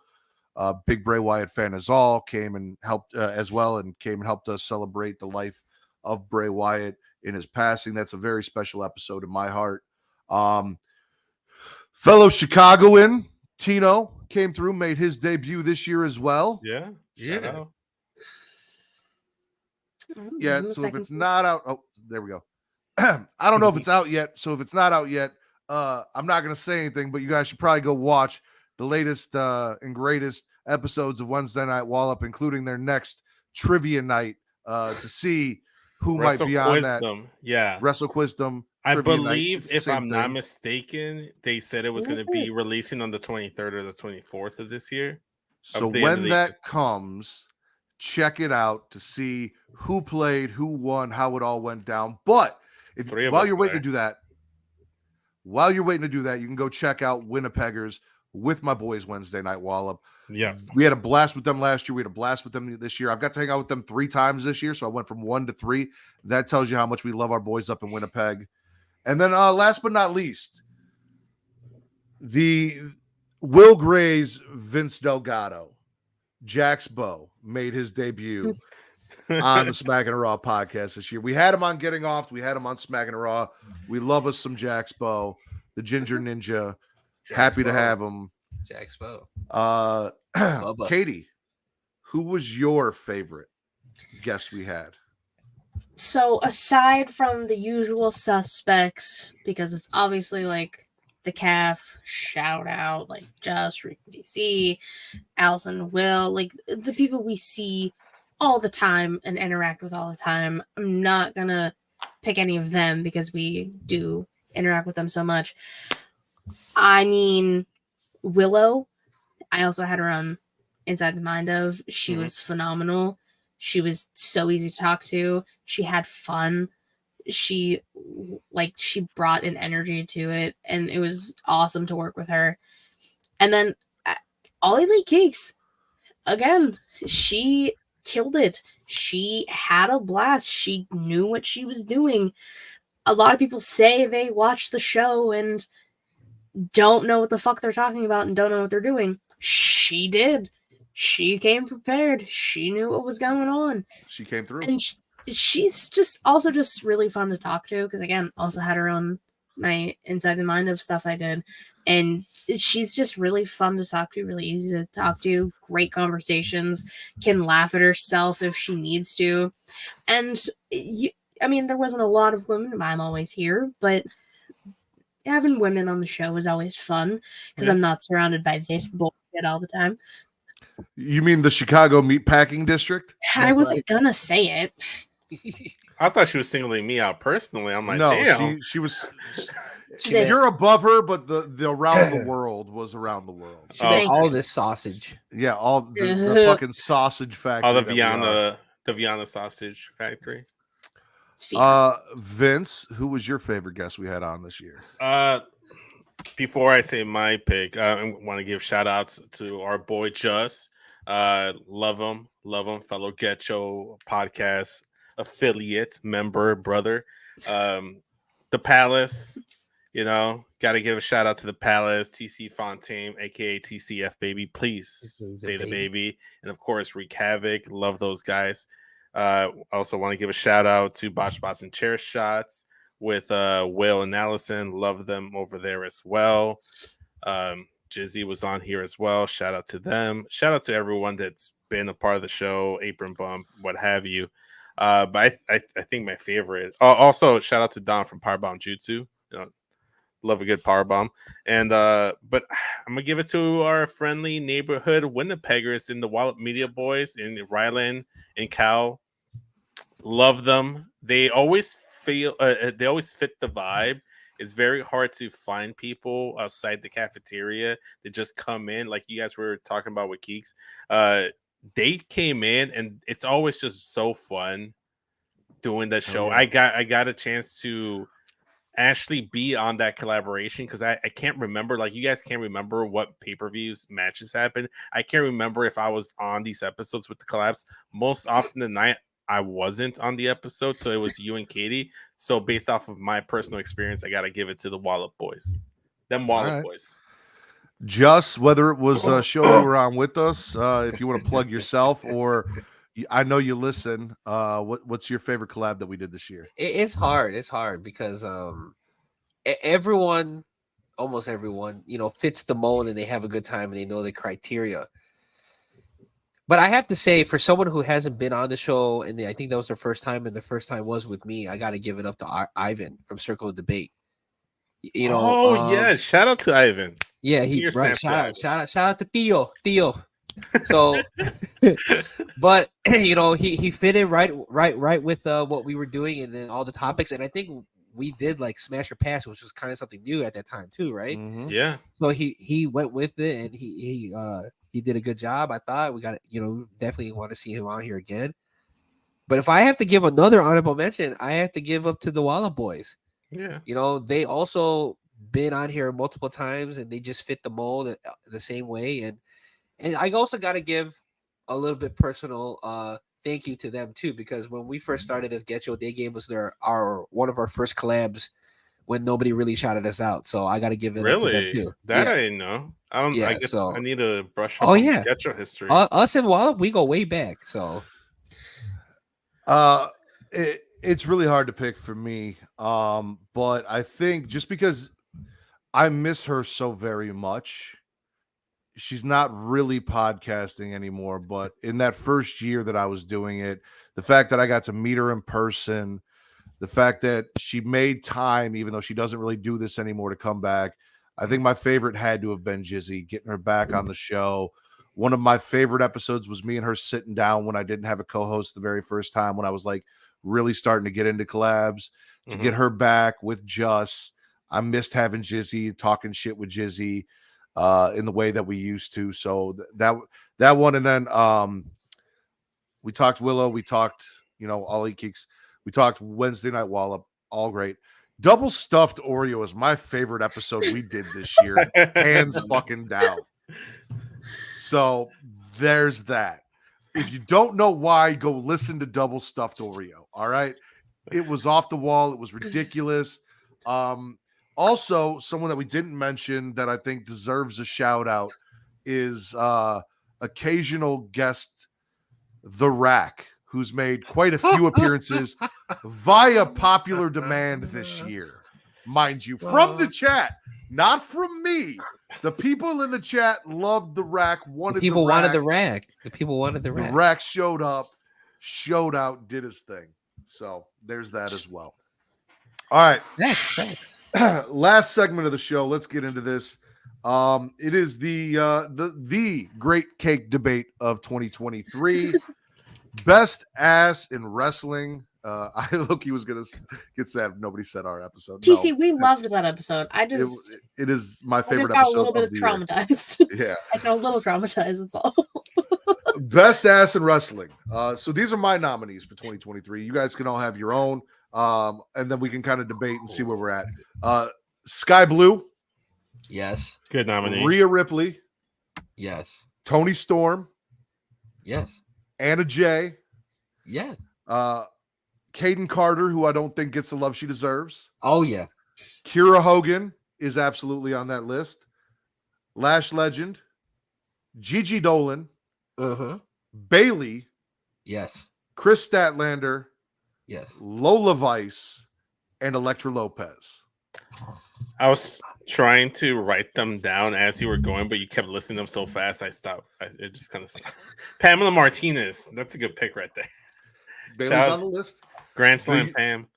Big Bray Wyatt fan as all, came and helped as well, and came and helped us celebrate the life of Bray Wyatt in his passing. That's a very special episode in my heart. Fellow Chicagoan Tino came through, made his debut this year as well. Yeah. Shout out. Yeah, so if it's not out, there we go. I don't know if it's out yet. So if it's not out yet, I'm not going to say anything, but you guys should probably go watch the latest and greatest episodes of Wednesday Night Wallop, including their next trivia night to see who might be on that. Yeah. Wrestle Wisdom. I believe, if I'm not mistaken, they said it was going to be releasing on the 23rd or the 24th of this year. So when that comes, check it out to see who played, who won, how it all went down. But while you're waiting to do that, you can go check out Winnipeggers with my boys Wednesday Night Wallop. Yeah. We had a blast with them last year. We had a blast with them this year. I've got to hang out with them 3 times this year, so I went from 1 to 3. That tells you how much we love our boys up in Winnipeg. And then last but not least, the Will Gray's Vince Delgado, Jax Bow, made his debut on the Smackin' It Raw podcast this year. We had him on Getting Off. We had him on Smackin' It Raw. We love us some Jax Bow, the Ginger Ninja. Happy to have him. Jax Bow. Katie, who was your favorite guest we had? So aside from the usual suspects, because it's obviously like the calf, shout out, like Just, Rick DC, Allison, Will, like the people we see all the time and interact with all the time. I'm not gonna pick any of them because we do interact with them so much. I mean, Willow, I also had her on Inside the Mind of. She was phenomenal. She was so easy to talk to. She had fun. She brought an energy to it, and it was awesome to work with her. And then All Elite Geeks, again, she killed it. She had a blast. She knew what she was doing. A lot of people say they watch the show and don't know what the fuck they're talking about and don't know what they're doing. She did. She came prepared. She knew what was going on. She came through. And she's just really fun to talk to because, again, also had her own my Inside the Mind of stuff I did. And she's just really fun to talk to, really easy to talk to, great conversations, can laugh at herself if she needs to. And, there wasn't a lot of women. I'm always here, but having women on the show is always fun because I'm not surrounded by this bullshit all the time. You mean the Chicago Meatpacking District? I wasn't gonna say it. I thought she was singling me out personally. I'm like, No, damn. she was. This- You're above her, but the around the world was around the world. She made Thank all you. this sausage. Yeah, all the fucking sausage factory. Oh, the that we are. Vienna sausage factory. It's Fiona. Vince, who was your favorite guest we had on this year? Before I say my pick, I want to give shout outs to our boy Just. Love him, fellow Get Yo podcast affiliate member, brother. The Palace, got to give a shout out to the Palace, TC Fontaine, aka TCF baby. Please say the baby, and of course Wreak Havoc. Love those guys. I also want to give a shout out to Botch Spots and Chair Shots with Will and Allison. Love them over there as well. Jizzy was on here as well. Shout out to them. Shout out to everyone that's been a part of the show, Apron Bump, what have you. But I think my favorite. Also, shout out to Don from Powerbomb Jutsu. Love a good powerbomb. And but I'm gonna give it to our friendly neighborhood Winnipeggers in the Wallop Media Boys in Ryland and Cal. Love them. They always feel they always fit the vibe. It's very hard to find people outside the cafeteria that just come in, like you guys were talking about with Keeks. They came in, and it's always just so fun doing that show. Oh, yeah. I got a chance to actually be on that collaboration because I can't remember, like you guys can't remember what pay-per-views matches happened. I can't remember if I was on these episodes with the collabs. Most often than not, I wasn't on the episode, so it was you and Katie. So based off of my personal experience, I gotta give it to the Wallop boys. Them Wallop boys. Just whether it was a show you were on with us, if you want to plug yourself, or I know you listen. What's your favorite collab that we did this year? It's hard. It's hard because everyone, almost everyone, fits the mold and they have a good time and they know the criteria. But I have to say, for someone who hasn't been on the show, and I think that was their first time, and the first time was with me, I got to give it up to Ivan from Circle of Debate. Yeah, shout out to Ivan. Yeah, shout out to Theo. So, but he fit in right with what we were doing and then all the topics, and I think we did like Smash or Pass, which was kind of something new at that time too, right? Mm-hmm. Yeah. So he went with it, and he did a good job. I thought we got definitely want to see him on here again. But if I have to give another honorable mention, I have to give up to the Wallop boys. Yeah. They also been on here multiple times, and they just fit the mold the same way. And I also got to give a little bit personal thank you to them too, because when we first started as Getcho, they gave us one of our first collabs when nobody really shouted us out. So I got to give it up to them too. That I didn't know. I guess I need to brush up on Getcho history. Us and Wallop, we go way back. So it's really hard to pick for me. But I think just because I miss her so very much, she's not really podcasting anymore, but in that first year that I was doing it, the fact that I got to meet her in person, the fact that she made time, even though she doesn't really do this anymore, to come back. I think my favorite had to have been Jizzy, getting her back on the show. One of my favorite episodes was me and her sitting down when I didn't have a co-host the very first time, when I was like really starting to get into collabs. To get her back with Just, I missed having Jizzy, talking shit with Jizzy in the way that we used to. So that one, and then we talked Willow, we talked all Geeks, we talked Wednesday Night Wallop, all great. Double Stuffed Oreo is my favorite episode we did this year, hands fucking down. So there's that. If you don't know why, go listen to Double Stuffed Oreo. All right, it was off the wall. It was ridiculous. Also, someone that we didn't mention that I think deserves a shout out is occasional guest The Rack, who's made quite a few appearances via popular demand this year. Mind you, from the chat, not from me. The people in the chat loved The Rack, wanted The Rack. The people wanted The Rack. The Rack showed up, showed out, did his thing. So there's that as well. All right. Thanks. Last segment of the show. Let's get into this. It is the great cake debate of 2023. Best ass in wrestling. Loki was gonna get sad. Nobody said our episode. TC, we loved that episode. It is my I favorite just got a episode little bit of the traumatized. year. Yeah. I just got a little traumatized. That's all. Best ass in wrestling. So these are my nominees for 2023. You guys can all have your own, and then we can kind of debate and see where we're at. Sky Blue. Yes. Good nominee. Rhea Ripley. Yes. Tony Storm. Yes. Anna Jay. Yeah. Kaden Carter, who I don't think gets the love she deserves. Oh yeah. Kira Hogan is absolutely on that list. Lash Legend. Gigi Dolan. Uh-huh. Bailey. Yes. Chris Statlander. Yes. Lola Vice. And Elektra Lopez. I was trying to write them down as you were going, but you kept listing them so fast. I stopped. It just kind of stopped. Pamela Martinez. That's a good pick right there. Bailey's on the list. Grand Slam Pam.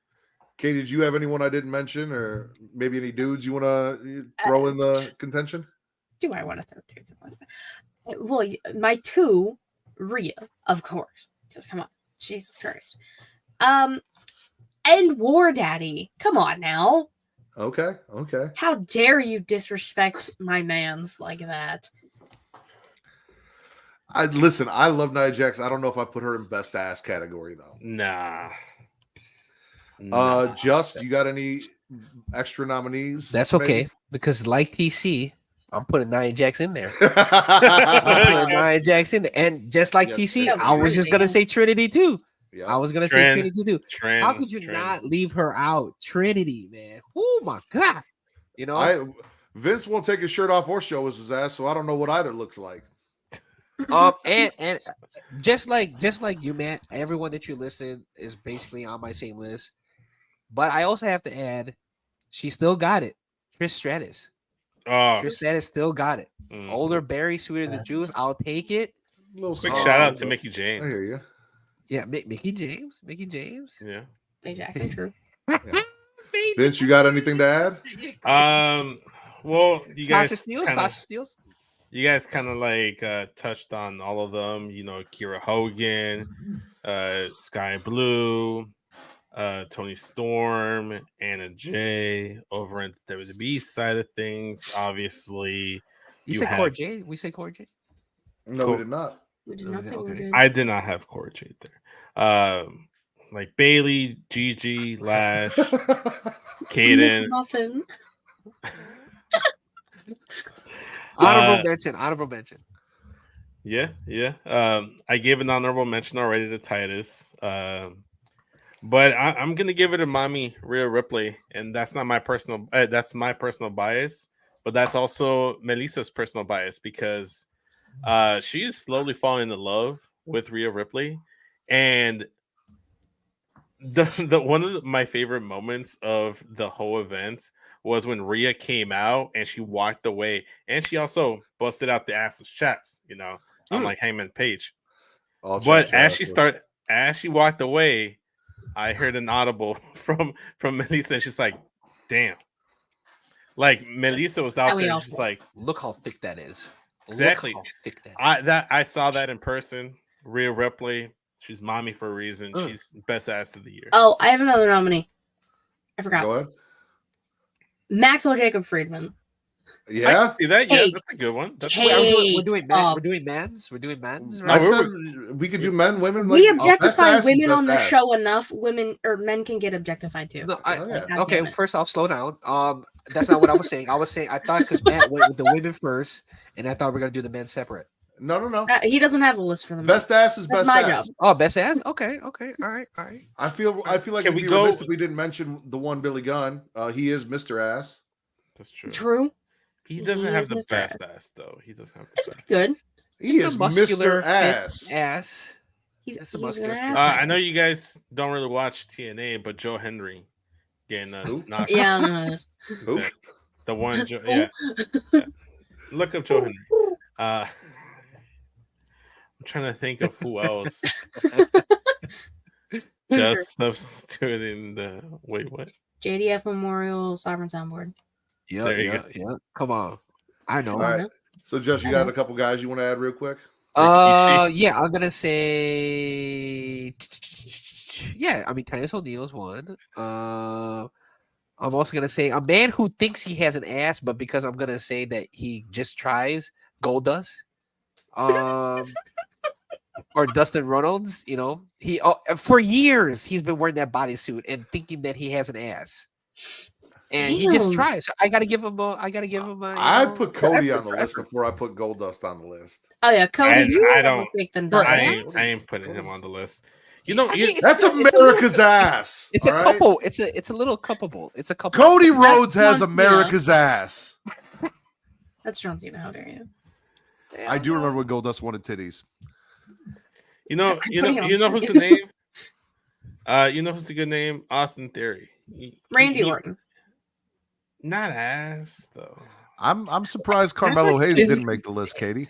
Katie, did you have anyone I didn't mention, or maybe any dudes you want to throw in the contention? Do I want to throw dudes in like that? Well, my two, Rhea, of course. Because come on, Jesus Christ. And War Daddy. Come on now. Okay. How dare you disrespect my mans like that? I love Nia Jax. I don't know if I put her in best ass category though. Nah. Just you got any extra nominees? That's maybe? okay because like TC, I'm putting Nia Jax in there. I'm putting Nia Jax in there, and just like Yes, TC, yes. I was just gonna say Trinity too. Yeah. I was gonna say Trinity too. How could you Trend. not leave her out? Trinity, man. Oh my god. You know, Vince won't take his shirt off or show us his ass, so I don't know what either looks like. and just like you, Matt, everyone that you listed is basically on my same list. But I also have to add, she still got it. Trish Stratus. Oh, Trish Stratus still got it. mm. Older, berry, sweeter than juice. I'll take it. Quick shout out to Mickey I James. hear you. Yeah, Mickey James. Mickey James. Yeah. Hey, Jackson, true. Vince, you got anything to add? Well, you guys Tasha Steelz. You guys kind of like touched on all of them. You know, Kira Hogan, Sky Blue, Tony Storm, Anna Jay. Over in the WWE side of things, obviously. You said Cora Jade? We say Cora Jade? No, we did not. We did not say we Okay. did. I did not have Cora Jade there. Like Bailey, Gigi, Lash, Kaden. Muffin. Honorable mention. Yeah. I gave an honorable mention already to Titus. But I'm gonna give it to Mommy Rhea Ripley, and that's not my personal. That's my personal bias, but that's also Melissa's personal bias because she is slowly falling in love with Rhea Ripley, and the one of my favorite moments of the whole event was when Rhea came out and she walked away, and she also busted out the ass's chaps, unlike Hangman Page. But as she walked away, I heard an audible from Melissa, and she's like, "Damn!" Like Melissa was out there, she's like, "Look how thick that is." Exactly. Look how thick that is. I saw that in person. Rhea Ripley, she's mommy for a reason. She's best ass of the year. Oh, I have another nominee. I forgot. Go ahead. Maxwell Jacob Friedman. Yeah, I can see that. Yeah, Take- that's a good one. That's take- We're doing up. men's. We're doing men's. I Right? said we could do men, women. We like, objectify best ass is women best on the ass. show enough. Women or men can get objectified too. No, Oh, yeah. God okay, damn it. first off, slow down. That's not what I was saying. I was saying I thought because Matt went with the women first, and I thought we were gonna do the men separate. No. He doesn't have a list for them. Best ass is That's best my ass. job. Oh, best ass. Okay. All right. I feel like Can it'd we be go- remiss if we didn't mention the one Billy Gunn. He is Mr. Ass. That's true. True. He doesn't He have is the Mr. best ass though. He doesn't have the It's best. good. He It's is a muscular, Mr. Ass. fit ass. He's It's a an muscular ass fit. man. I know you guys don't really watch TNA, but Joe Henry getting knocked. Yeah, I know it is. Who? The one Joe. Yeah. Look up Joe Henry. I'm trying to think of who else. Just substituting the what? JDF Memorial Sovereign Soundboard. Yeah, There you go. yeah. Come on. I know. All right. So, Jess, you got a couple guys you want to add real quick? Yeah, I'm gonna say Yeah, I mean, Titus O'Neil's one. I'm also gonna say a man who thinks he has an ass, but because I'm gonna say that he just tries, Goldust. Or Dustin Reynolds. You know, for years he's been wearing that bodysuit and thinking that he has an ass, and he just Damn. tries. I gotta give him a. I'd put Cody for on the effort, list for effort. before I put Goldust on the list. Oh yeah, Cody. I don't. Than For Dustin. effort. I ain't putting him on the list. You know, I mean, That's it's a America's ass. It's all a right? couple. It's a little cuppable. It's a couple. Cody Rhodes has not- America's ass. That's John Cena. How dare you? I do remember when Goldust wanted titties. you know putting it on who's the screen. name? You know who's a good name? Austin Theory. Randy Orton. Not ass though. I'm surprised Carmelo like- Hayes is- didn't make the list, Katie.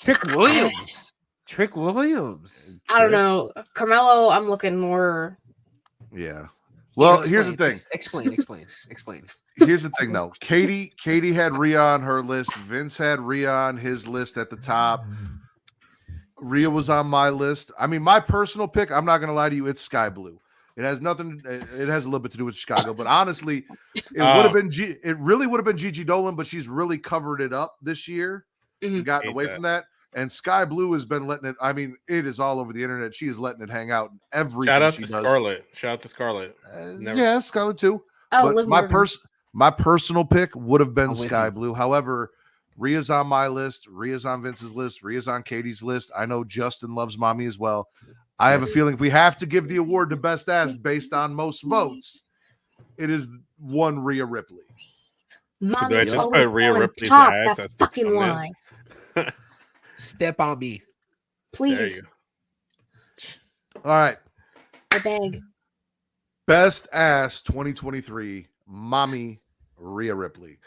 Trick Williams. Trick Williams. I don't know. Carmelo, I'm looking more. Yeah. Well, Yeah, here's the thing. Explain. Here's the thing, though. Katie had Rhea on her list. Vince had Rhea on his list at the top. Rhea was on my list. I mean, my personal pick, I'm not going to lie to you, it's Sky Blue. It has nothing. It has a little bit to do with Chicago, but honestly, it would have been. It really would have been Gigi Dolan, but she's really covered it up this year and gotten away from that. And Sky Blue has been letting it. I mean, it is all over the internet. She is letting it hang out in everything. Shout out she to does. Scarlett. Shout out to Scarlett. Yeah, Scarlett too. Oh, But Liv my Morgan. my personal pick would have been I'm with Sky you. Blue. However, Rhea's on my list. Rhea's on Vince's list. Rhea's on Katie's list. I know Justin loves mommy as well. I have a feeling if we have to give the award to best ass based on most votes, it is one Rhea Ripley. Mommy I just always put Rhea on Ripley's top. ass That's as the fucking thumbnail? why. Step on me. There you Please, go. All right. I beg. Best ass 2023, mommy Rhea Ripley.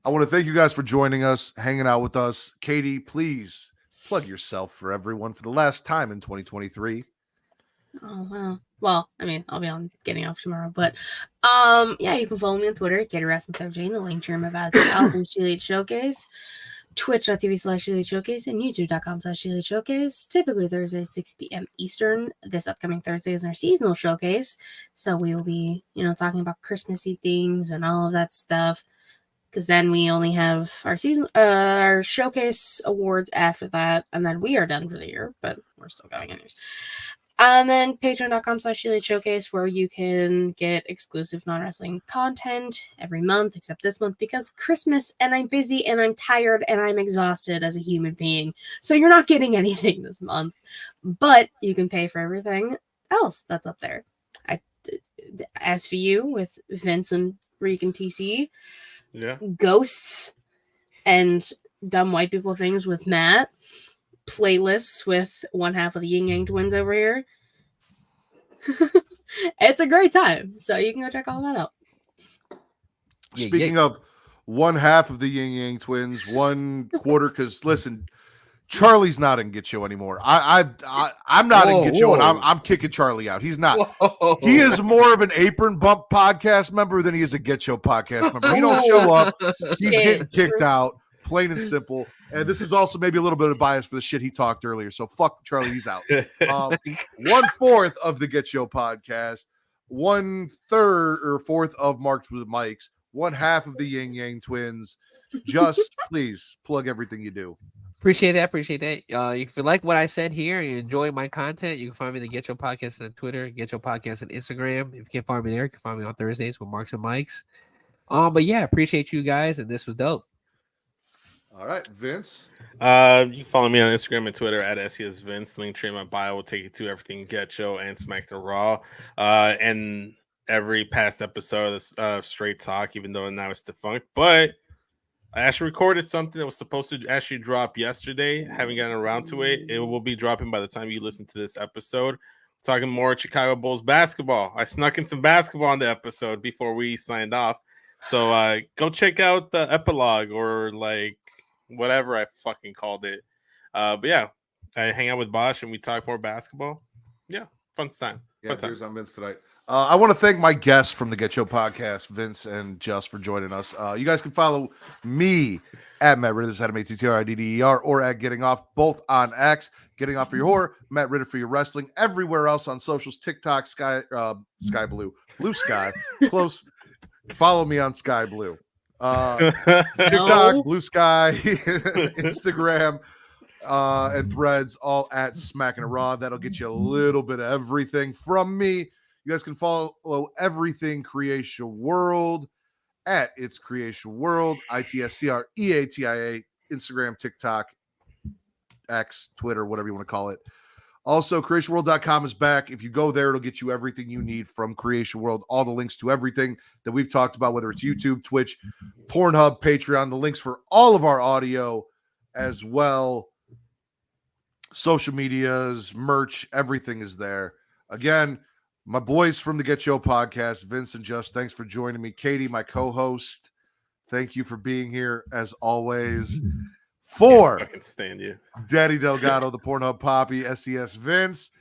I want to thank you guys for joining us, hanging out with us. Katie, please plug yourself for everyone for the last time in 2023. Oh wow. Well, I mean, I'll be on getting off tomorrow, but yeah, you can follow me on Twitter, Katie Wrestling 13, the link to my bad album She Showcase, twitch.tv/She Showcase, and youtube.com/She Showcase. Typically Thursday, 6 p.m. Eastern. This upcoming Thursday is our seasonal showcase. So we will be, talking about Christmassy things and all of that stuff. Because then we only have our showcase awards after that, and then we are done for the year, but we're still going anyways. And then patreon.com/She Showcase, where you can get exclusive non-wrestling content every month, except this month because Christmas, and I'm busy, and I'm tired, and I'm exhausted as a human being. So you're not getting anything this month, but you can pay for everything else that's up there. As for you, with Vince and Reek and TC, Yeah. ghosts and dumb white people things with Matt, playlists with one half of the Yin Yang twins over here. It's a great time, so you can go check all that out. Speaking of one half of the Yin Yang twins, one quarter, because listen, Charlie's not in Get Show anymore. I'm not in Get Show, and I'm kicking Charlie out. He's not. Whoa. He is more of an Apron Bump podcast member than he is a Get Show podcast member. He don't show up. He's getting kicked out, plain and simple. And this is also maybe a little bit of bias for the shit he talked earlier. So fuck Charlie, he's out. 1/4 of the Get Show podcast, 1/3 or 4th of Marks with Mike's, 1/2 of the Yin Yang twins. Just please plug everything you do. Appreciate that. If you like what I said here, you enjoy my content, you can find me the Get Your Podcast on Twitter, Get Your Podcast on Instagram. If you can't find me there, you can find me on Thursdays with Marks and Mikes. But yeah, appreciate you guys, and this was dope. All right, Vince. You can follow me on Instagram and Twitter at SESVince. Link tree in my bio will take you to everything Get Show and Smackin It Raw. And every past episode of Straight Talk, even though now it's defunct. But I actually recorded something that was supposed to actually drop yesterday. Haven't gotten around to it. It will be dropping by the time you listen to this episode. Talking more Chicago Bulls basketball. I snuck in some basketball on the episode before we signed off. So go check out the epilogue or like whatever I fucking called it. But yeah, I hang out with Bosch and we talk more basketball. Yeah, fun time. Yeah, Fun time. here's on Vince tonight. I want to thank my guests from the Get Show podcast, Vince and Just, for joining us. You guys can follow me at Matt Ritter, MattRidder, or at Getting Off, both on X. Getting Off for your horror, Matt Ritter for your wrestling. Everywhere else on socials, TikTok, Sky Blue Sky, close. Follow me on Sky Blue. TikTok, Blue Sky, Instagram, and Threads, all at Smackin It Raw. That'll get you a little bit of everything from me. You guys can follow everything Creation World at It's Creation World, ITSCREATIA, Instagram, TikTok, X, Twitter, whatever you want to call it. Also, creationworld.com is back. If you go there, it'll get you everything you need from Creation World. All the links to everything that we've talked about, whether it's YouTube, Twitch, Pornhub, Patreon, the links for all of our audio as well. Social medias, merch, everything is there. Again, my boys from the Get Show podcast, Vince and Just, thanks for joining me. Katie, my co-host, thank you for being here as always. For I can stand you, Daddy Delgado, the Pornhub Poppy, SES Vince,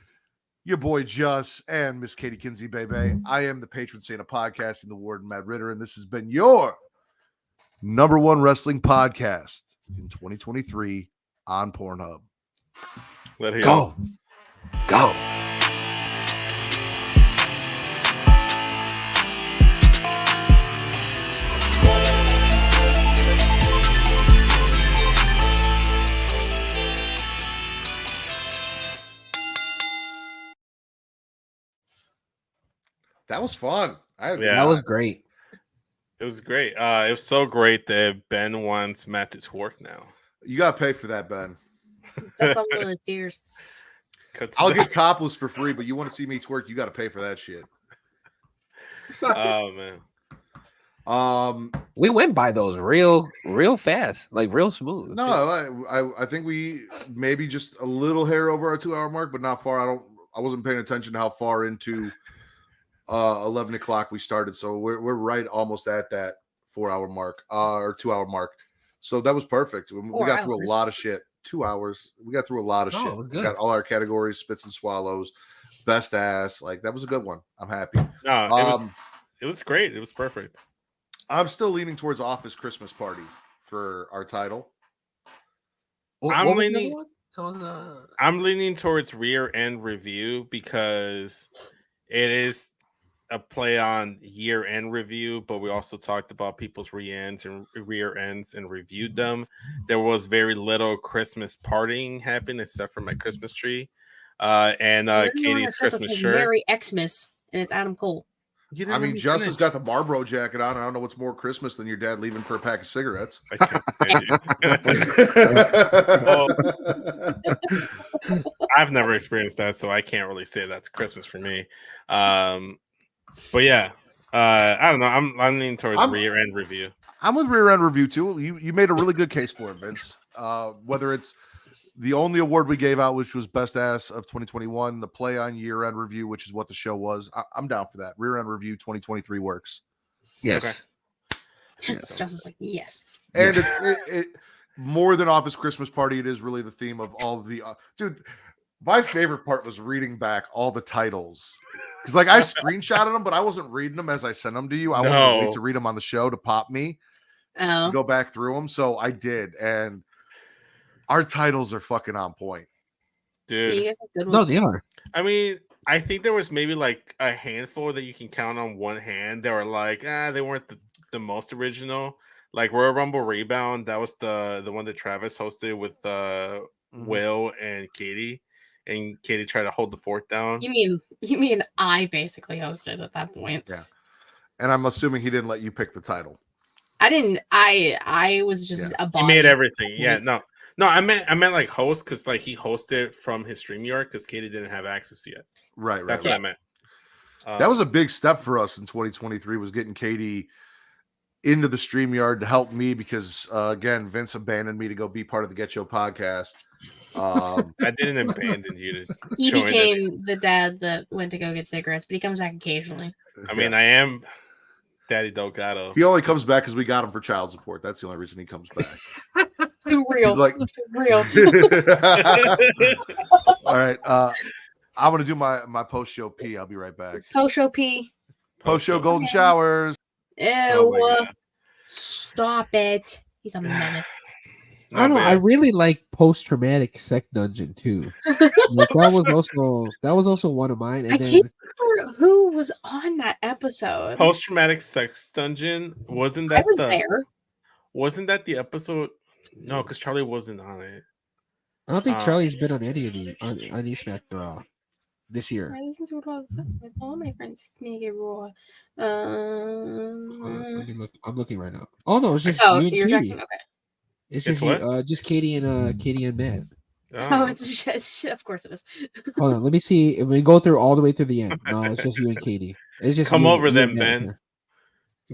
your boy Just, and Miss Katie Kinzy, baby. I am the patron saint of podcasting, the Warden, Matt Ritter, and this has been your #1 wrestling podcast in 2023 on Pornhub. Let it Go. Go. That was fun. That was great. It was great. It was so great that Ben wants Matt to work now. You got to pay for that, Ben. That's on one of the tiers. I'll get topless for free, but you want to see me twerk, you got to pay for that shit. Oh man. We went by those real fast, like real smooth. No, I think we maybe just a little hair over our 2-hour mark, but not far. I wasn't paying attention to how far into 11 o'clock we started, so we're right almost at that 4-hour mark or 2-hour mark. So that was perfect. We got through a lot of shit. 2 hours. We got through a lot of shit. It was good. We got all our categories, spits and swallows, best ass. Like that was a good one. I'm happy. No, it was great. It was perfect. I'm still leaning towards Office Christmas Party for our title. I'm leaning towards Rear End Review because it is a play on year-end review, but we also talked about people's rear ends and reviewed them. There was very little Christmas partying happen except for my Christmas tree and Katie's Christmas shirt. Merry Xmas, and it's Adam Cole. I mean, Justin's got the Marlboro jacket on. I don't know what's more Christmas than your dad leaving for a pack of cigarettes. I can't I've never experienced that, so I can't really say that's Christmas for me. But yeah, I don't know. I'm leaning towards Rear End Review. I'm with Rear End Review too. You made a really good case for it, Vince. Whether it's the only award we gave out, which was Best Ass of 2021, the play on Year End Review, which is what the show was. I'm down for that. Rear End Review 2023 works. Yes. Okay. Yes. Justin's like, yes. And it more than Office Christmas Party, it is really the theme of all of the dude. My favorite part was reading back all the titles. Because like I screenshotted them, but I wasn't reading them as I sent them to you. I wanted to wait to read them on the show to pop me. Go back through them. So I did. And our titles are fucking on point. Dude. Yeah, you guys have good ones. No, they are. I mean, I think there was maybe like a handful that you can count on one hand. They were like, they weren't the most original. Like Royal Rumble Rebound, that was the one that Travis hosted with Will and Katie. And Katie tried to hold the fort down. You mean I basically hosted at that point? Yeah. And I'm assuming he didn't let you pick the title. I didn't. I was just a body. He made everything. Yeah. No. I meant like host because like he hosted from his StreamYard because Katie didn't have access yet. Right. That's what I meant. That was a big step for us in 2023. Was getting Katie into the StreamYard to help me because again, Vince abandoned me to go be part of the Get Show podcast. I didn't abandon you. He became the dad that went to go get cigarettes, but he comes back occasionally. I mean, I am Daddy Delgado. He only comes back because we got him for child support. That's the only reason he comes back. Too real. He's like, too real. All right. I'm gonna do my post show pee. I'll be right back. Post show P. Post show golden Okay. showers. Ew. Oh my God. Stop it. He's a menace. I don't know. I bad. really like Post Traumatic Sex Dungeon too. Like, that was also one of mine. And I then can't remember who was on that episode. Post traumatic sex dungeon wasn't I that was there. wasn't that the episode? No, because Charlie wasn't on it. I don't think Um, Charlie's been on any of the on any Smack Raw this year. I listen to it all the time with all my friends. Smackin It Raw. Hold on, let me look. I'm looking right now. Oh no, it's just Oh, you and you're Katie. checking. Okay. It's It's just what? just Katie and Matt. Oh, it's just, of course it is. Hold on, let me see if we go through all the way to the end. No, it's just you and Katie. It's just Come you over and then, Matt Ben. here.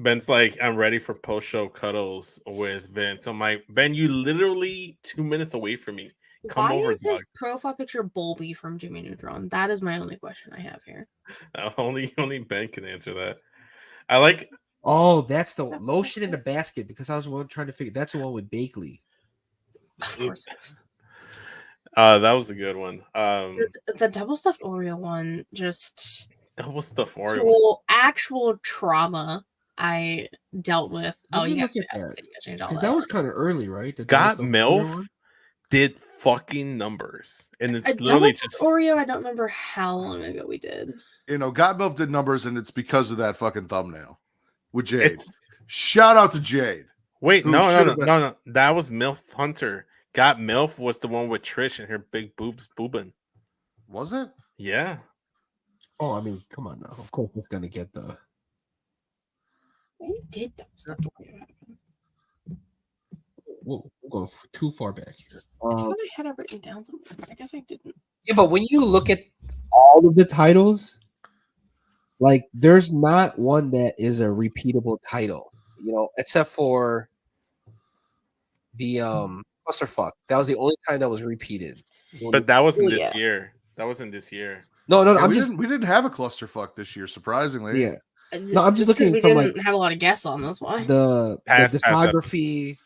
Ben's like, I'm ready for post show cuddles with Vince. I'm like, Ben, you literally 2 minutes away from me. Come Why over, is his dog. profile picture Bulby from Jimmy Neutron? That is my only question I have here. Only Ben can answer that. I like. Oh, that's the lotion in the basket because I was trying to figure. That's the one with Bakley. Of course it is. That was a good one. The double stuffed Oreo one, just Double stuff Oreo. actual trauma I dealt with. Let Oh, me you look have at to that. change all Because that. that was kind of early, right? The Got double stuffed Oreo MILF one? did fucking numbers, and A it's double literally stuffed just. Oreo. I don't remember how long ago we did. God Milf did numbers, and it's because of that fucking thumbnail with Jade. It's Shout out to Jade. wait, Who no. should've been- That was MILF Hunter. Got MILF was the one with Trish and her big boobs boobing. Was it? Yeah. Oh, I mean, come on now. Of course, it's gonna get the. When did double stuffed Oreo happen? Whoa, we're going too far back here. I thought I had it written down somewhere, but I guess I didn't. Yeah, but when you look at all of the titles, like there's not one that is a repeatable title, except for the clusterfuck. That was the only time that was repeated. But that wasn't Oh, this yeah. year. That wasn't this year. No, Yeah, I'm we just didn't, we didn't have a clusterfuck this year, surprisingly. yeah. No, I'm just looking we from, didn't like, have a lot of guests on this. Why? the Past discography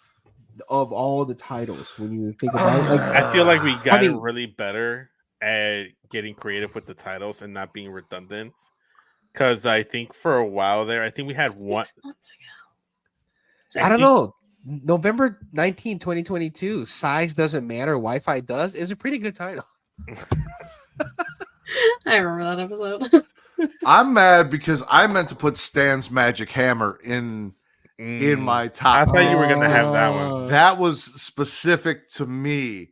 of all the titles. When you think about it, like I feel like we I gotten mean- really better at getting creative with the titles and not being redundant. Because I think for a while there, I think we had 6 one. months ago. I don't know. November 19, 2022, Size Doesn't Matter, Wi-Fi Does is a pretty good title. I remember that episode. I'm mad because I meant to put Stan's Magic Hammer in my I top. thought you were gonna have that one. That was specific to me.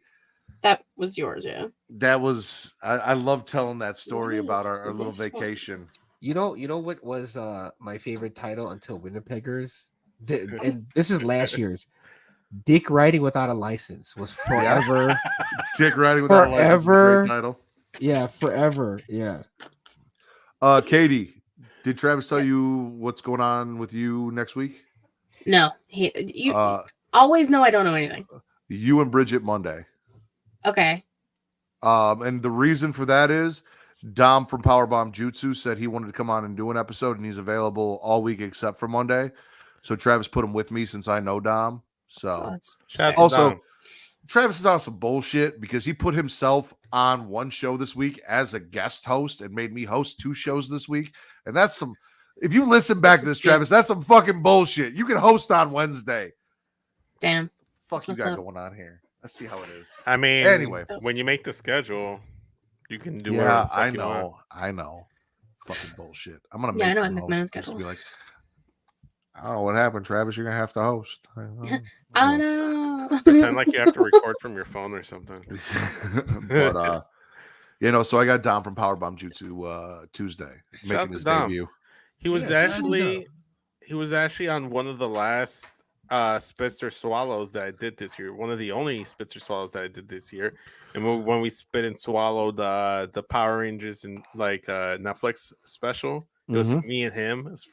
That was yours, yeah. That was I love telling that story What about is our little this one? vacation. You know what was my favorite title until Winnipeggers? And this is last year's. Dick Riding Without a License was forever. Dick Riding Without a License is a Forever. great title. Yeah, forever. Yeah. Katie, did Travis tell Yes. you what's going on with you next week? No, you Uh, always know I don't know anything. You and Bridget Monday. Okay. And the reason for that is Dom from Powerbomb Jutsu said he wanted to come on and do an episode, and he's available all week except for Monday. So Travis put him with me since I know Dom. So That's Shout out to also, Dom. Travis is on some bullshit because he put himself on one show this week as a guest host and made me host 2 shows this week. And that's some, if you listen back to this, Travis, that's some fucking bullshit. You can host on Wednesday. damn. Fuck you That's got messed up. going on here. Let's see how it is. I mean, Anyway. when you make the schedule, you can do Yeah, whatever the fuck I you want. know. I know. Fucking bullshit. I'm gonna Yeah, I make know, him I make my own host. Just schedule. be like, oh, what happened, Travis? You're gonna have to host. I know. Pretend like you have to record from your phone or something. But so I got Dom from Powerbomb Jutsu Tuesday Shout out making to his Dom. debut. He was actually on one of the last Spitzer Swallows that I did this year. One of the only Spitzer Swallows that I did this year. And when we spit and swallowed the Power Rangers and Netflix special, it was me and him. It's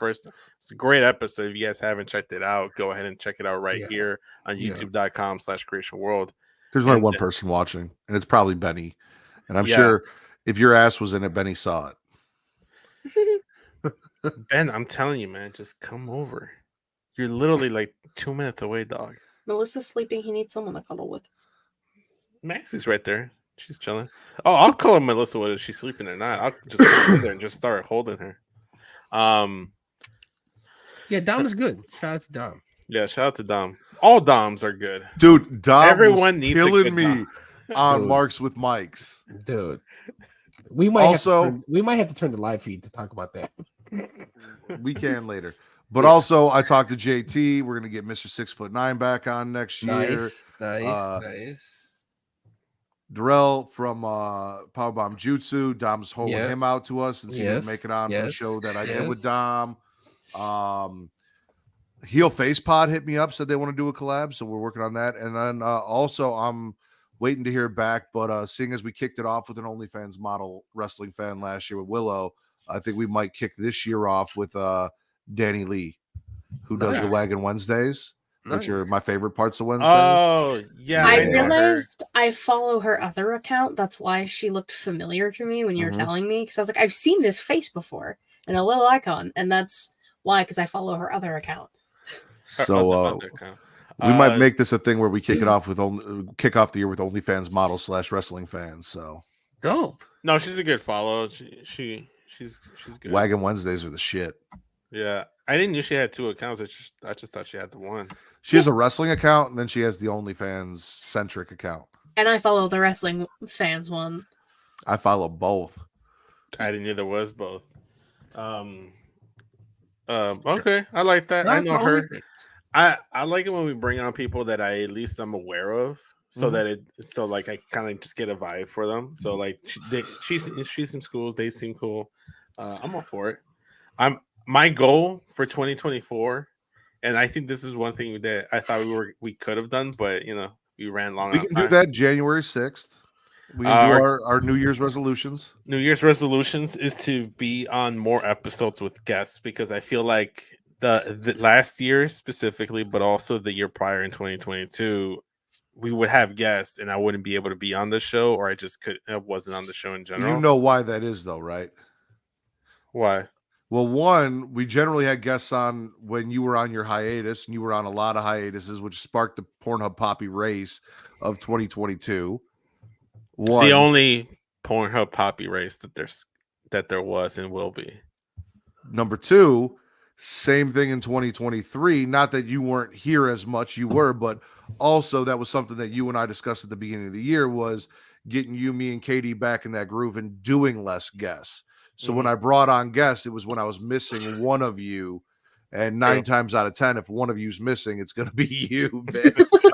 a great episode. If you guys haven't checked it out, go ahead and check it out here on youtube.com/Creation World. There's only And one person watching, and it's probably Benny. And I'm Yeah. sure if your ass was in it, Benny saw it. Ben, I'm telling you, man, just come over. You're literally like 2 minutes away, dog. Melissa's sleeping. He needs someone to cuddle with. Max is right there. She's chilling. Oh, I'll call her Melissa whether she's sleeping or not. I'll just go in there and just start holding her. Yeah, Dom is good. Shout out to Dom. Yeah, shout out to Dom. All Doms are good. Dude, Dom Everyone was needs a killing good me Dom. on Dude. Marks with Mikes. Dude. We might Also- have to turn the live feed to talk about that. We can later. But also, I talked to JT. We're gonna get Mr. 6'9" back on next year. Nice. Darrell from Powerbomb Jutsu. Dom's holding Yeah. him out to us and see if we Yes. can make it on for the Yes. show that I did with Yes. Dom. Heel Face Pod hit me up, said they want to do a collab, so we're working on that. And then also I'm waiting to hear back, but seeing as we kicked it off with an OnlyFans model wrestling fan last year with Willow, I think we might kick this year off with Danny Lee, who does the Nice. Wagon Wednesdays, which are Nice. my favorite parts of Wednesdays. Oh, yeah. I Yeah. realized I follow her other account. That's why she looked familiar to me when you were Mhm. telling me. Because I was like, I've seen this face before and a little icon. And that's why, because I follow her other account. So we might make this a thing where we kick it off with kick off the year with OnlyFans model / wrestling fans. So Dope. No, she's a good follow. She's good. Wagon Wednesdays are the shit. Yeah, I didn't know she had 2 accounts. I just thought she had the one. She has a wrestling account and then she has the OnlyFans centric account. And I follow the wrestling fans one. I follow both. I didn't know there was both. Okay, I like that. I know her. I like it when we bring on people that at least I'm aware of, so Mhm. that I kind of just get a vibe for them. So like she's in schools, they seem cool. I'm all for it. My goal for 2024, and I think this is one thing that I thought we could have done, but we ran long. We out of can do time. that January 6th. We can do our New Year's resolutions. New Year's resolutions is to be on more episodes with guests, because I feel like the last year specifically, but also the year prior in 2022, we would have guests and I wouldn't be able to be on the show, or I wasn't on the show in general. You know why that is though, right? Why? Well, one, we generally had guests on when you were on your hiatus, and you were on a lot of hiatuses, which sparked the Pornhub Poppy race of 2022. The only Pornhub Poppy race that there was and will be. Number 2, same thing in 2023. Not that you weren't here as much, you were, but also that was something that you and I discussed at the beginning of the year, was getting you, me, and Katie back in that groove and doing less guests. So when I brought on guests, it was when I was missing one of you. And 9 times out of 10, if one of you's missing, it's going to be you, man. So,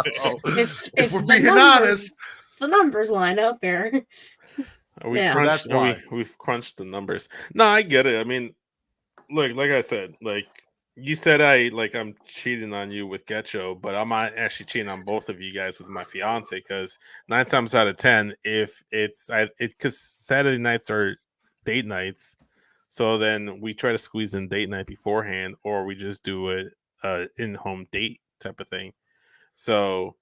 if we're being honest, if the numbers line up here. We've crunched the numbers. No, I get it. I mean, look, like I said, like you said, I'm cheating on you with Getcho, but I'm not actually cheating on both of you guys with my fiance, because 9 times out of 10, if because Saturday nights are date nights, so then we try to squeeze in date night beforehand, or we just do a in-home date type of thing. So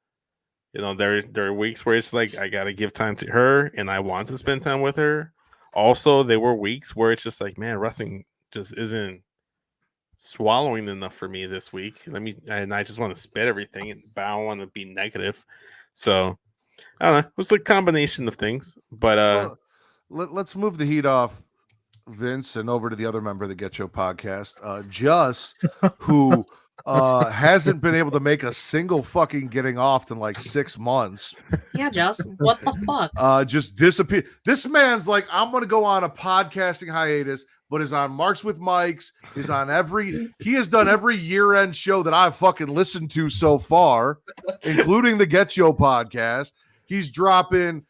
there are weeks where it's like I gotta give time to her and I want to spend time with her. Also, there were weeks where it's just like, man, wrestling just isn't swallowing enough for me this week. I just want to spit everything, but I don't want to be negative. So I don't know. It was a combination of things, but let's move the heat off Vince and over to the other member of the Get Show podcast, Just, who hasn't been able to make a single fucking getting off in like 6 months. Yeah, Just, what the fuck? Just disappear. This man's like, I'm gonna go on a podcasting hiatus, but is on Marks with Mikes, he has done every year-end show that I've fucking listened to so far, including the Get Show podcast. He's dropping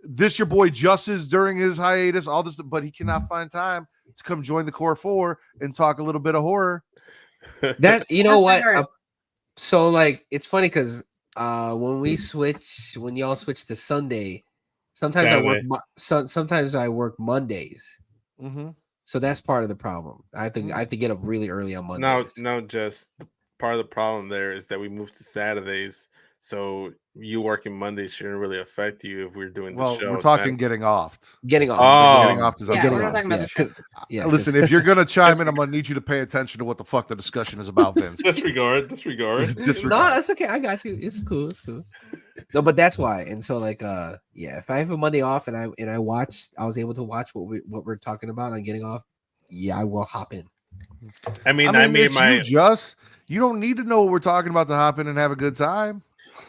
this your boy Justice during his hiatus, all this, but he cannot find time to come join the Core 4 and talk a little bit of horror. That That's what? fair. So like it's funny because when y'all switch to Sunday, sometimes Saturday. sometimes I work Mondays. Mm-hmm. So that's part of the problem. I have to get up really early on Mondays. no, just part of the problem there is that we moved to Saturdays. So you working Mondays shouldn't really affect you if we're doing the Well, show. we're talking getting off. Getting off. Oh. Getting off is on Yeah, Sunday. we're not talking about the show. Yeah, Listen, if you're gonna chime in, I'm gonna need you to pay attention to what the fuck the discussion is about, Vince. Disregard. No, that's okay. I got you. It's cool. No, but that's why. And so, like, if I have a Monday off and I was able to watch what we're talking about on getting off. Yeah, I will hop in. I mean, you don't need to know what we're talking about to hop in and have a good time.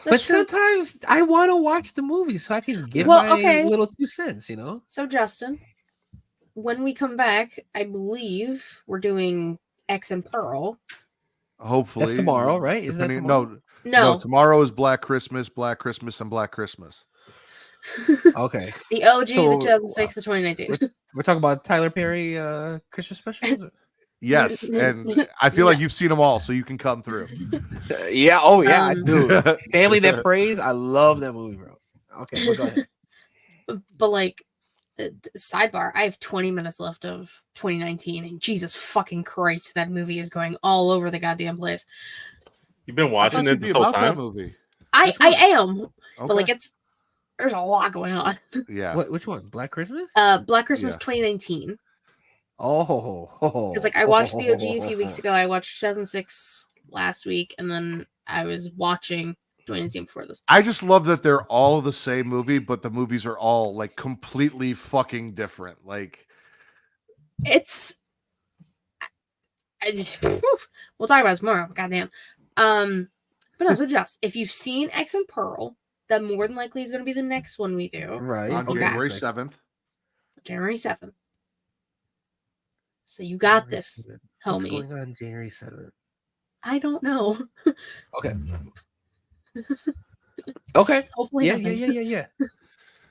But sometimes I want to watch the movie so I can give my little 2 cents, you know? So, Justin, when we come back, I believe we're doing X and Pearl. Hopefully. That's tomorrow, right? Isn't that tomorrow? No, tomorrow is Black Christmas, and Black Christmas. Okay. The OG, the 2006, the 2019. We're talking about Tyler Perry Christmas specials? Yes, and I feel like you've seen them all, so you can come through. Yeah, oh yeah, I do. Family That Prays, I love that movie, bro. Okay, well, go ahead. But like, sidebar, I have 20 minutes left of 2019, and Jesus fucking Christ, that movie is going all over the goddamn place. You've been watching it this whole time? That movie. I am, but like there's a lot going on. Yeah. Which one? Black Christmas? Black Christmas 2019. Oh, because like I watched the OG a few weeks ago. I watched 2006 last week, and then I was watching 2019 before this. I just love that they're all the same movie, but the movies are all like completely fucking different. Like it's. We'll talk about it tomorrow. Goddamn. But no. So just if you've seen X and Pearl, that more than likely is going to be the next one we do. Right on January 7th. January 7th. So you got this, homie. What's going on January 7th? I don't know. Okay. Okay. Hopefully, yeah.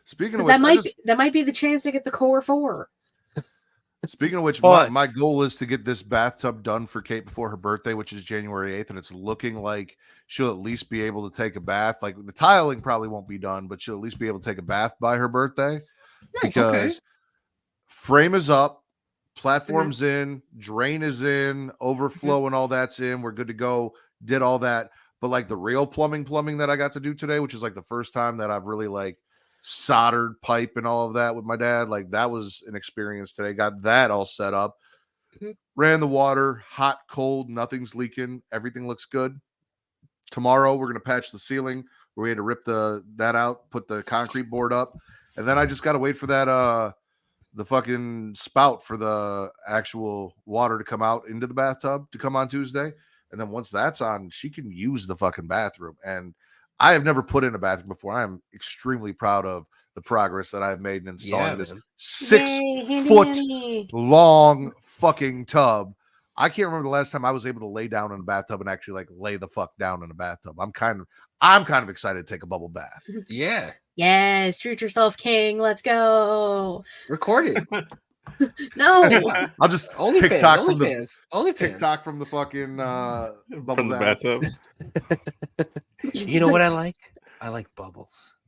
Speaking of which, that might be the chance to get the Core 4. Speaking of which, my goal is to get this bathtub done for Kate before her birthday, which is January 8th, and it's looking like she'll at least be able to take a bath. Like the tiling probably won't be done, but she'll at least be able to take a bath by her birthday. Nice, because frame is up. Platform's in, drain is in, overflow and all that's in. We're good to go. Did all that. But like the real plumbing that I got to do today, which is like the first time that I've really like soldered pipe and all of that with my dad. Like that was an experience today. Got that all set up. Ran the water, hot, cold, nothing's leaking. Everything looks good. Tomorrow we're going to patch the ceiling where we had to rip that out, put the concrete board up. And then I just got to wait for that the fucking spout for the actual water to come out into the bathtub to come on Tuesday. And then once that's on, she can use the fucking bathroom. And I have never put in a bathroom before. I am extremely proud of the progress that I've made in installing this 6-foot long fucking tub. I can't remember the last time I was able to lay down in a bathtub and actually like lay the fuck down in a bathtub. I'm kind of excited to take a bubble bath. Yeah. Yes, treat yourself, King. Let's go. Record it. No. I'll just TikTok from the fucking bubble from the bathtub. You know what I like? I like bubbles.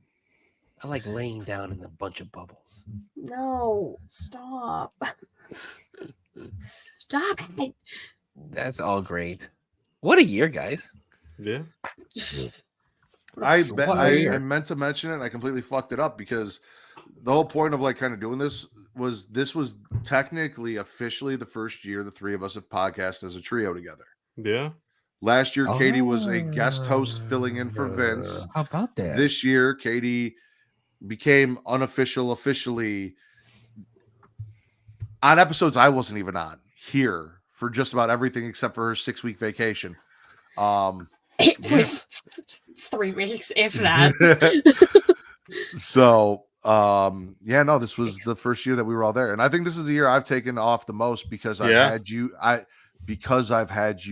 I like laying down in a bunch of bubbles. No, stop. Stop it. That's all great. What a year, guys. Yeah. I meant to mention it and I completely fucked it up because the whole point of like kind of doing this was technically officially the first year the three of us have podcasted as a trio together. Yeah. Last year, Katie was a guest host filling in for Vince. How about that? This year, Katie became officially on episodes I wasn't even on here for just about everything except for her 6-week vacation. It was 3 weeks, if that. So, this was the first year that we were all there, and I think this is the year I've taken off the most because I've had you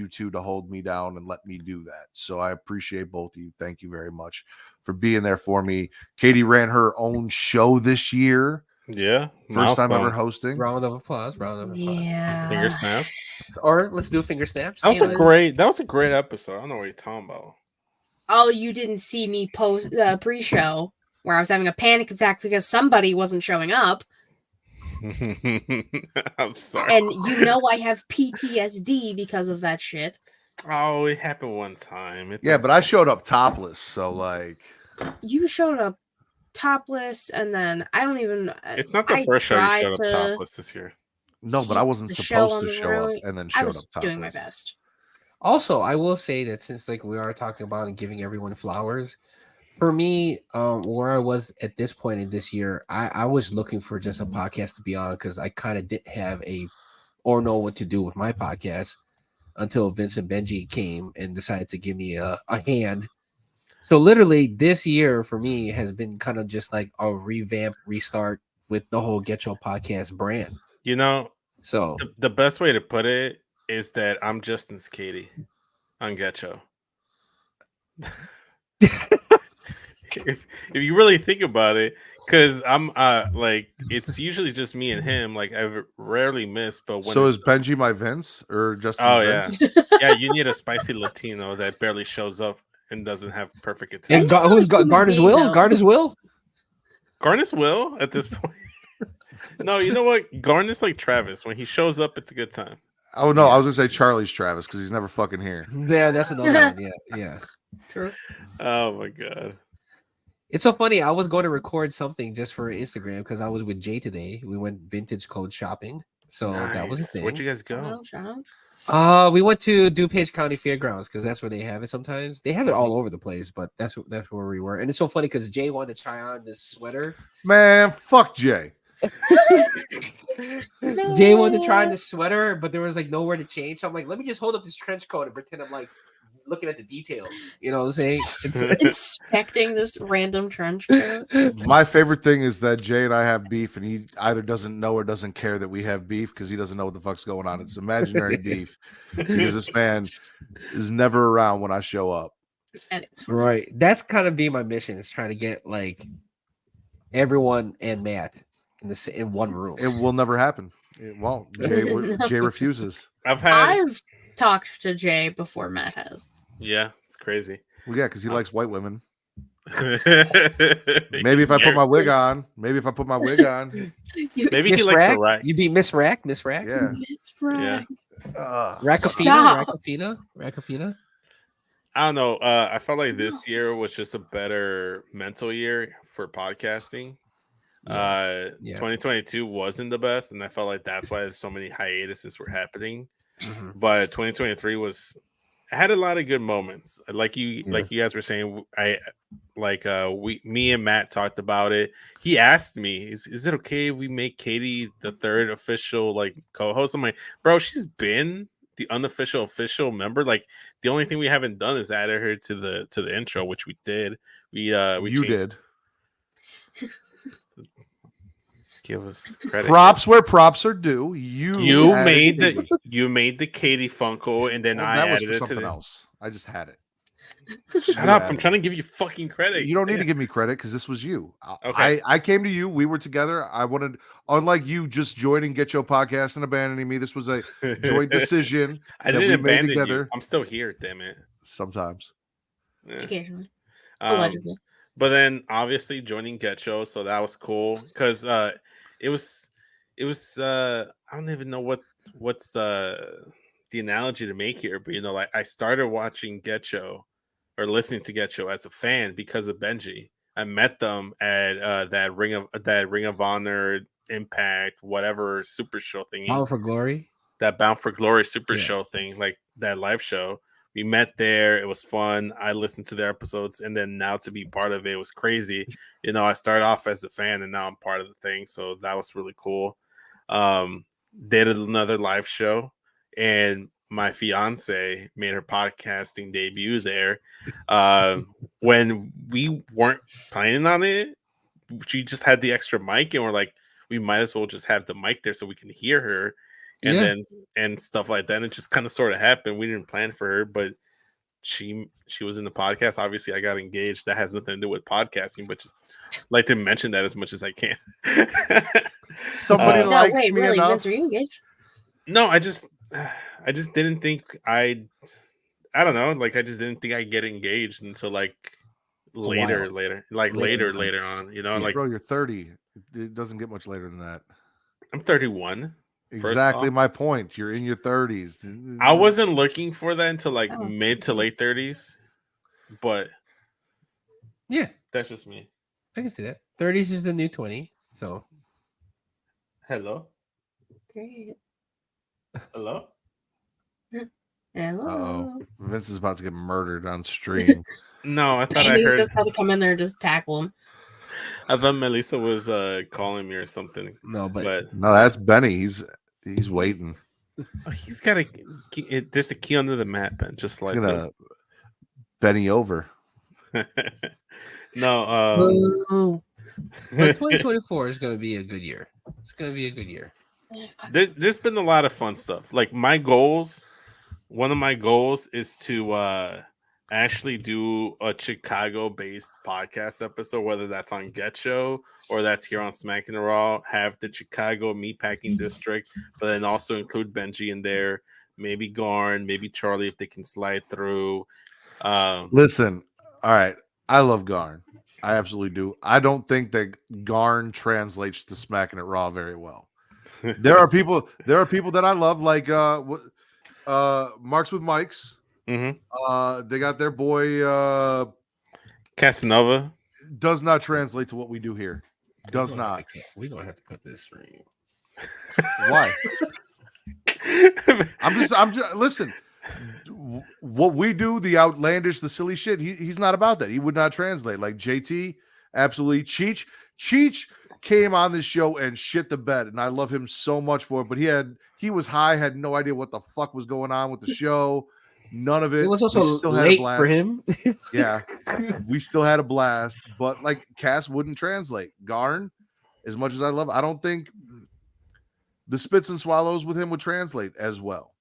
two to hold me down and let me do that. So I appreciate both of you. Thank you very much for being there for me. Katie ran her own show this year. Yeah, first time ever hosting. Round of applause. Yeah. Finger snaps. Or let's do finger snaps. That was a great episode. I don't know what you're talking about. Oh, you didn't see me post pre-show where I was having a panic attack because somebody wasn't showing up. I'm sorry. And you know I have PTSD because of that shit. Oh, it happened one time. But I showed up topless, so like you showed up topless, and then I don't even. It's not the I first show you tried showed up to topless this year. No, but I keep wasn't the show supposed on to the show up road. and then I showed was up topless. doing my best. Also, I will say that since like we are talking about and giving everyone flowers, for me, where I was at this point in this year, I was looking for just a podcast to be on because I kind of didn't have or know what to do with my podcast until Vince and Benji came and decided to give me a hand. So literally this year for me has been kind of just like a restart with the whole Get Your Podcast brand. You know, So the best way to put it is that I'm Justin's Katie on Getcho. if you really think about it, because I'm like it's usually just me and him. Like I rarely miss, but when So is Benji my Vince or Justin's Vince? yeah, you need a spicy Latino that barely shows up and doesn't have perfect and attention. who's Garner's Will? though. Garner's Will? Garnis will at this point. No, you know what? Garnis like Travis. When he shows up, it's a good time. Oh no, I was gonna say Charlie's Travis because he's never fucking here. Yeah, that's another one. Yeah. True. Oh my god. It's so funny. I was going to record something just for Instagram because I was with Jay today. We went vintage clothes shopping. So that was a Nice. thing. Where'd you guys go? Shout out, shout out. We went to DuPage County Fairgrounds because that's where they have it sometimes. They have it all over the place, but that's where we were. And it's so funny because Jay wanted to try on this sweater. Man, fuck Jay. Jay wanted to try on this sweater, but there was like nowhere to change. So I'm like, let me just hold up this trench coat and pretend I'm like looking at the details. You know what I'm saying? Inspecting this random trench coat. My favorite thing is that Jay and I have beef, and he either doesn't know or doesn't care that we have beef because he doesn't know what the fuck's going on. It's imaginary beef because this man is never around when I show up. And it's Right. That's kind of be my mission is trying to get like everyone and Matt in one room. It will never happen. It won't. Jay refuses. I've talked to Jay before Matt has. Yeah, it's crazy. Well, yeah, because he likes white women. Maybe Maybe if I put my wig on. Maybe he Miss likes Rack? to write. You be Miss Rack? Miss Rack? Yeah. It's right. Rackafina? I don't know. I felt like this year was just a better mental year for podcasting. 2022 wasn't the best, and I felt like that's why so many hiatuses were happening. Mm-hmm. But 2023 had a lot of good moments. Like you guys were saying, me and Matt talked about it. He asked me, "Is it okay if we make Katie the third official like co-host?" I'm like, "Bro, she's been the unofficial official member. Like the only thing we haven't done is added her to the intro, which we did. We did. Give us credit. Props where props are due. You made the Katie Funko, and then well, I that was added for it something to else. I just had it. Shut up! I'm trying to give you fucking credit. You don't need to give me credit because this was you. Okay. I came to you. We were together. I wanted, unlike you, just joining Get Your Podcast and abandoning me. This was a joint decision. I that didn't we made abandon together. you. I'm still here. Damn it. Sometimes. Yeah. Occasionally. Allegedly. But then obviously joining Get Show, so that was cool because it was I don't even know what's the analogy to make here, but like I started watching Get Show or listening to Get Show as a fan because of Benji. I met them at that Ring of Honor Impact whatever super show thing. Bound for Glory. That Bound for Glory super show thing, like that live show. We met there. It was fun. I listened to their episodes, and then now to be part of it was crazy. I started off as a fan, and now I'm part of the thing. So that was really cool. Did another live show, and my fiance made her podcasting debut there. When we weren't planning on it, she just had the extra mic, and we're like, we might as well just have the mic there so we can hear her. And stuff like that. And it just kind of sort of happened. We didn't plan for her, but she was in the podcast. Obviously, I got engaged. That has nothing to do with podcasting, but just like to mention that as much as I can. Somebody likes me really, enough. Vince, are you engaged? No, I just didn't think I don't know. Like I just didn't think I'd get engaged until like later on. Like bro, you're 30. It doesn't get much later than that. I'm 31. Exactly my point. You're in your 30s. I wasn't looking for that until like mid to late 30s, but That's just me. I can see that. 30s is the new 20. So Hello. Great. Hello. Hello. Uh-oh. Vince is about to get murdered on stream. No, I thought And I he's heard. just about to come in there and just tackle him. I thought Melissa was calling me or something. No, but No, that's Benny. He's waiting. Oh, he's got a key. There's a key under the mat, Ben. Just He's like gonna Benny over. No. Oh. but 2024 is going to be a good year. It's going to be a good year. There's been a lot of fun stuff. Like my goals. One of my goals is to actually do a Chicago-based podcast episode, whether that's on Get Show or that's here on Smackin It Raw. Have the Chicago Meatpacking District, but then also include Benji in there, maybe Garn, maybe Charlie if they can slide through. Listen, all right. I love Garn. I absolutely do. I don't think that Garn translates to Smackin It Raw very well. There are people that I love, like Marks with Mikes. Mm-hmm. They got their boy Casanova. Does not translate to what we do here. Does not. We don't have to cut this stream. Why? I'm just listen. What we do, the outlandish, the silly shit, he's not about that. He would not translate. Like JT, absolutely. Cheech came on this show and shit the bed, and I love him so much for it. But he was high, had no idea what the fuck was going on with the show. None of it. It was also late for him. Yeah, we still had a blast. But like Cass wouldn't translate. Garn, as much as I love, I don't think the spits and swallows with him would translate as well.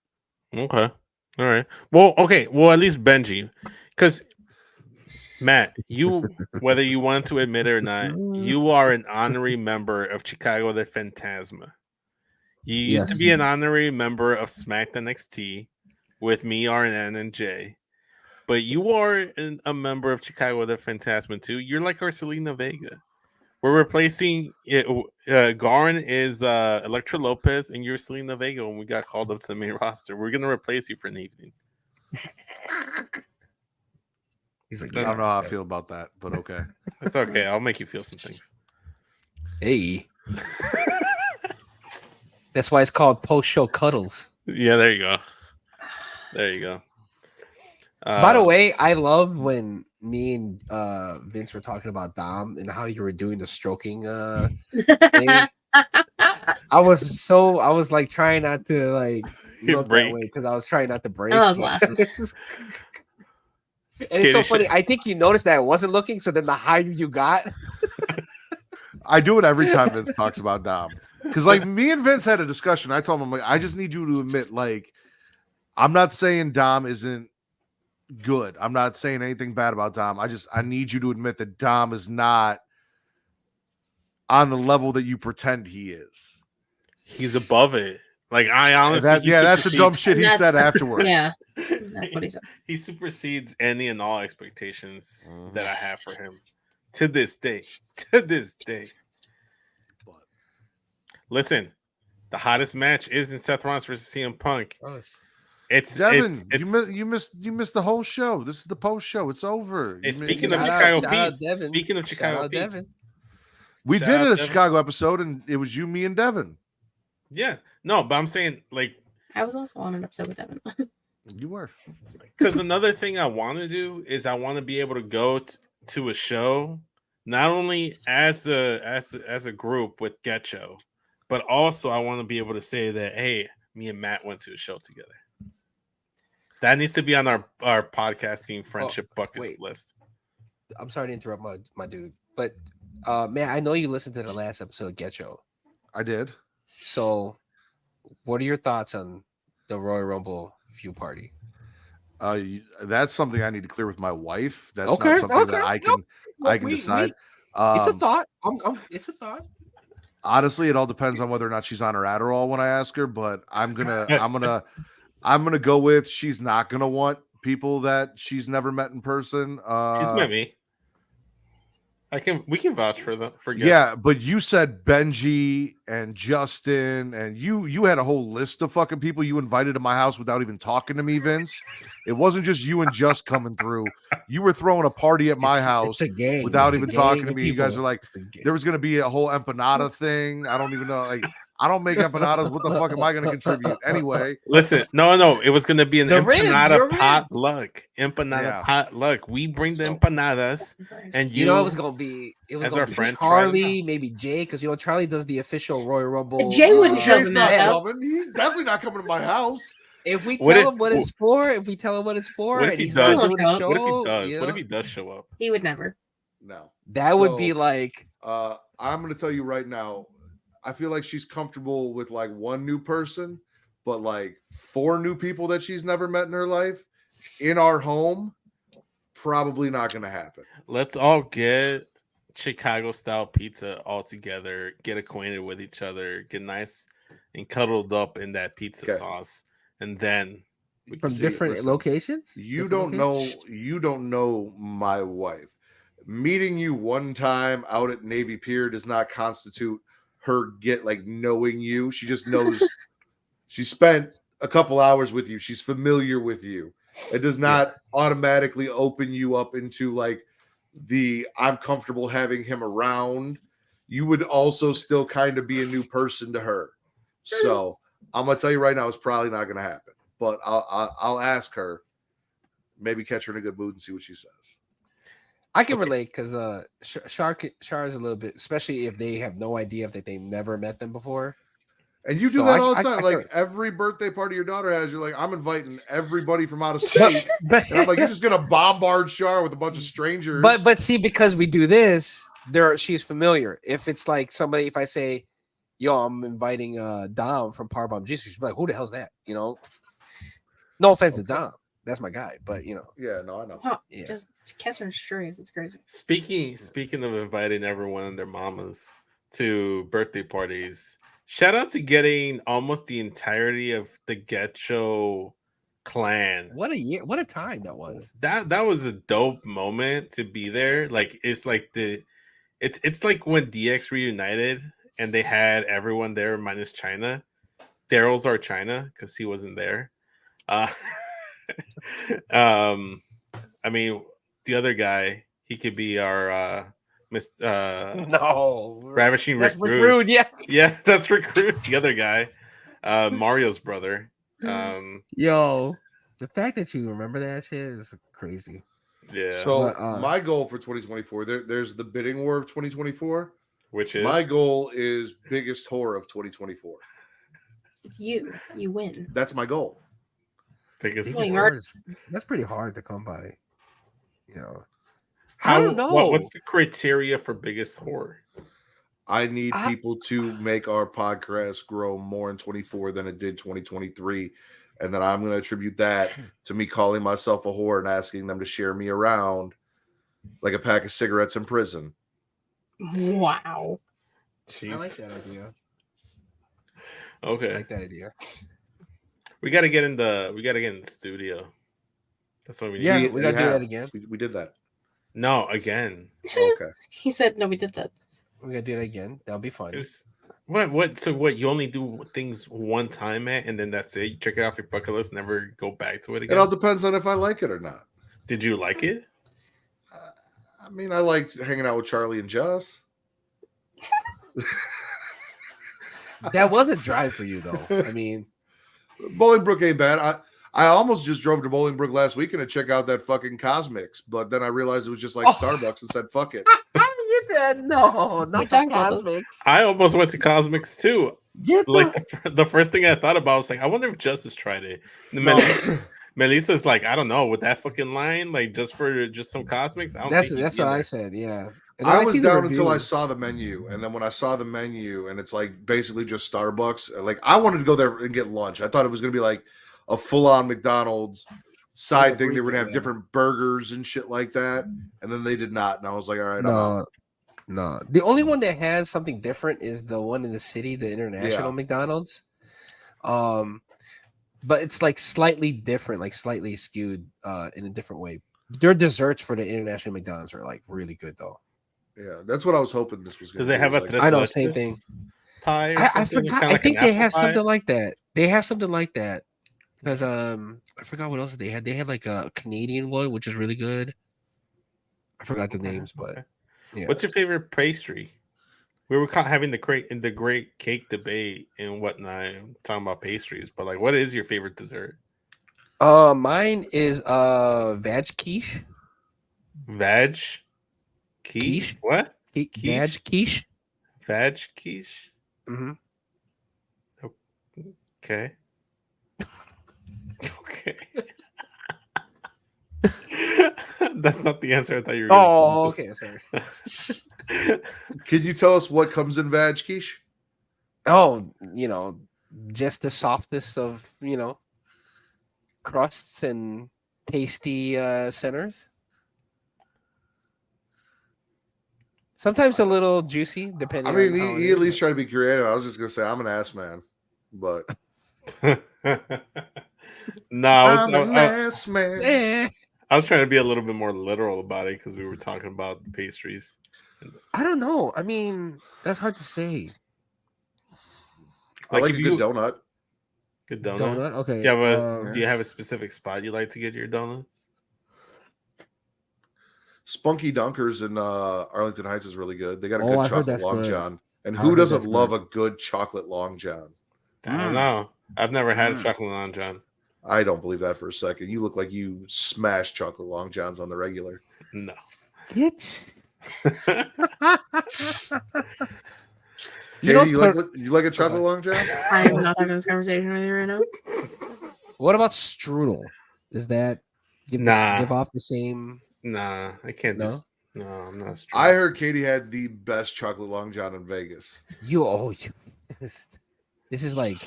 Okay. All right. Well, okay. Well, at least Benji, because Matt, you, whether you want to admit it or not, you are an honorary member of Chicago the Phantasma. You used to be an honorary member of Smacked NXT with me, RNN, and Jay. But you are a member of Chicago the Phantasma too. You're like our Selena Vega. We're replacing it. Garn is Electra Lopez, and you're Selena Vega when we got called up to the main roster. We're going to replace you for an evening. He's like, I don't know how I feel about that, but okay. It's okay. I'll make you feel some things. Hey. That's why it's called post-show cuddles. Yeah, there you go. There you go. By the way, I love when me and Vince were talking about Dom and how you were doing the stroking thing. I was like trying not to like look that way because I was trying not to break. I was laughing. And it's so funny. I think you noticed that I wasn't looking, so then the higher you got. I do it every time Vince talks about Dom. Because like me and Vince had a discussion. I told him, like, I just need you to admit, like, I'm not saying Dom isn't good. I'm not saying anything bad about Dom. I need you to admit that Dom is not on the level that you pretend he is. He's above it. Like I honestly, that's the dumb shit he said afterwards. Yeah, that's what he said. He supersedes any and all expectations that I have for him to this day. To this day. But listen, the hottest match is in Seth Rollins versus CM Punk. Oh, it's Devin. It's, you missed the whole show. This is the post show. It's over. Speaking of Chicago peeps, speaking of Chicago peeps, we did a Chicago episode, and it was you, me, and Devin. Yeah, no, but I'm saying like I was also on an episode with Devin. You were, because another thing I want to do is I want to be able to go to a show not only as a group with Get Show, but also I want to be able to say that hey, me and Matt went to a show together. That needs to be on our podcasting friendship bucket list. I'm sorry to interrupt my dude, but man, I know you listened to the last episode of Get Show. I did. So, what are your thoughts on the Royal Rumble view party? That's something I need to clear with my wife. That's okay, not something that I can decide. It's a thought. It's a thought. Honestly, it all depends on whether or not she's on her Adderall when I ask her. But I'm gonna go with she's not gonna want people that she's never met in person. She's met me. We can vouch for them. Yeah, but you said Benji and Justin, and you had a whole list of fucking people you invited to my house without even talking to me, Vince. It wasn't just you and Just coming through. You were throwing a party at my house It's a gang. without It's a even gang talking to of me. You guys people. are like, there was gonna be a whole empanada thing. I don't even know. Like, I don't make empanadas. What the fuck am I gonna contribute anyway? Listen, no, it was gonna be an The ribs, empanada your ribs. potluck. Empanada Yeah. potluck. We bring the empanadas, and You know, it was gonna be as our friend Charlie, maybe Jay, because you know Charlie does the official Royal Rumble. Jay wouldn't show Jay's them not that. coming. He's definitely not coming to my house. If we What tell if- him what it's for, and what if and he he's not does? doing the show, What if he does? you What if know, he does show up? He would never. No. that would be So, like I'm gonna tell you right now. I feel like she's comfortable with like one new person, but like 4 new people that she's never met in her life in our home, probably not gonna happen. Let's all get Chicago style pizza all together, get acquainted with each other, get nice and cuddled up in that pizza Okay. sauce, and then we from can see, different listen, locations. You Different don't locations? know. You don't know my wife. Meeting you one time out at Navy Pier does not constitute her knowing you. She just knows. She spent a couple hours with you. She's familiar with you. It does not automatically open you up into like I'm comfortable having him around. You would also still kind of be a new person to her. So I'm gonna tell you right now, it's probably not gonna happen. But I'll ask her. Maybe catch her in a good mood and see what she says. I can relate because Char is a little bit, especially if they have no idea that they've never met them before. And you do So that all the I time. could- Every birthday party your daughter has, you're like, I'm inviting everybody from out of state. And I'm like, you're just gonna bombard Char with a bunch of strangers. But see, because we do this, she's familiar. If it's like somebody, if I say, "Yo, I'm inviting Dom from Power Bomb Jesus," she's like, "Who the hell's that?" You know. No offense to Dom, that's my guy, but you know. Yeah, no, I know. Huh, Yeah. just catching strays. It's crazy. Speaking of inviting everyone and their mamas to birthday parties, shout out to getting almost the entirety of the Get Show clan. What a year! What a time that was. That was a dope moment to be there. Like it's like it's like when DX reunited and they had everyone there minus China. Daryl's our China because he wasn't there. I mean, the other guy, he could be our No, Ravishing that's Rick Rick Rude. Rude. Yeah. Yeah, that's Rick Rude, the other guy. Mario's brother. Yo, the fact that you remember that shit is crazy. Yeah. So But, my goal for 2024, there's the bidding war of 2024. Which is My goal is biggest horror of 2024. It's you. You win. That's my goal. biggest Like, horror. That's pretty hard to come by. You know. How, I don't know. what's the criteria for biggest horror? I need I- people to make our podcast grow more in 24 than it did 2023. And then I'm going to attribute that to me calling myself a whore and asking them to share me around like a pack of cigarettes in prison. Wow. I like that Jesus. idea. Okay. I like that idea. We gotta get in the studio. That's what we need. Yeah, We- we gotta we do that have. again. We did that. No, again. Okay. He said no. We did that. We gotta do that again. That'll be fun. It was what? So what? You only do things one time and then that's it. You check it off your bucket list, never go back to it It again. all depends on if I like it or not. Did you like it? I mean, I liked hanging out with Charlie and Jess. That was a drive for you, though. I mean, Bolingbrook ain't bad. I almost just drove to Bolingbrook last weekend to check out that fucking Cosmics, but then I realized it was just like Oh. Starbucks and said, fuck it. I get that. No, We not talked the about this. Cosmics. I almost went to Cosmics too. Get Like the- the first thing I thought about was like, I wonder if Justice tried it. And Melissa's like, I don't know, with that fucking line, like just some Cosmics. I don't that's think that's he'd what be I there. said. Yeah. And then I was see the down until I reviews. saw the menu. And then when I saw the menu and it's like basically just Starbucks, like I wanted to go there and get lunch. I thought it was going to be like a full on McDonald's side thing. They were going to have Yeah. different burgers and shit like that. And then they did not. And I was like, all right, I'm out. No. The only one that has something different is the one in the city, the international Yeah. McDonald's. But it's like slightly different, like slightly skewed in a different way. Their desserts for the international McDonald's are like really good though. Yeah, that's what I was hoping this was Do going to they be. have a Like, tres I know, same leches thing. pie? Or I something? It's forgot. kinda I like think an they apple have pie? something like that. They have something like that because I forgot what else they had. They had like a Canadian one, which is really good. I forgot the Okay, names, but okay. yeah. What's your favorite pastry? We were having the great cake debate and whatnot, talking about pastries. But like, what is your favorite dessert? Mine is veg quiche. Veg quiche? Quiche? What? Veg Quiche? quiche. Veg quiche? Mm-hmm. Okay. Okay. That's not the answer I thought you were going Oh, okay. Sorry. can you tell us what comes in veg quiche? Oh, just the softness of crusts and tasty centers. Sometimes a little juicy, I depending mean, on how it he at is. least tried to be creative. I was just going to say, I'm an ass man. But No, I'm an ass man. I was trying to be a little bit more literal about it because we were talking about the pastries. I don't know. I mean, that's hard to say. I Like like if a you good donut. good donut. Donut. Okay. Do you have a specific spot you like to get your donuts? Spunky Dunkers in Arlington Heights is really good. They got a Oh, good I heard chocolate that's long good. john. And I who heard doesn't that's love good. a good chocolate long john? I don't know. I've never had a chocolate long john. I don't believe that for a second. You look like you smash chocolate long johns on the regular. No. Get. Katie, you like a chocolate Okay. long john? I am not having this conversation with you right now. What about strudel? Does that give off the same? Nah, I can't No? do. No, I'm not. I heard Katie had the best chocolate long john in Vegas. This is like,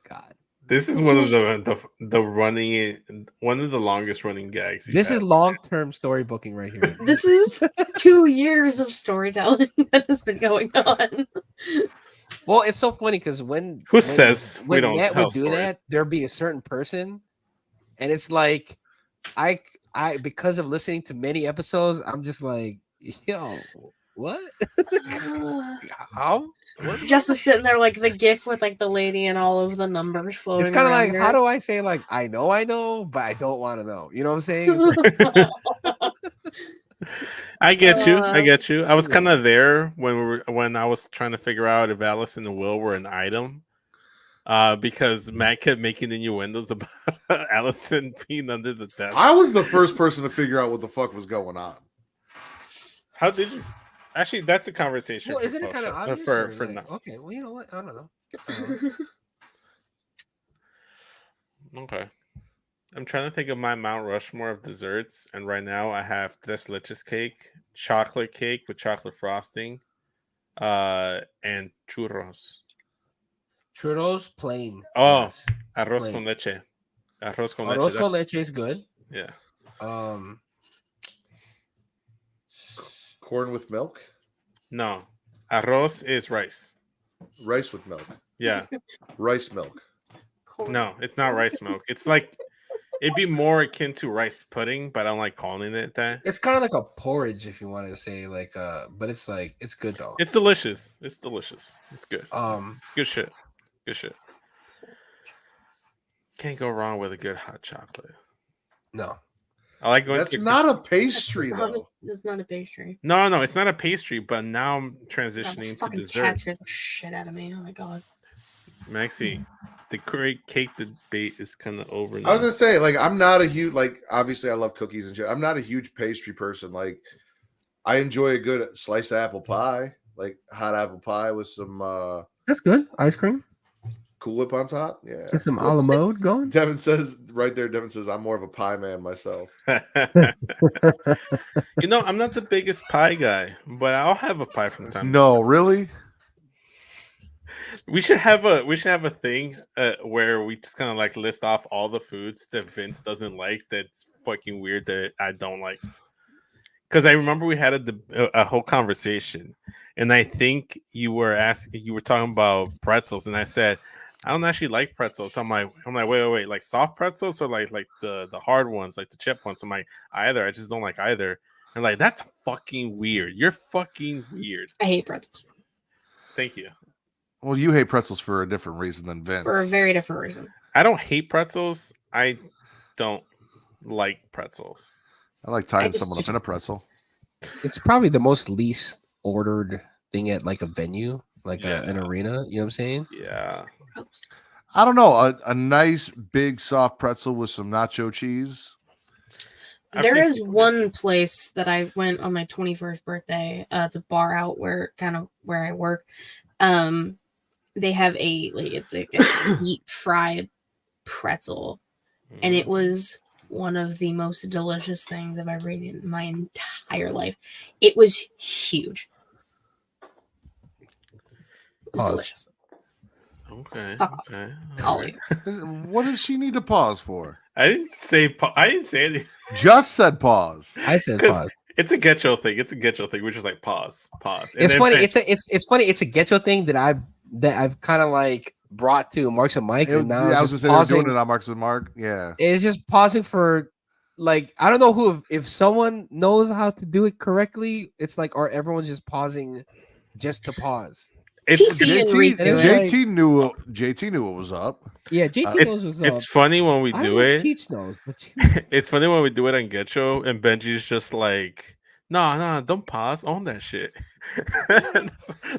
God. This is one of the one of the longest running gags. This is long-term story booking right here. This is 2 years of storytelling that has been going on. Well, it's so funny because when says we don't Matt tell would do stories? that, there'd be a certain person, and it's like I because of listening to many episodes, I'm just like, yo, what? How? What's Just going is sitting there like the gif with like the lady and all of the numbers floating. It's kind of like, around how her. do I say like I know, but I don't want to know. You know what I'm saying? It's like, I get you. I get you. I was yeah. kind of there when I was trying to figure out if Alice and the Will were an item. Because Matt kept making innuendos about Allison being under the desk. I was the first person to figure out what the fuck was going on. How did you? Actually, that's a conversation. well, for isn't it kind of post-show. obvious? For like, now. okay, well, you know what? I don't know. Okay. I'm trying to think of my Mount Rushmore of desserts, and right now I have tres leches cake, chocolate cake with chocolate frosting, and churros. Churros plain. Oh, yes. arroz Plain. con leche. Arroz con Arroz leche. con leche is good. Yeah. Corn with milk? No. Arroz is rice. Rice with milk. Yeah. Rice milk. No, it's not rice milk. It's like it'd be more akin to rice pudding, but I don't like calling it that. It's kind of like a porridge, if you want to say like, but it's like it's good though. It's delicious. It's delicious. It's good. Um, it's good shit. Good shit. Can't go wrong with a good hot chocolate. No, I like going. That's to not a pastry though. It's not a pastry. No, it's not a pastry. But now I'm Oh, transitioning to fucking dessert. cat scares the shit out of me. Oh my god. Maxie, the great cake debate is kind of over now. I was gonna say, like, I'm not a huge, like, obviously I love cookies and shit. I'm not a huge pastry person. Like, I enjoy a good sliced apple pie, like hot apple pie with some that's good. Ice cream. Cool Whip on top. Yeah. Get some a la mode going. Devin says right there, I'm more of a pie man myself. I'm not the biggest pie guy, but I'll have a pie from time. No, really? We should have a thing where we just kind of like list off all the foods that Vince doesn't like. That's fucking weird that I don't like. Because I remember we had a whole conversation, and I think you were talking about pretzels, and I said I don't actually like pretzels. I'm like wait, like soft pretzels or like the hard ones, like the chip ones. I'm like either. I just don't like either. And like, that's fucking weird. You're fucking weird. I hate pretzels Thank you. Well, you hate pretzels for a different reason than Vince. for a very different reason. I don't hate pretzels. I don't like pretzels. I like tying I just- someone up in a pretzel. It's probably the most least ordered thing at like a venue, like Yeah. an arena. You know what I'm saying? Yeah. Gross. I don't know. A nice big soft pretzel with some nacho cheese. I've There seen is people do one place that I went on my 21st birthday. It's a bar out where I work. They have it's like a deep fried pretzel, and it was one of the most delicious things I've ever eaten in my entire life. It was huge. It was Pause. delicious. Okay. Fuck off. Okay. All alright. you. What does she need to pause for? I didn't say anything. Just said pause. I said 'Cause pause. It's a getcho thing. It's a getcho thing, which is like pause. And It's then funny. finish. It's funny. It's a getcho thing that I've kind of like brought to Marks and Mike's, and now I it's was just gonna say they were pausing. doing it on Marks with Mark. Yeah. It's just pausing for like I don't know if someone knows how to do it correctly. It's like or everyone's just pausing just to pause. It's, TC and Rick do it. JT knew what was up. Yeah, JT knows what's up. it's funny when we I do don't know it. if Cheech knows, but It's funny when we do it on Getcho and Benji's just like, nah, don't pause, own that shit.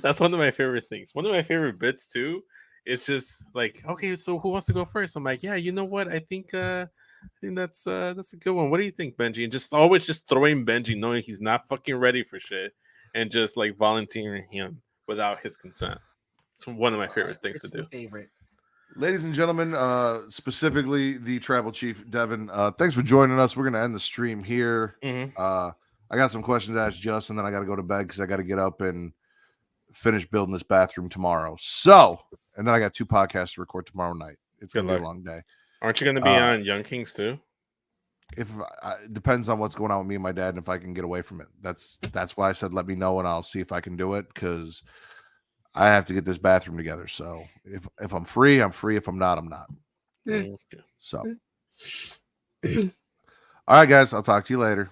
that's one of my favorite things. One of my favorite bits too. It's just like, okay, so who wants to go first? I'm like, yeah, you know what? I think that's a good one. What do you think, Benji? And just always just throwing Benji, knowing he's not fucking ready for shit, and just like volunteering him without his consent. It's one of my favorite things to it's do. my favorite. Ladies and gentlemen, specifically the tribal chief, Devin, thanks for joining us. We're going to end the stream here. Mhm. I got some questions to ask Justin, then I got to go to bed because I got to get up and finish building this bathroom tomorrow. So, and then I got 2 podcasts to record tomorrow night. It's going to be a luck. long day. Aren't you going to be on Young Kings too? If depends on what's going on with me and my dad and if I can get away from it. That's why I said let me know and I'll see if I can do it because I have to get this bathroom together. So if I'm free, I'm free. If I'm not, I'm not. Okay. So all right, guys, I'll talk to you later.